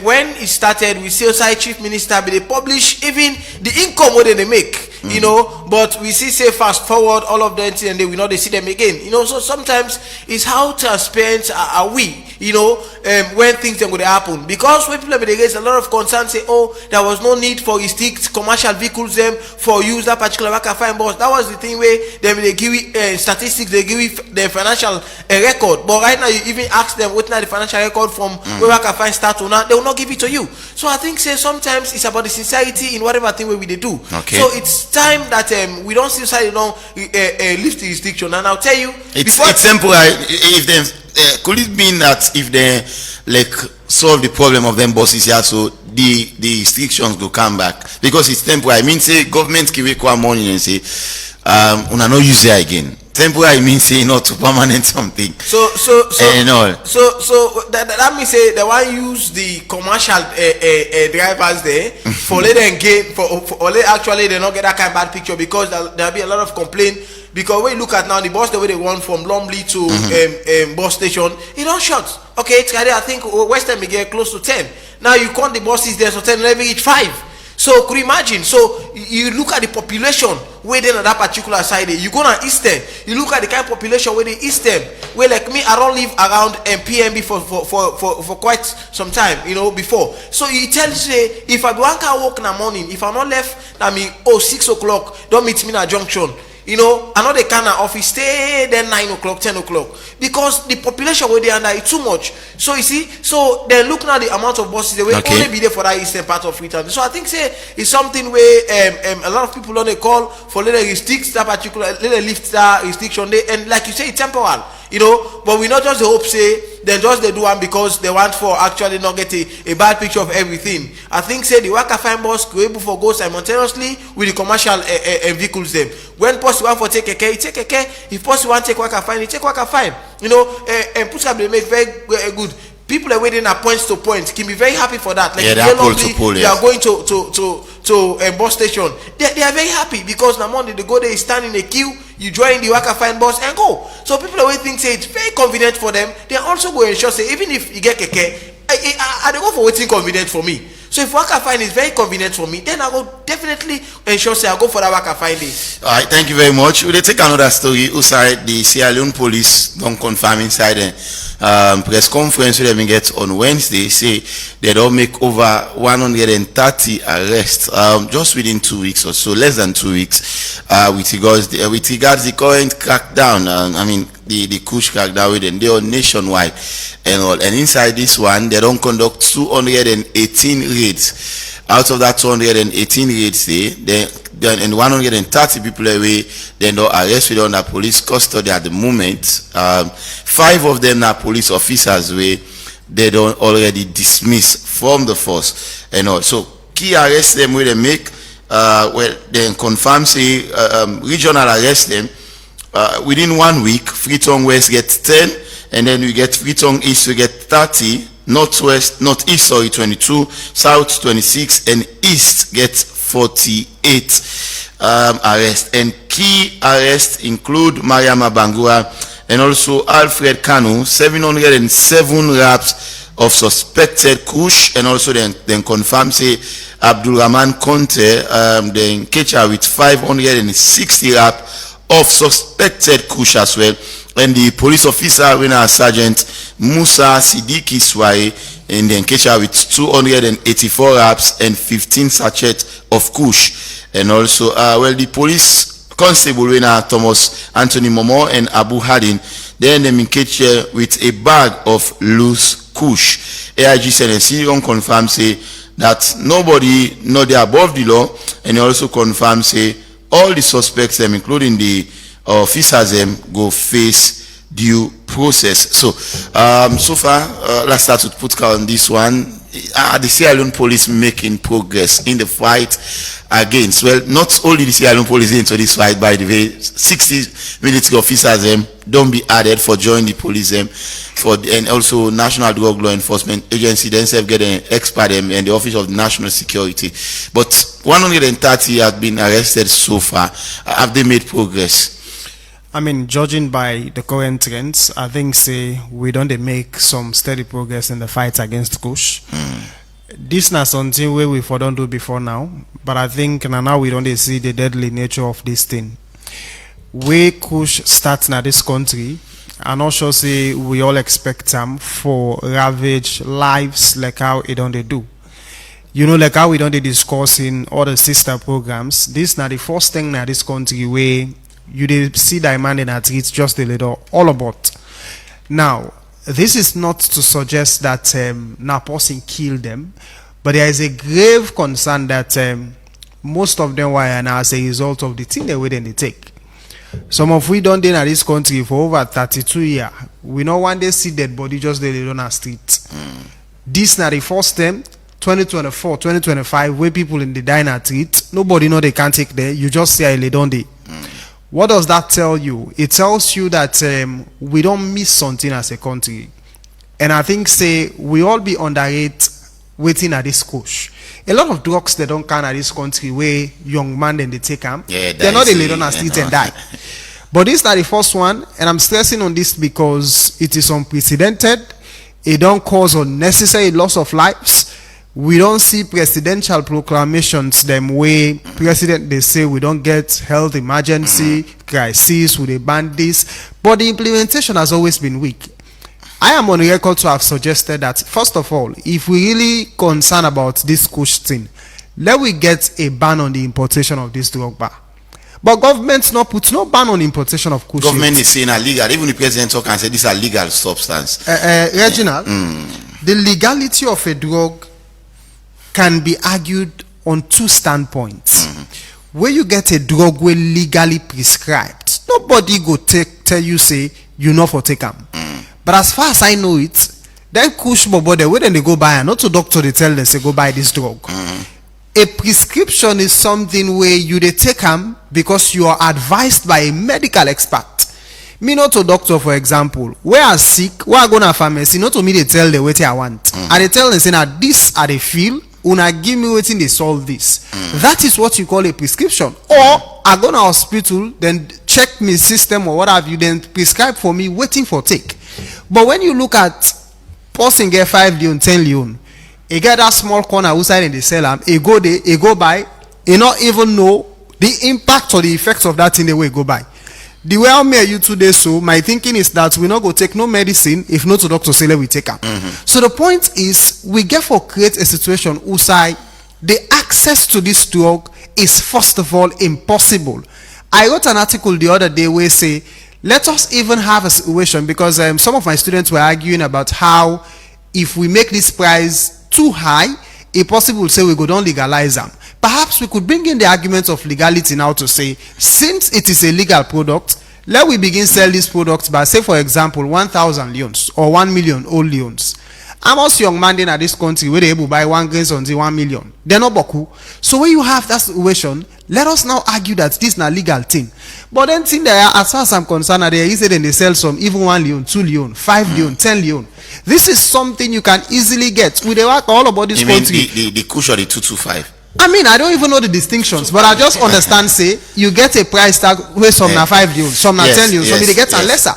when it started, we see outside chief minister, but they publish even the income what they make, you know, but we see fast forward all of them and they will not see them again, you know. So sometimes it's how transparent are we, you know, when things are going to happen, because when people raise a lot of concerns, say, oh, there was no need for restrict commercial vehicles them for use that particular worker fine bus. That was the thing where they give statistics, they give the financial record, but right now you even ask them what's the financial record from where worker fine start to now, they will not give it to you. So I think say sometimes it's about the sincerity in whatever thing where we do. Okay. So it's time that we don't see side lift the restriction, and I'll tell you it's temporary. If them could it mean that if they like solve the problem of them buses here, so the restrictions will come back because it's temporary? I mean, say government can require money and say una no use it again. Temporary means say not to permanent something. So and all. So that means say they want to use the commercial drivers there for let them gain for actually they not get that kind of bad picture, because there'll be a lot of complaint. Because when you look at now the bus the way they run from Lumley to bus station, it don't shut. Okay, it's I think Western may get close to 10. Now you count the buses there, so 10 never reach 5. So could you imagine? So you look at the population where they on that particular side. You go on Eastern, you look at the kind of population where they Eastern, where like me, I don't live around PMB for quite some time, you know, before. So you tell say if I one can walk in the morning, if I'm not left, I mean 6 o'clock, don't meet me in a junction. You know, another kind of office stay then 9 o'clock, 10 o'clock, because the population where they under is too much. So you see, so they're looking at the amount of buses they will only be there for that eastern part of Freetown. So I think say it's something where a lot of people on the call for little restrict that particular little lift that restriction there, and like you say, it's temporal. You know, but we not just the hope say they just they do one because they want for actually not get a bad picture of everything. I think say the worker fine bus go able for go simultaneously with the commercial vehicles them. When post want for take a care, take a care. If post want take worker fine, take worker fine. You know, and push up they make very good. People are waiting at points to point can be very happy for that. Like they're pole to pole, they are going to bus station. They are very happy because now Monday they go there, stand in a queue, you join the worker fine bus and go. So people always think say it's very convenient for them. They also go ensure say even if you get keke, I don't go for waiting convenient for me. So if worker fine is very convenient for me, then I will definitely ensure say I go for that worker fine day. All right, thank you very much. We'll take another story. Outside the Sierra Leone police don't confirm inside the press conference we get on Wednesday, say they don't make over 130 arrests just within 2 weeks or so, less than 2 weeks, with regards the current crackdown. I mean the Kush crackdown with them, they are nationwide and all. And inside this one, they don't conduct 218 raids. Out of that 218 raids, and 130 people away, they don't arrest with under police custody at the moment. 5 of them are police officers where they don't already dismiss from the force and all. So key arrest them where they make well then confirm say regional arrest them within 1 week. Freetown West gets 10, and then we get Freetown East we get 30, Northeast 22, South 26, and East gets 48 arrests. And key arrests include Mariama Bangura and also Alfred Kanu, 707 wraps of suspected kush, and also then confirm say Abdul Rahman Conte then catch her with 560 wraps of suspected kush as well. And the police officer winner Sergeant Musa Sidiki Swai, and then catch her with 284 wraps and 15 sachets of kush. And also well, the police constable winner Thomas Anthony Momo and Abu Hadin, then they catch her with a bag of loose kush. AIG Senesi confirm say that nobody know they above the law, and he also confirm say all the suspects them, including the officers them, go face due process. So so far let's start with put on this one. The Sierra Leone police making progress in the fight against, well, not only the Sierra Leone police into this fight, by the way, 60 military officers don't be added for join the police and also National Drug Law Enforcement Agency themselves get an expert and the Office of National Security. But 130 have been arrested so far. Have they made progress? I mean, judging by the current trends, I think say we don't make some steady progress in the fight against Kush. This is something where we don't do before now, but I think now we don't see the deadly nature of this thing. Where Kush starts in this country, and also say we all expect them for ravage lives like how it don't they do. You know, like how we don't discuss in all the sister programs. This is not the first thing in this country where you see the man in athletes just a little all about. Now, this is not to suggest that na person killed them, but there is a grave concern that most of them were now as a result of the thing they way they take. Some of we don't in this country for over 32 years. We know one day see dead body just they on our street. This not the first time. 2024, 2025, where people in the diner treat, nobody know they can't take there. You just say I don't they. What does that tell you? It tells you that we don't miss something as a country. And I think say we all be underrated waiting at this coach. A lot of drugs they don't can at this country where young man then they take them. Yeah, they're not laid on a street and die. But this is not the first one, and I'm stressing on this because it is unprecedented. It don't cause unnecessary loss of lives. We don't see presidential proclamations them way president they say we don't get health emergency crisis with the bandits, but the implementation has always been weak. I am on record to have suggested that first of all, if we really concerned about this Kush thing, let we get a ban on the importation of this drug bar. But government not put no ban on importation of Kush. Government is saying illegal. Even the president talk and say this is a legal substance. Reginald, the legality of a drug can be argued on two standpoints. Where you get a drug well legally prescribed, nobody go tell you say you know for take them. But as far as I know it, then Kush bobo the way then they go buy, not to doctor they tell them say go buy this drug. A prescription is something where you they take them because you are advised by a medical expert. Me not to doctor, for example, where I sick, where I go to pharmacy, not to me they tell the what I want. And they tell them say now this are they feel. Una give me waiting they solve this. That is what you call a prescription. Or I go to hospital, then check me system or what have you, then prescribe for me waiting for take. But when you look at person get 5 leon, 10 leon, you get that small corner outside and they sell them, you go there, you go by, you not even know the impact or the effects of that in the way you go by. The way I may you today, so my thinking is that we not go take no medicine if not to doctor say let we take them. So the point is we get for create a situation whereby the access to this drug is first of all impossible. I wrote an article the other day where say let us even have a situation because some of my students were arguing about how if we make this price too high, it's possible to say we go don't legalize them. Perhaps we could bring in the argument of legality now to say, since it is a legal product, let we begin sell this product by, say, for example, 1,000 leons or 1 million old leons. Almost young man in this country where they able to buy 1 grains on the 1 million. They're not boku. So when you have that situation, let us now argue that this is not legal thing. But then thing there, as far as I'm concerned, they easy then they sell some even 1 leon, 2 leon, 5 leon, 10 leon. This is something you can easily get. We work all about this country. The Kush or the 225. I mean, I don't even know the distinctions, but I just understand, say, you get a price tag where some na 5 leon, some na 10 leon, some they get a lesser.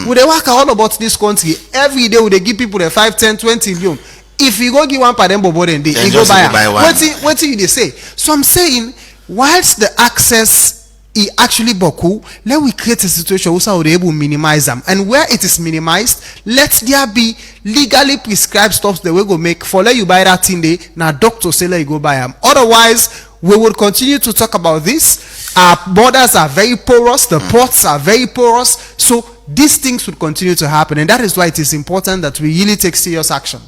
We they work all about this country. Every day, they give people the 5, 10, 20 leon. If you go give one per them, bobo, then they go buy one. What do you say? So I'm saying, whilst the access is actually boku, let we create a situation where we're able to minimize them. And where it is minimized, let there be legally prescribed stuff that we go make for let you buy that thing day. Now doctor say let you go buy them. Otherwise, we will continue to talk about this. Our borders are very porous, the ports are very porous. So these things would continue to happen, and that is why it is important that we really take serious action.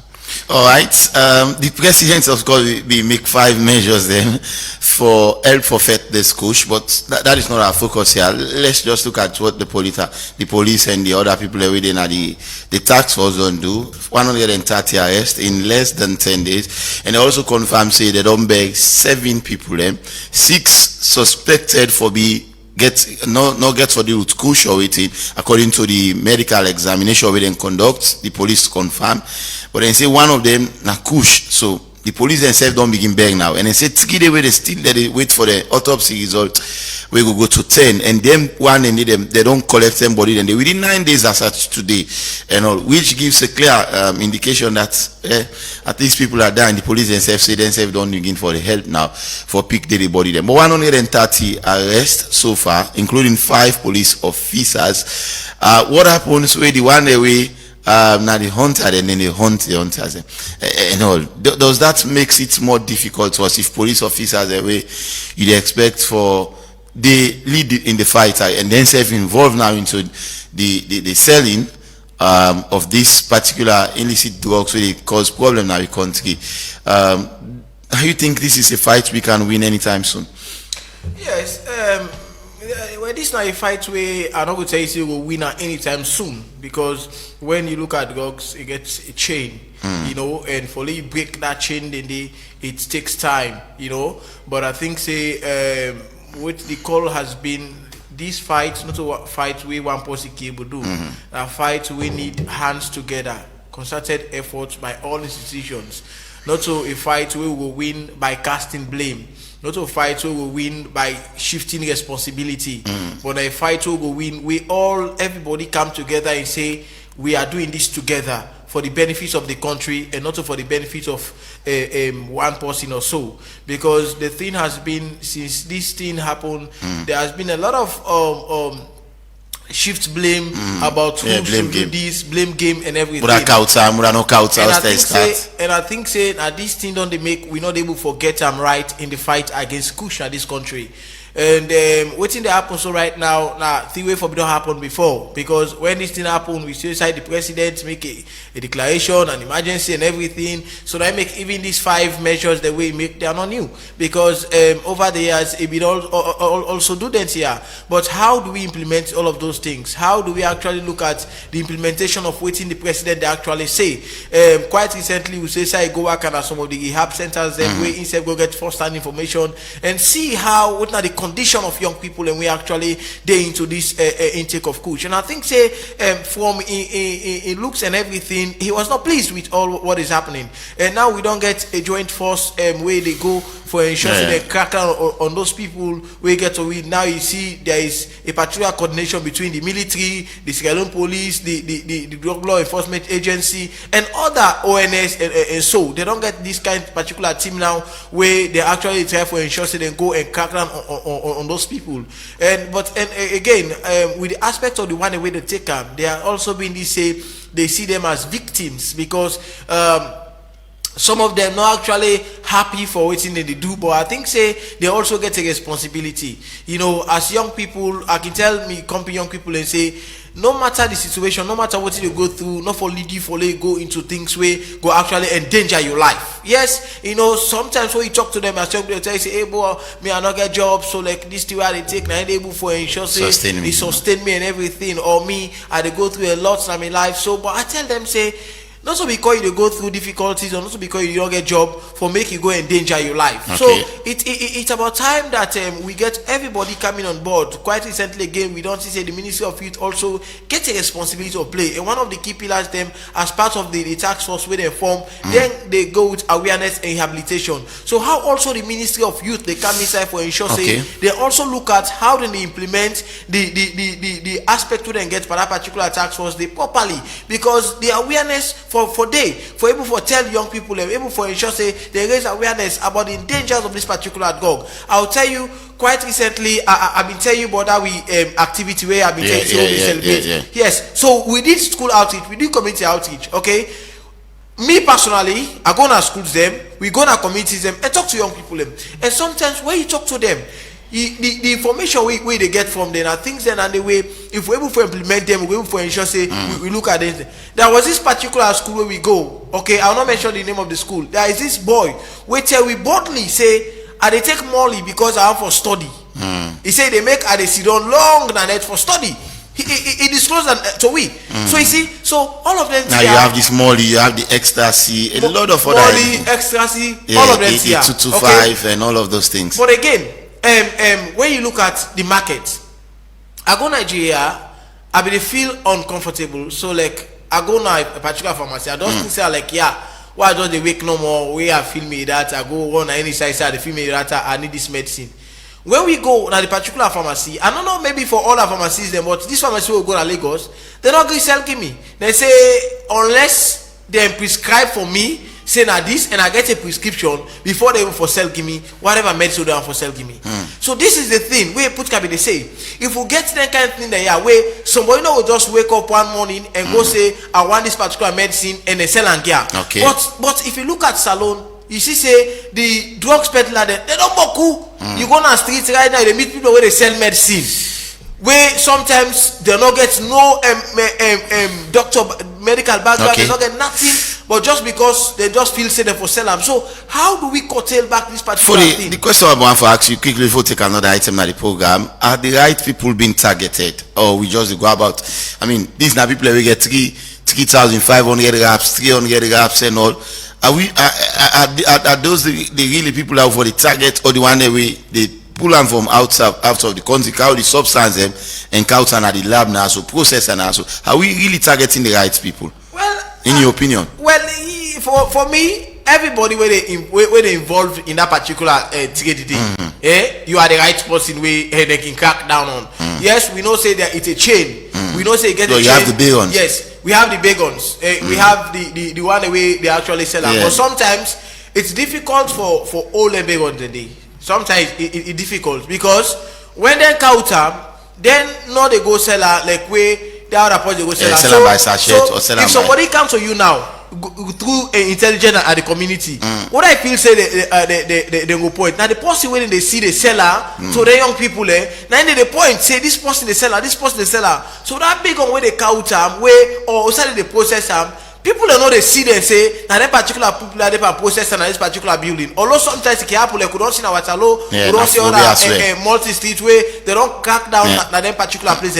All right. The president, of course, we make 5 measures then for help for fight this push, but that is not our focus here. Let's just look at what the police and the other people within the task force don't do. 130 arrests in less than 10 days, and they also confirm say they don't beg 7 people. 6 suspected for get for the root kush or waiting according to the medical examination we then conduct. The police confirm, but then say one of them na kush, so the police themselves don't begin beg now, and they say 3 days where they still they wait for the autopsy result. We will go to 10, and them one and they don't collect them body, then they within 9 days as such today and all, which gives a clear indication that at least people are dying. The police themselves say themselves don't begin for the help now for pick the body them. But 130 arrests so far, including 5 police officers. What happens with the one way now the hunter and then they hunt the hunters and all? Does that makes it more difficult to us if police officers the way you'd expect for they lead in the fight and then self involved now into the selling of this particular illicit drugs where they cause problem now in the country? How you think this is a fight we can win anytime soon? Yes, well, this is not a fight where I'm not going to say you will win at any time soon, because when you look at drugs, it gets a chain, you know, and for you break that chain, then it takes time, you know. But I think what the call has been, this fight not a fight where one person can do, a fight we need hands together, concerted efforts by all institutions, not to a fight where we will win by casting blame, not a fight where we will win by shifting responsibility, but a fight where we will win, everybody come together and say we are doing this together for the benefits of the country and not for the benefits of one person or so. Because the thing has been, since this thing happened, there has been a lot of shift blame about who should do this, blame game and everything. And I think this thing don't they make we not able to forget right in the fight against Kusha this country. And waiting to happen so right now, thing way for me don't happen before, because when this thing happened, we still decide the president make a declaration, an emergency and everything. So that make even these 5 measures that we make, they are not new, because over the years it will also do that here. But how do we implement all of those things? How do we actually look at the implementation of waiting the president they actually say? Quite recently we say go work at some of the rehab centers, then we instead go get first-hand information and see how what are the condition of young people, and we actually they into this intake of coach. And I think from in looks and everything, he was not pleased with all what is happening. And now we don't get a joint force where they go for ensuring they crack down on those people we get to read. Now you see there is a particular coordination between the military, the Sierra Leone police, the drug law enforcement agency and other ONS, and so they don't get this kind of particular team now where they actually try for ensure they go and crack down on those people. And again, with the aspect of the one way they take them, they are also being they see them as victims, because some of them not actually happy for what they do, but I think they also get a responsibility. You know, as young people, I can tell me come young people and say, no matter the situation, no matter what you go through, not for lead you for go into things where go actually endanger your life. Yes, you know, sometimes when you talk to them as young people, they say, hey boy, me I not get job, so like this thing where they take now able for ensure they sustain me and everything, or me I they go through a lot in my life. So but I tell them not so because you go through difficulties, or not so because you don't get job for make you go endanger your life. Okay. So it's about time that we get everybody coming on board. Quite recently again, we don't see the Ministry of Youth also get a responsibility to play. And one of the key pillars them as part of the task force where they form, then they go with awareness and rehabilitation. So how also the Ministry of Youth they come inside for ensure they also look at how they implement the aspect to then get for that particular task force they properly, because the awareness for able for tell young people and able for ensure they raise awareness about the dangers of this particular drug. I'll tell you, quite recently I've been telling you about that activity where I've been telling you celebrate. Yes, so we did school outreach, we did community outreach. Okay, me personally, I go to schools them, we go to communities them and talk to young people them. And sometimes when you talk to them, the information we they get from them are things then and the way if we're able to implement them, we're able to ensure say we look at it. There was this particular school where we go. Okay, I'll not mention the name of the school. There is this boy which we boldly say, "I they take Molly because I have for study." He said they make they sit on long than it for study. He disclosed that to we. So you see, so all of them. Now you have this Molly, you have the ecstasy, a lot of other. Molly, ecstasy, all of them. 225 and all of those things. But again, when you look at the market, I go Nigeria, I be feel uncomfortable. So like I go now a particular pharmacy, I don't think say like why don't they wake no more? Where I feel me that I go on any side they feel me that I need this medicine. When we go to the particular pharmacy, I don't know maybe for all our pharmacies then, but this pharmacy will go to Lagos, they not going to sell me. They say unless they prescribe for me, say now this and I get a prescription before they even for sell give me whatever medicine they want for sell give me. So this is the thing where put can they say if we get that kind of thing there where somebody will just wake up one morning and go say I want this particular medicine and they sell and get. Okay. But if you look at salon, you see say the drugs peddler they don't boku. You go on the streets right now, they meet people where they sell medicine. Where sometimes they not get no doctor medical background, they not get nothing, but just because they just feel say they for sell them. So how do we curtail back this particular thing? The question I want to ask you quickly before we take another item in the program: are the right people being targeted, or we just go about? I mean, these now people we get 3,500 raps, 300 raps, and all. Are those the really people out for the target, or the one that they pull them from out of the country, carry the substance them and count them at the lab now, so process and also? Are we really targeting the right people? Well, in your opinion? Well, for me, everybody where they involved in that particular ticket, you are the right person where they can crack down on. Yes, we know say that it's a chain. We know say get a chain. You have the big ones. Yes. We have the big ones. We have the one way they actually sell them. But sometimes it's difficult for all the big ones today. Sometimes it's difficult because when they counter, then no they go sell like way the other point they go sell. Sell by sachet or sell if somebody comes to you now through intelligence at the community, what I feel say they go point. Now the person when they see the seller to the young people now they point say this person the seller, this person the seller. So that big on where they count them, where or outside the process them, people don't know they see them say now that particular people they process and this particular building. Although sometimes it can happen like we don't see now Watalo, we don't see other multi street where they don't crack down na that particular place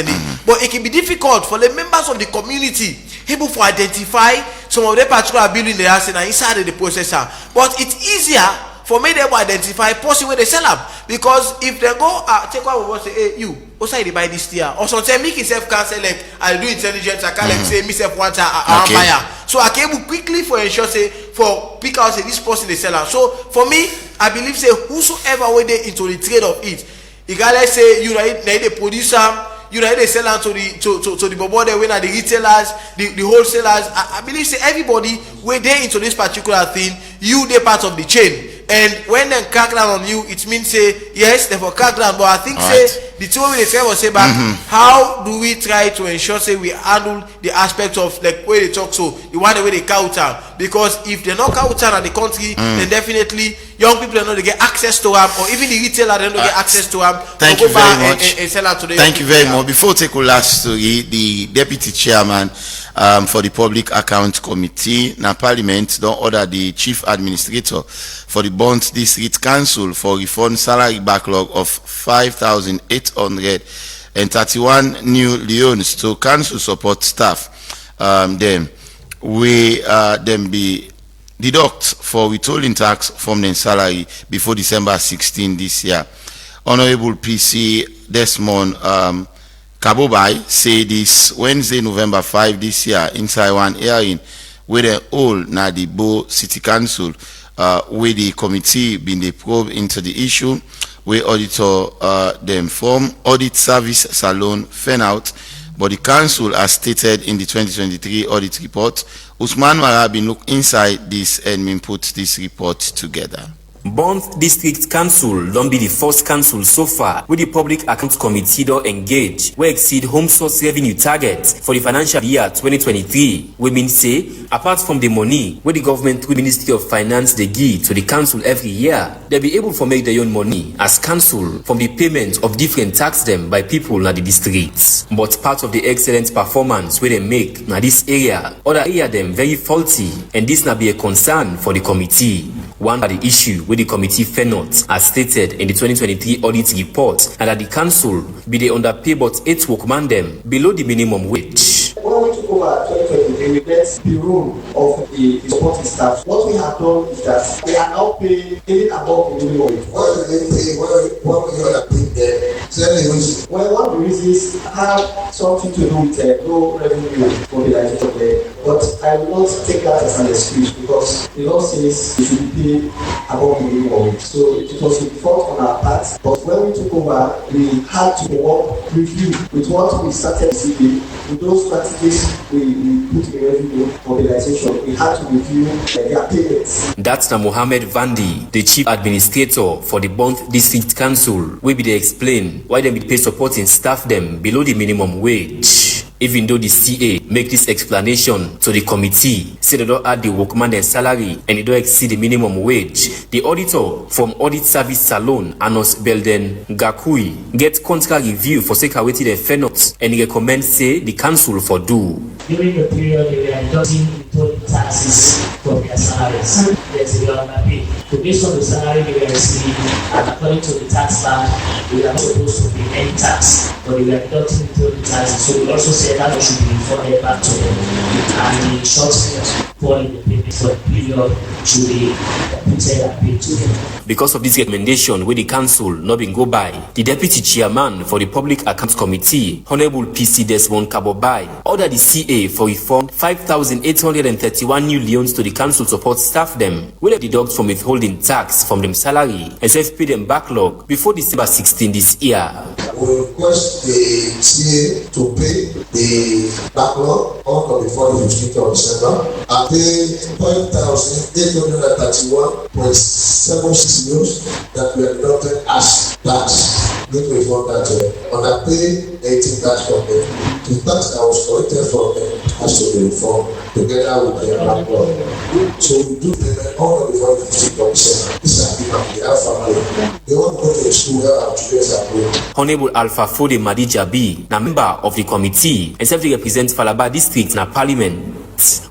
but it can be difficult for the members of the community able to identify some of the particular building they are saying inside of the processor. But it's easier for me to identify person where they sell them, because if they go take one will say hey you also they buy this tier or sometimes make himself can say like I do intelligence I can like say myself want a buyer, so I can able quickly for ensure say for pick out say this person they sell them. So for me I believe say whosoever way they into the trade of it, you gotta like say you need the producer, you know they sell them to the bobo they when are the retailers, the wholesalers. I believe say everybody where they into this particular thing, you they part of the chain. And when they crack down on you, it means say yes, they for crack down. But I think say the two way they say was say back, how do we try to ensure say we handle the aspect of like where they talk so the one way they counter? Because if they not counter in the country, then definitely young people don't know they get access to them, or even the retailer they don't get access to them. Thank you very much. And sell out to them. Thank you very much. Before take a last story, the deputy chairman for the Public Account Committee na Parliament don't order the chief administrator for the Bond District Council for refund salary backlog of 5,831 new loans to council support staff. Them be deduct for withholding tax from their salary before December 16 this year. Honorable PC Desmond Kabobai say this Wednesday, November 5 this year inside one hearing where the whole na the Bo City Council where the committee been the probe into the issue where auditor them from audit service salon fan out, but the council as stated in the 2023 audit report, Osman Marah been look inside this and been put this report together. Bond District Council don't be the first council so far with the Public Accounts Committee don't engage where exceed home source revenue target for the financial year 2023. We mean say, apart from the money where the government through the Ministry of Finance they give to the council every year, they'll be able to make their own money as council from the payment of different tax them by people in the districts. But part of the excellent performance where they make in this area, other area them very faulty, and this not be a concern for the committee. One of the issue where the committee fair not, as stated in the 2023 audit report, and that the council be they underpay but 8 workmen them below the minimum wage. When we took over 2020, we get the room of the supporting staff. What we have done is that we are now paying even above the minimum wage. What do they pay? What are you going to pay them? Well, one of the reasons have something to do with low revenue mobilization there. But I will not take that as an excuse because the law says we should be paid above the minimum wage. So it was a fault on our part. But when we took over, we had to review with what we started receiving, with those strategies we put in revenue mobilization. We had to review their payments. That's na Mohammed Vandi, the chief administrator for the Bond District Council, will be they explain why they be pay supporting staff them below the minimum wage. Even though the CA make this explanation to the committee, say they don't add the workman their salary and they don't exceed the minimum wage, the auditor from Audit Service Salon, Anos Belden Gakui, get contract review for sake of waiting their fair notes and he recommend say the council for do. During the period they were deducting the taxes from their salaries. Yes, they were underpaid. So based on the salary they were receiving, and according to the tax plan, they are not supposed to pay any tax, but they were deducting the taxes. So we also said that should be refunded back to them, and the shortfall in the payment for the period should be put and paid to them. Because of this recommendation where the council not been go by, the deputy chairman for the Public Accounts Committee, Honorable PC Desmond Kabobai, ordered the CA for refund 5,831 new loans to the council support staff them, where they deduct from withholding tax from them salary and self-pay them backlog before December 16 this year. We request the CA to pay the backlog on before the 15th of December and pay 5,831.76 news that we are deducted as tax. Need to refund that underpay 18 tax from them. The tax that was collected from them has to be reformed together with their backlog. So we do payment on before the 15th of December. This is people, they have family. They want to go to the school where our children are going. Honorable Alpha Fode Madijabi, a member of the committee, and self represents Falaba District in Parliament,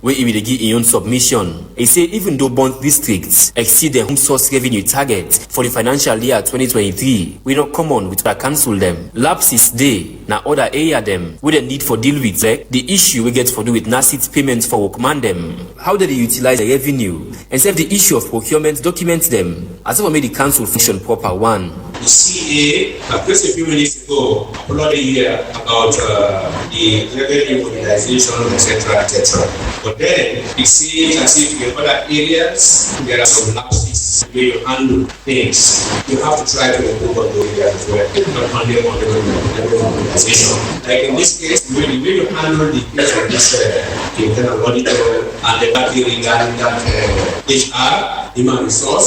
where he will give his own submission. He say even though Bond districts exceed their home source revenue target for the financial year 2023, we not come on with the council them. Lapses day na other area them with the need for deal with the issue we get for do with NACIT payments for workman them. How do they utilize the revenue and save the issue of procurement documents them as if we made the council function proper one. The CA, just a few minutes ago, uploaded here about the revenue mobilization, etc., etc. But then it seems as if in other areas there are some lapses where you handle things. You have to try to improve on those areas as well, not only on the revenue mobilization. Like in this case, the way you handle the case of this internal auditor and the party regarding that HR, human resource,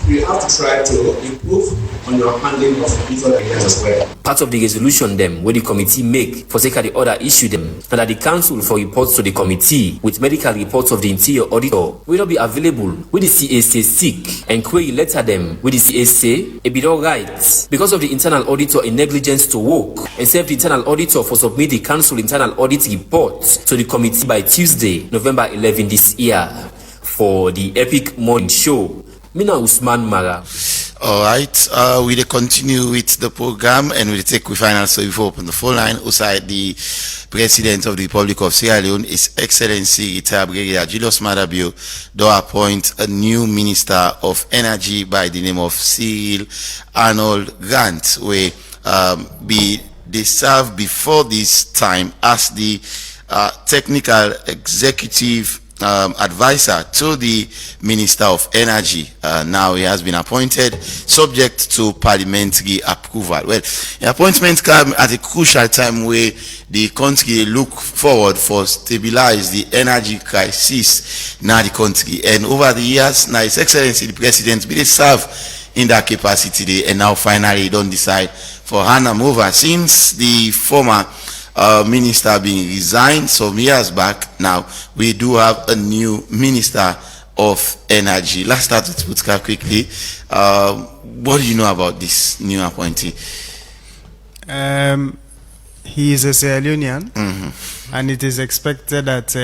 we have to try to improve on your handling of different areas as well. Part of the resolution them where the committee make for sake of the other issue them and that the council for reports to the committee with medical reports of the interior auditor will not be available with the CAC sick and query letter them with the CAC it be all right because of the internal auditor in negligence to work and serve the internal auditor for submit the council internal audit report to the committee by Tuesday, November 11 this year. For the Epic Morning Show, Mina Osman Marah. All right, we continue with the program and we'll take we final so before open the phone line. Outside the President of the Republic of Sierra Leone, His Excellency retired Brigadier Julius Madabio, do appoint a new Minister of Energy by the name of Cyril Arnold Grant, where they served before this time as the technical executive advisor to the Minister of Energy. Now he has been appointed subject to parliamentary approval. Well, the appointment comes at a crucial time where the country look forward for stabilize the energy crisis now the country. And over the years, now His Excellency the President will serve in that capacity, and now finally don't decide for Hannah Mover since the former minister being resigned some years back. Now we do have a new Minister of Energy. Let's start with Putka quickly. What do you know about this new appointee? He is a Sierra Leonean, and it is expected that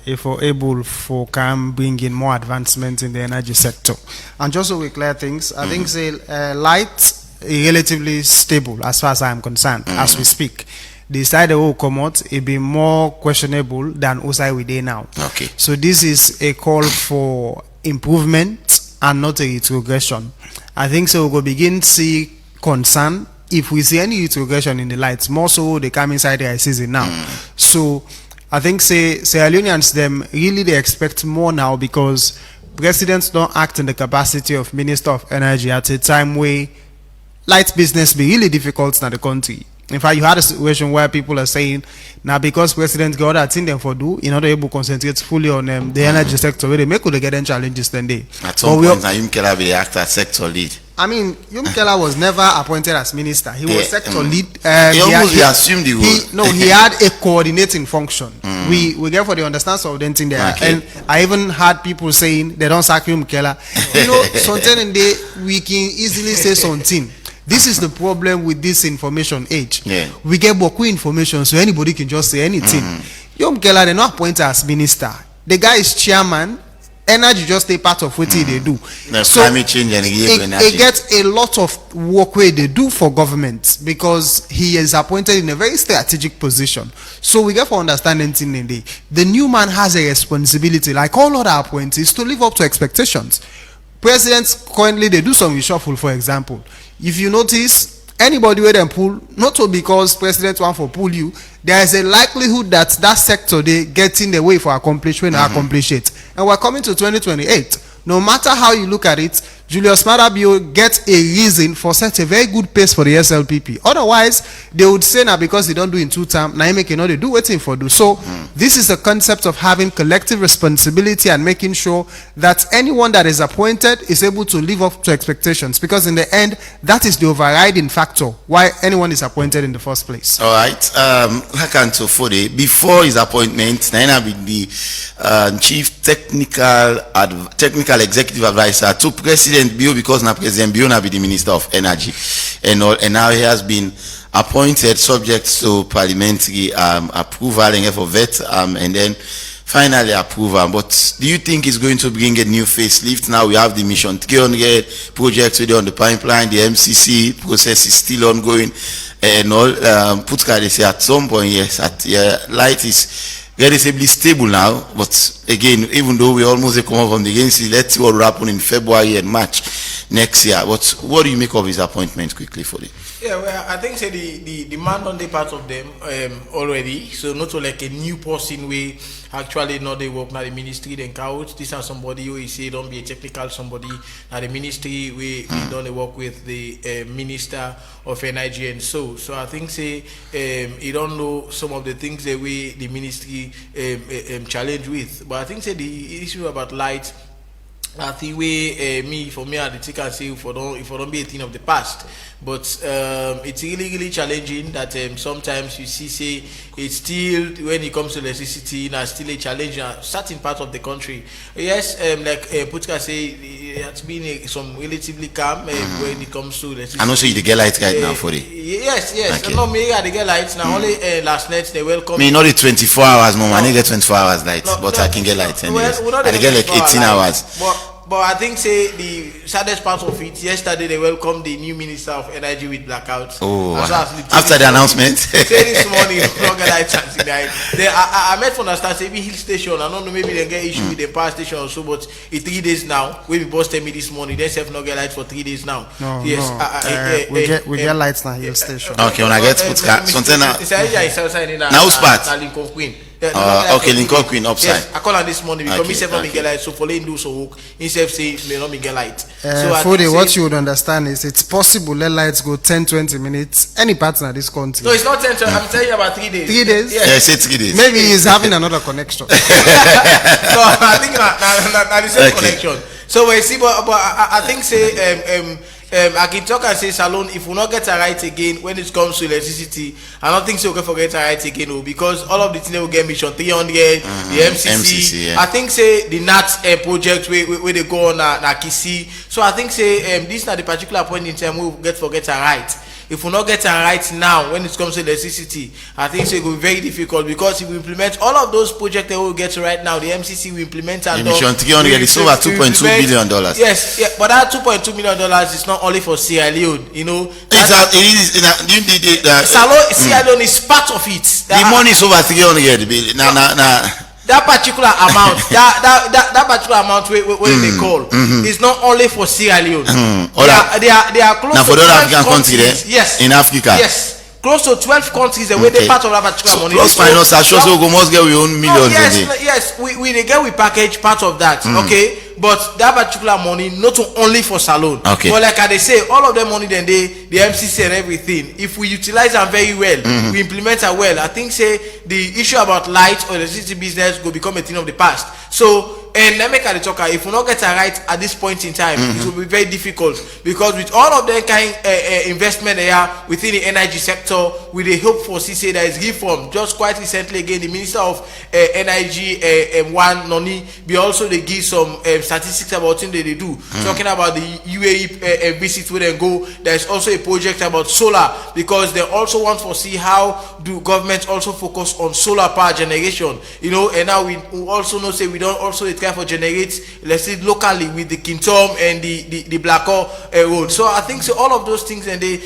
if we're able for can bring in more advancement in the energy sector. And just so we clear things, I think say light is relatively stable as far as I am concerned as we speak. The side that will come out, it be more questionable than outside we day now. Okay. So this is a call for improvement and not a retrogression. I think so. We'll begin to see concern if we see any retrogression in the lights. More so, they come inside the season now. So I think say Sierra Leoneans them really they expect more now because presidents don't act in the capacity of Minister of Energy at a time where light business be really difficult in the country. In fact, you had a situation where people are saying, now because President got that thing them for do, in order to concentrate fully on the energy sector, where they make the getting challenges then they. At some point, Yum Keller will act as sector lead. I mean, Yum Keller was never appointed as minister. He was sector lead. He assumed he would. He had a coordinating function. We get for the understanding of the thing there. Okay. And I even had people saying they don't sack Yum Keller. You know, something in there, we can easily say something. This is the problem with this information age. Yeah. We get Boku information, so anybody can just say anything. Yom Keller, they're not appointed as minister. The guy is chairman. Energy just a part of what they do. So climate change and it gets a lot of work where they do for government because he is appointed in a very strategic position. So we get for understanding thing in the new man has a responsibility, like all other appointees, to live up to expectations. Presidents currently they do some reshuffle, for example. If you notice, anybody where them pull, not so because president want for pull you, there is a likelihood that that sector they get in the way for accomplishment or accomplish it. And we're coming to 2028. No matter how you look at it, Julius Marah gets a reason for such a very good pace for the SLPP. Otherwise, they would say now because they don't do in 2 terms, now make they do waiting for do. So this is the concept of having collective responsibility and making sure that anyone that is appointed is able to live up to expectations. Because in the end, that is the overriding factor why anyone is appointed in the first place. All right. Hakanto Fode, before his appointment, Naina be the chief technical executive advisor to President Bio, because now President Bio now be the Minister of Energy and all, and now he has been appointed subject to parliamentary approval and for vet and then finally approval. But do you think it's going to bring a new facelift? Now we have the Mission 300 project today on the pipeline, the MCC process is still ongoing and all. Putka they say at some point yes, light is relatively stable now, but again, even though we almost come up from the agency, let's see what will happen in February and March next year. But what do you make of his appointment quickly for it? Yeah, well, I think say the demand on the part of them already. So not only like a new person we actually not they work now the ministry then couch. This is somebody who is say don't be a technical somebody. Now the ministry we don't work with the Minister of Energy and so I think say you don't know some of the things that we the ministry challenge with. But I think say the issue about light, I think we for me I take and say if I don't be a thing of the past. But it's really challenging that sometimes you see say it's still when it comes to electricity now still a challenge in a certain part of the country. Yes, like Putka say it has been some relatively calm when it comes to electricity. And also you get light right now for it. Yes. Okay. No, me I get lights now. Only last night they welcome. Me not the 24 hours, mom. I need get 24 hours light, but I can get light anyways. I get like 18 hours. But I think say the saddest part of it, yesterday they welcomed the new Minister of Energy with blackouts. Oh, after the announcement. Say this morning, I met from understand say Hill Station. I don't know, maybe they get issue with the power station or so, but it's 3 days now. We boss tell me this morning, they have not get light for 3 days now. No, yes, no. We get lights now Hill Station. Okay, when I get put something now. Now spot. Okay, Lincoln Queen upside. Yes, I call her this morning because Okay, me say not okay. get light, so for lane do so hook. Instead say may not get light. So I Fode, think what say- you would understand is it's possible let lights go 10-20 minutes. Any partner this country. No, it's not 10. I'm telling you about 3 days. 3 days? Yeah, say 3 days. Maybe he's having another connection. No, I think na the same Okay. connection. So we see, but I think say I can talk and say salon if we not get a right again when it comes to electricity. I don't think so we can forget a right again, because all of the things will get mission 300, the MCC. yeah. I think say the NAT project where they go on na Kisi. So I think say this is not the particular point in time we will forget a right. If we not get it right now when it comes to electricity, I think it's going to be very difficult, because if we implement all of those projects that we will get right now, the MCC will implement and Emission 300 is over $2.2 billion. Yes, yeah, but that $2.2 million is not only for Sierra Leone, you know. Sierra Leone is part of it. The money is over 300 billion. That particular amount, that particular amount where they call is not only for Sierra Leone. They are close now to for the 12 African country there? Yes. In Africa? Yes. Close to 12 countries where they part of that particular money. Plus minus, I sure so we must get we own millions. Yes, we they get we package part of that. Okay. But that particular money not only for salon. Okay. But like they say, all of them money then the MCC and everything. If we utilize them very well, we implement it well. I think say the issue about light or electricity business will become a thing of the past. So and let me kind of talk. If we not get it right at this point in time, it will be very difficult, because with all of the kind investment they are within the energy sector, with the hope for CCA that is reform. Just quite recently again, the Minister of Energy one Noni, we also they give some statistics about things they do. Talking about the UAE visit where they go. There's also a project about solar, because they also want to see how do governments also focus on solar power generation. You know, and now we also know say we don't also try for generate, let's say locally with the Kintom and the Blacko road. So I think so all of those things, and they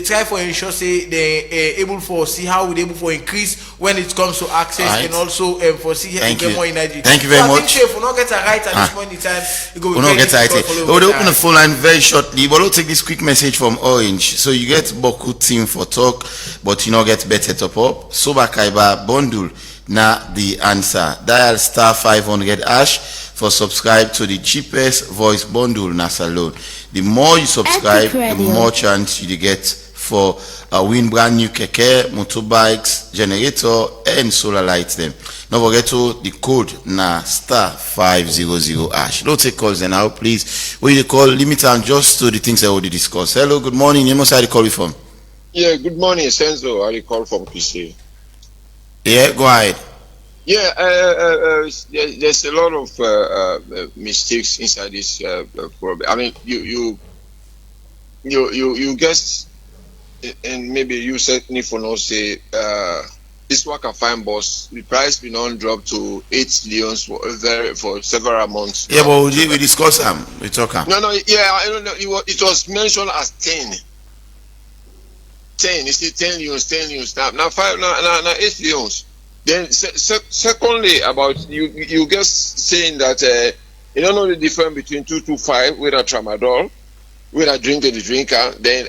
try for ensure say they able for see how we able for increase when it comes to access, and also for see how get more energy. Thank you very much. I think if we not get it right at this point in time, it go be We'll not very get it. difficult. We'll open the phone line very shortly, but we'll take this quick message from Orange. So you get Boku team for talk, but you not get better top up. Soba Kaiba bundle na the answer. Dial star 500 hash for subscribe to the cheapest voice bundle na salon. The more you subscribe, the more chance you get for win brand new keke, motorbikes, generator, and solar lights them. Don't forget to the code na star 500 hash. Don't take calls then now, please. When you call, limit time just to the things I already discussed. Hello, good morning. You must have the call from. Yeah, good morning, Senzo. I call from PC. Yeah, go ahead. Yeah, there's a lot of mistakes inside this problem. I mean, you guess, and maybe you certainly for no say this worker fine boss. The price been on drop to 8 million for several months. Yeah, but we discuss them. We talk them. No, yeah, I don't know. It was mentioned as 10. 10, you see 10 millions now 5 now 8 millions. Then secondly, about you guys saying that you don't know the difference between 225 with a tramadol, with a drinker the drinker, then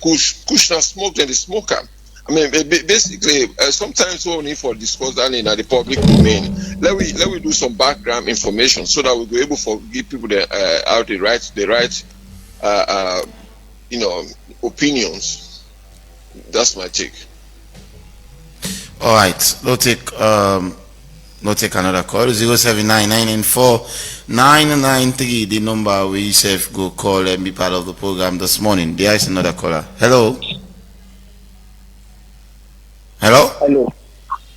kush now smoke and the smoker. I mean, basically, sometimes we need for discussion in the public domain. Let we do some background information so that we'll be able to give people the right opinions. That's my take. All right, we'll take another call. 079-994-993, the number where you self go call and be part of the program this morning. There is another caller. Hello. Hello.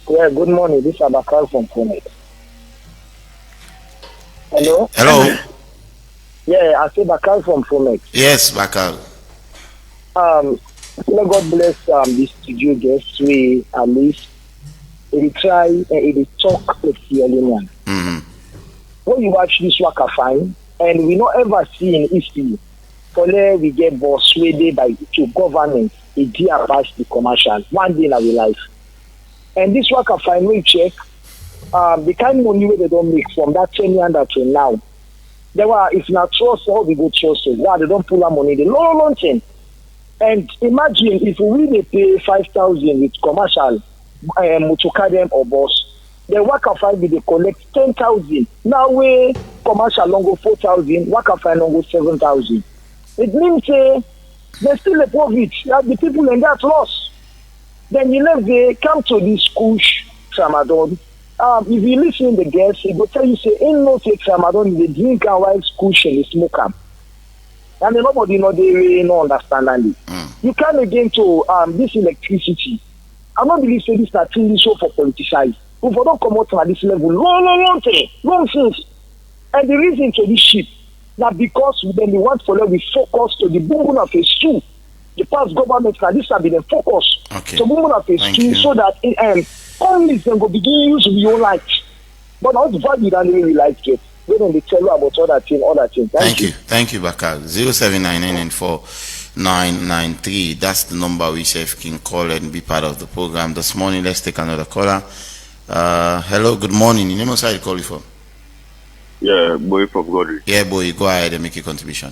Yeah, good morning. This is Abakar from Phoenix. Hello. Yeah, I say Bakar from Phoenix. Yes, Bakar. God bless this studio guests. We at least try and talk with the alien. When you watch this work fine, and we not ever see in history, for we get boss way by to government a dear past the commercial one day in our life. And this work fine we check the kind of money they don't make from that 10 years to now. There were if not trust how we go trust it. Why they don't pull our money, the long thing. And imagine if we pay 5,000 with commercial, motorcar them or bus. The Waka 5 they collect 10,000. Now we commercial long go 4,000, Waka 5 long go 7,000. It means there's still a profit. The people in that loss. Then they come to this kush Ramadan. If you listen to the guests, he will tell you say ain't no take Ramadan, they drink and while kush and they smoke them. And nobody know they really no understand it. You come again to this electricity. I'm not believe say this is a TV show for politicians. Who for don't come out at this level long since. And the reason to this ship that because when we want for them we focus to the boom of phase 2. The past government can this have been a focus. Okay. So boom of phase 2 so that families can go begin use your light. But not value than they realize it. When they tell you about other things. Thank you. Thank you, Bakar. 079994993. That's the number we say can call and be part of the program this morning. Let's take another caller. Hello, good morning. You name us how you call you from? Yeah, boy from Godry. Yeah, boy, go ahead and make your contribution.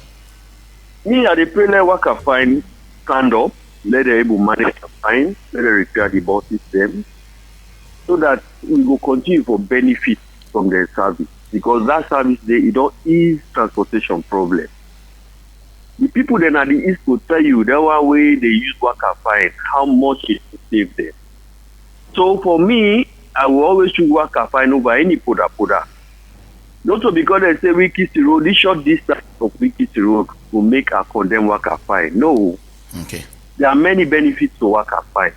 Me, I pray let Waka Fine stand up, let the able manage the fine, let the repair the bus system, so that we will continue for benefit from the service. Because that service it don't ease transportation problem. The people then at the east will tell you that one way they use Waka Fine, how much it will save them. So for me, I will always choose Waka Fine over any poda. Not so because they say Wiki Road, this short distance of Wiki Road will make a condemn Waka Fine. No. Okay. There are many benefits to Waka Fine.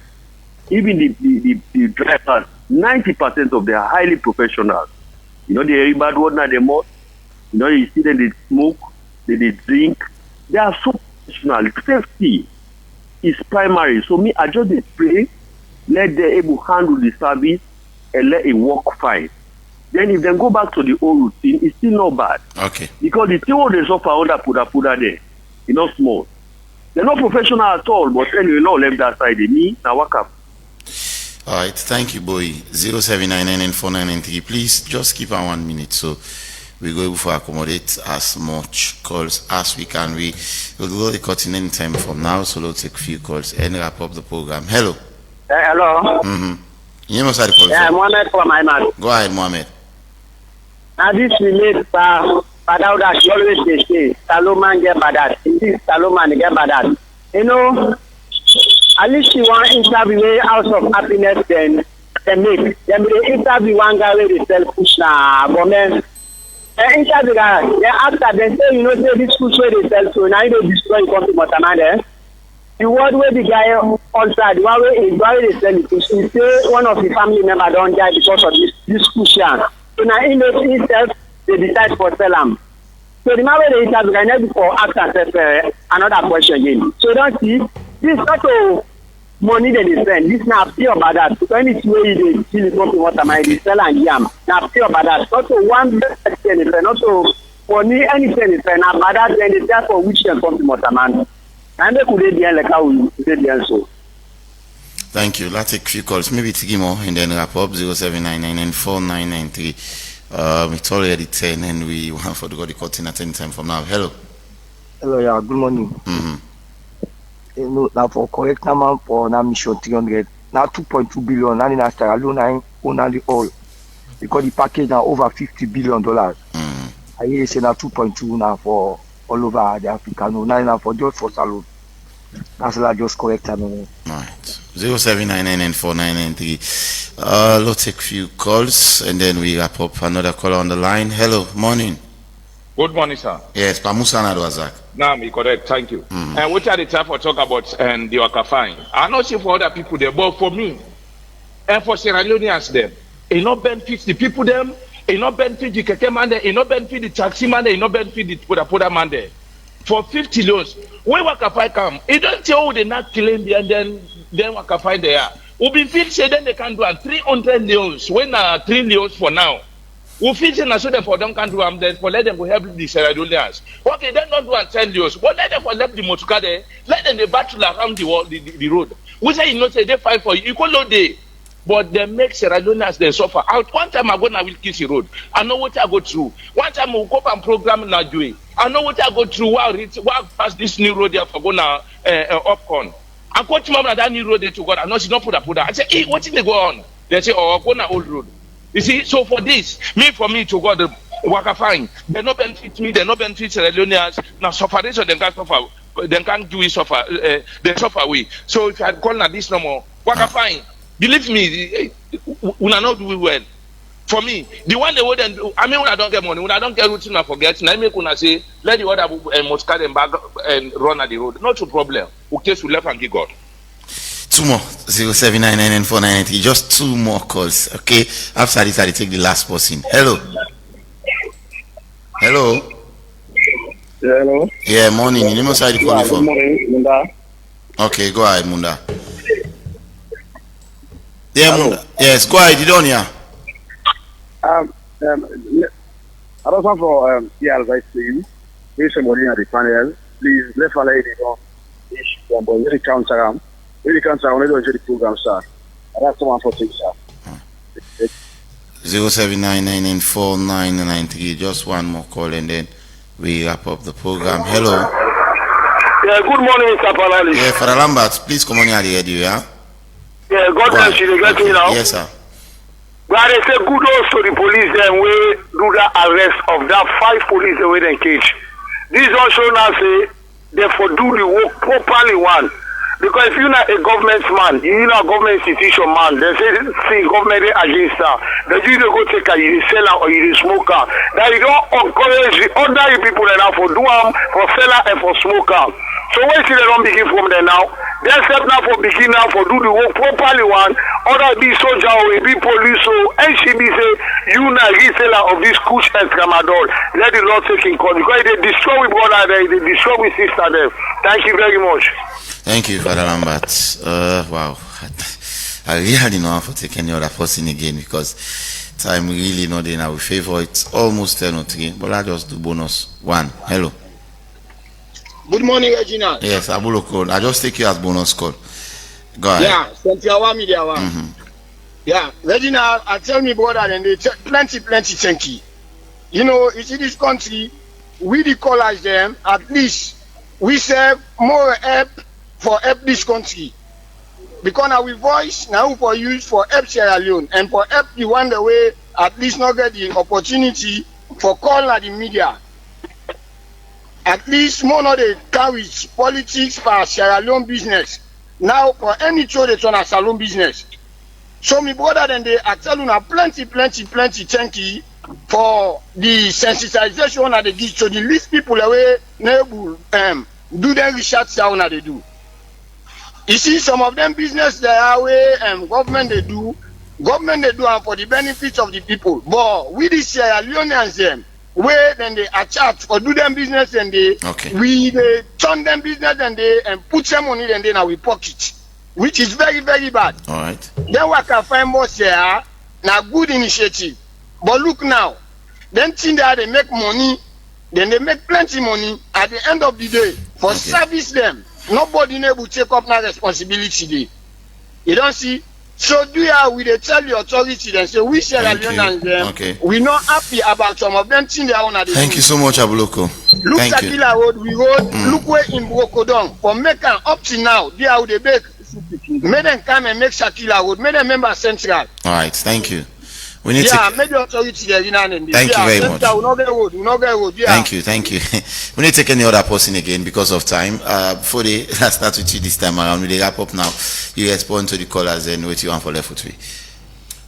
Even the drivers, 90% of them are highly professional. You know, they bad word now the most. You know, you see them they smoke, they drink. They are so professional. Safety is primary. So me, I just pray, let them able handle the service and let it work fine. Then if they go back to the old routine, it's still not bad. Okay. Because the thing they suffer under Puda there, it's not small. They're not professional at all, but anyway, not left that side. Me, now work up. All right, thank you, boy. 079994993. Please just keep on 1 minute so we go able to accommodate as much calls as we can. We will go the cutting any time from now, so we'll take a few calls and wrap up the program. Hello. Hello. You must have called. Yeah, Mohammed from Ayman. Go ahead, Mohammed. Now this relates Badauda, she always they say, Saloman get badat. This Saloman get badat. You know, at least you want interview House of Happiness then make. Then they interview one guy where they sell push na government. Interview guy, then after they say, you know, say this push where they sell so now they destroy the country Motamande. The word where the guy outside, the one where they sell it, he say one of the family members don't die because of this push. So now he makes himself, they decide for sell him. So the man where they interview guy never for ask and another question again. So don't see, this not to money that they spend. This now pure about that. So any way they still something what am I they sell and yam. Now pure about that. Not to one percent, not to money anything. Now about that then they tell for which can come to Motaman. And they could be like how we did so. Thank you. Let's take a few calls. Maybe to more and then wrap up 079994993. It's already 10 and we want for the cutting at any time from now. Hello. Hello, yeah, good morning. You know, now for correct number for now mission 300. Now 2.2 billion now in Australia alone only all. Because the package now over $50 billion. I hear say now 2.2 now for all over the Africa. No, now for just for salon. That's like just correct. Right. 079994993. Let's take a few calls and then we wrap up. Another caller on the line. Hello, morning. Good morning, sir. Yes, Pamusa Nadwazak. Now, correct. Thank you. And what are the time for talk about the Waka Fine? I'm not sure for other people there, but for me and for Sierra Leoneans them, it not benefits the people them. It not benefit the keke man there. It not benefit the taxi man there. It not benefit the Poda man there. For 50 loans, when Waka Fine come, it don't tell they not claim there and then Waka Fine there. We be feel say then they can do 300 loans. When 3 loans for now. We feel say so them for them can do them then for let them go help the Sierra Leoneans. Okay, then don't do 10 loans. But let them for left the motorcar there. Let them they battle around the road. We say you know say they fight for you. Equal load day. But they make Sierra Leoneans they suffer. Out one time I go now will kiss the road. I know what I go through. One time I go up and program now doing. I know what I go through while pass this new road here for go now Upcon. I go to Mama that new road they to God. I know she don't put that. I say, hey, what's in the go on? They say, oh, go na old road. You see, so for this, for me to God, the worker fine. They no benefit me. They no benefit Sierra Leoneans. Now suffer this, or they can't suffer. They can't do it suffer. They suffer away. So if I call na this no more, worker fine. Believe me, we are not doing well. For me, the one they wouldn't do, I mean, when I don't get money, when I don't get routine, I forget. I make when I say, let the other must carry them back and run at the road. Not a problem. Okay, so left and give God. Two more 07999493. Just two more calls. Okay. After this, I take the last person. Hello. Hello. Yeah, hello. Yeah, morning. You know side you calling from? Morning, Munda. Okay, go ahead, Munda. Yeah, Munda. Yes, go ahead. You don't hear. I don't want for advice to you. If somebody at the panel, please let a lady know. But really count around. Really count around. Let enjoy the program, sir. That's someone for things, sir. 07999493. Just one more call and then we wrap up the program. Hello. Yeah, good morning, Mr. Palali. Yeah, Father Lambert, please come on here, the radio, yeah? Yeah, God bless you. They get me now. Yes, sir. But they say kudos to the police then we do that arrest of that 5 police away in cage. This also now say they for do the work properly one. Because if you're not a government man, you're not a government institution man, they say government against that. That you don't go take a you seller or you smoker. That you don't encourage the other people that are for do for seller and for smoker. So when see they don't begin from there now, they accept now for begin now for do the work properly one. Other be soldier or be police so NCB say you not reseller of this kush and tramadol. Let the Lord take in control because they destroy with brother there, they destroy with sister there. Thank you very much. Thank you, Father Lambert. Wow. I really know how to take any other person again because time really not in our favor. It's almost 10:03, but I just do bonus one. Hello. Good morning, Regina. Yes, Abulo call. I just take you as bonus call. Go ahead. Yeah, Santiago Media. Yeah, Regina, I tell me, brother, and they plenty, thank you. You know, you see this country, we the callers them, at least we serve more help for help this country. Because now we voice now for use for help Sierra Leone and for help the one the way at least not get the opportunity for call at the media. At least more not they carry politics for Sierra Leone business. Now for any show they turn a salon business. So me brother then they are telling you plenty thank you for the sensitization that they give to the least people away able do their research down that they do. You see some of them business they are way government they do and for the benefits of the people. But we the Sierra Leoneans them where then they are charged for do them business and they we they turn them business and they put some money and then we pocket, which is very bad. All right. Then we can find more Sierra now good initiative. But look now, then think that they make money, then they make plenty money at the end of the day for service them. Nobody able to take up that responsibility there. You don't see. So do you we they tell the authority then say we Sierra Leone and them we not happy about some of them things they are on at the Thank you so much, Abuloko. Look Thank at you. Sakila Road, we road, look where in Brokodon for make up to now, they are they make make them come and make Sakila Road, make them member central. All right, thank you. We need make the authority there, Thank you very much. We not get road, Thank you. We need to take any other person again because of time. Before they start with you this time around, we wrap up now. You respond to the callers and what you want for left with me.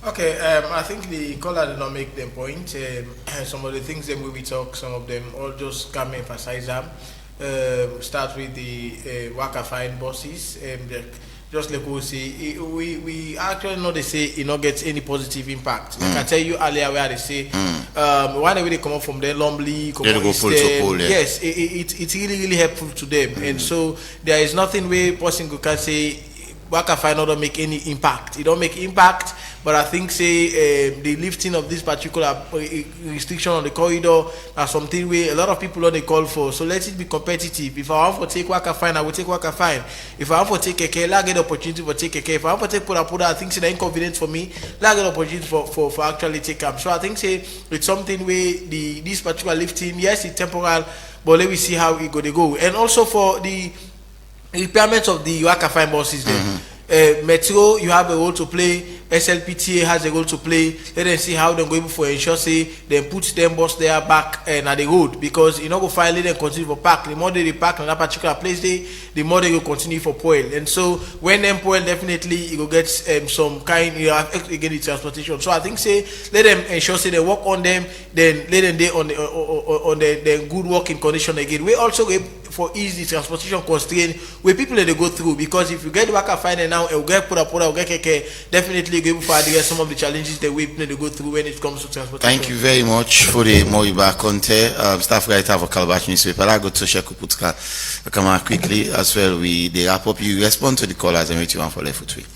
Okay, I think the caller did not make them point. Some of the things that we talk, some of them all just come emphasize them. Start with the worker fine bosses. Just like we say, we actually know they say it not gets any positive impact. Like I tell you earlier where they say, when they come up from there, Lombly, yes, it's really helpful to them. And so there is nothing where person can say worker fine don't make any impact. It don't make impact, but I think say the lifting of this particular restriction on the corridor are something where a lot of people they call for. So let it be competitive. If I want to take worker fine, I will take worker fine. If I want to take keke, I get the opportunity for take keke. If I want to take pura, I think it's an inconvenience for me. I get the opportunity for actually take up. So I think say it's something where this particular lifting, yes, it's temporal, but let me see how it go. And also for the repairment of the Waka Fine buses there. Metro, you have a role to play. SLPTA has a role to play. Let them see how they're going for ensure say they put them bus there back and at the road, because you know go finally they continue for park. The more they park in that particular place, the more they will continue for poil. And so when them poil, definitely you will get some kind again the transportation. So I think say let them ensure say they work on them, then let them they on the good working condition again. We also for easy transportation constraint where people they go through, because if you get Waka Fine now, you get put get keke, definitely go able to address some of the challenges that we people they go through when it comes to transportation. Thank you very much for the Moriba Conte, staff writer for Calabash newspaper. I go to Sheku Putka come on quickly as well. We wrap up. You respond to the callers and what you want for left foot.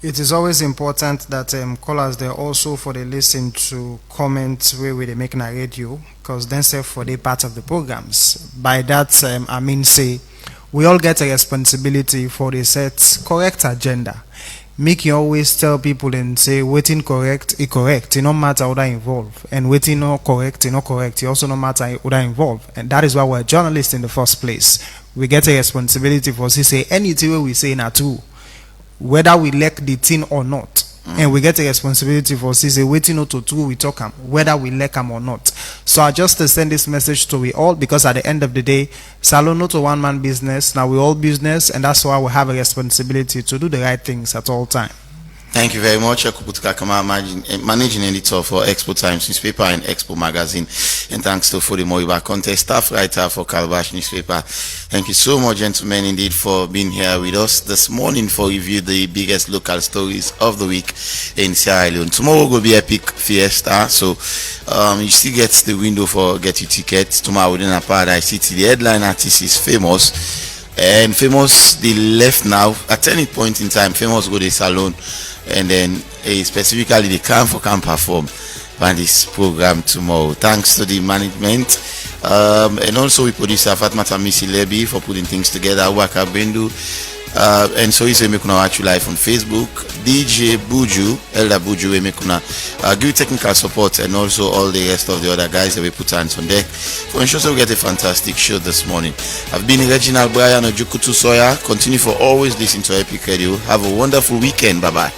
It is always important that callers they also for the listen to comment where they make a radio, because then say for the part of the programs. By that I mean say we all get a responsibility for the set correct agenda. Make you always tell people and say waiting correct, incorrect. It no matter what I involve, and waiting not correct, it not correct. It also no matter what I involve, and that is why we're journalists in the first place. We get a responsibility for say anything we say na true, whether we like the thing or not. And we get a responsibility for say waiting not to true we talk them, whether we like them or not. So I just send this message to we all, because at the end of the day, Salon not a one-man business. Now we all business, and that's why we have a responsibility to do the right things at all time. Thank you very much. Akuputka Kama, managing editor for Expo Times newspaper and Expo magazine. And thanks to the Moriba Contest, staff writer for Calabash newspaper. Thank you so much, gentlemen, indeed, for being here with us this morning for review the biggest local stories of the week in Sierra Leone. Tomorrow will be Epic Fiesta, so you still get the window for get your tickets. Tomorrow within a Paradise City, the headline artist is Famous. And Famous, they left now at any point in time. Famous go to Salon, and then specifically they can perform on this program tomorrow. Thanks to the management, and also we producer Fatmata Misi Lebi for putting things together. Waka Bendu, and so he's making watch you live on Facebook. DJ Buju, Elder Buju, we make give technical support, and also all the rest of the other guys that we put hands on deck for ensure so we get a fantastic show this morning. I've been Reginald Brian Ojukutu Soya. Continue for always listen to Epic Radio. Have a wonderful weekend. Bye bye.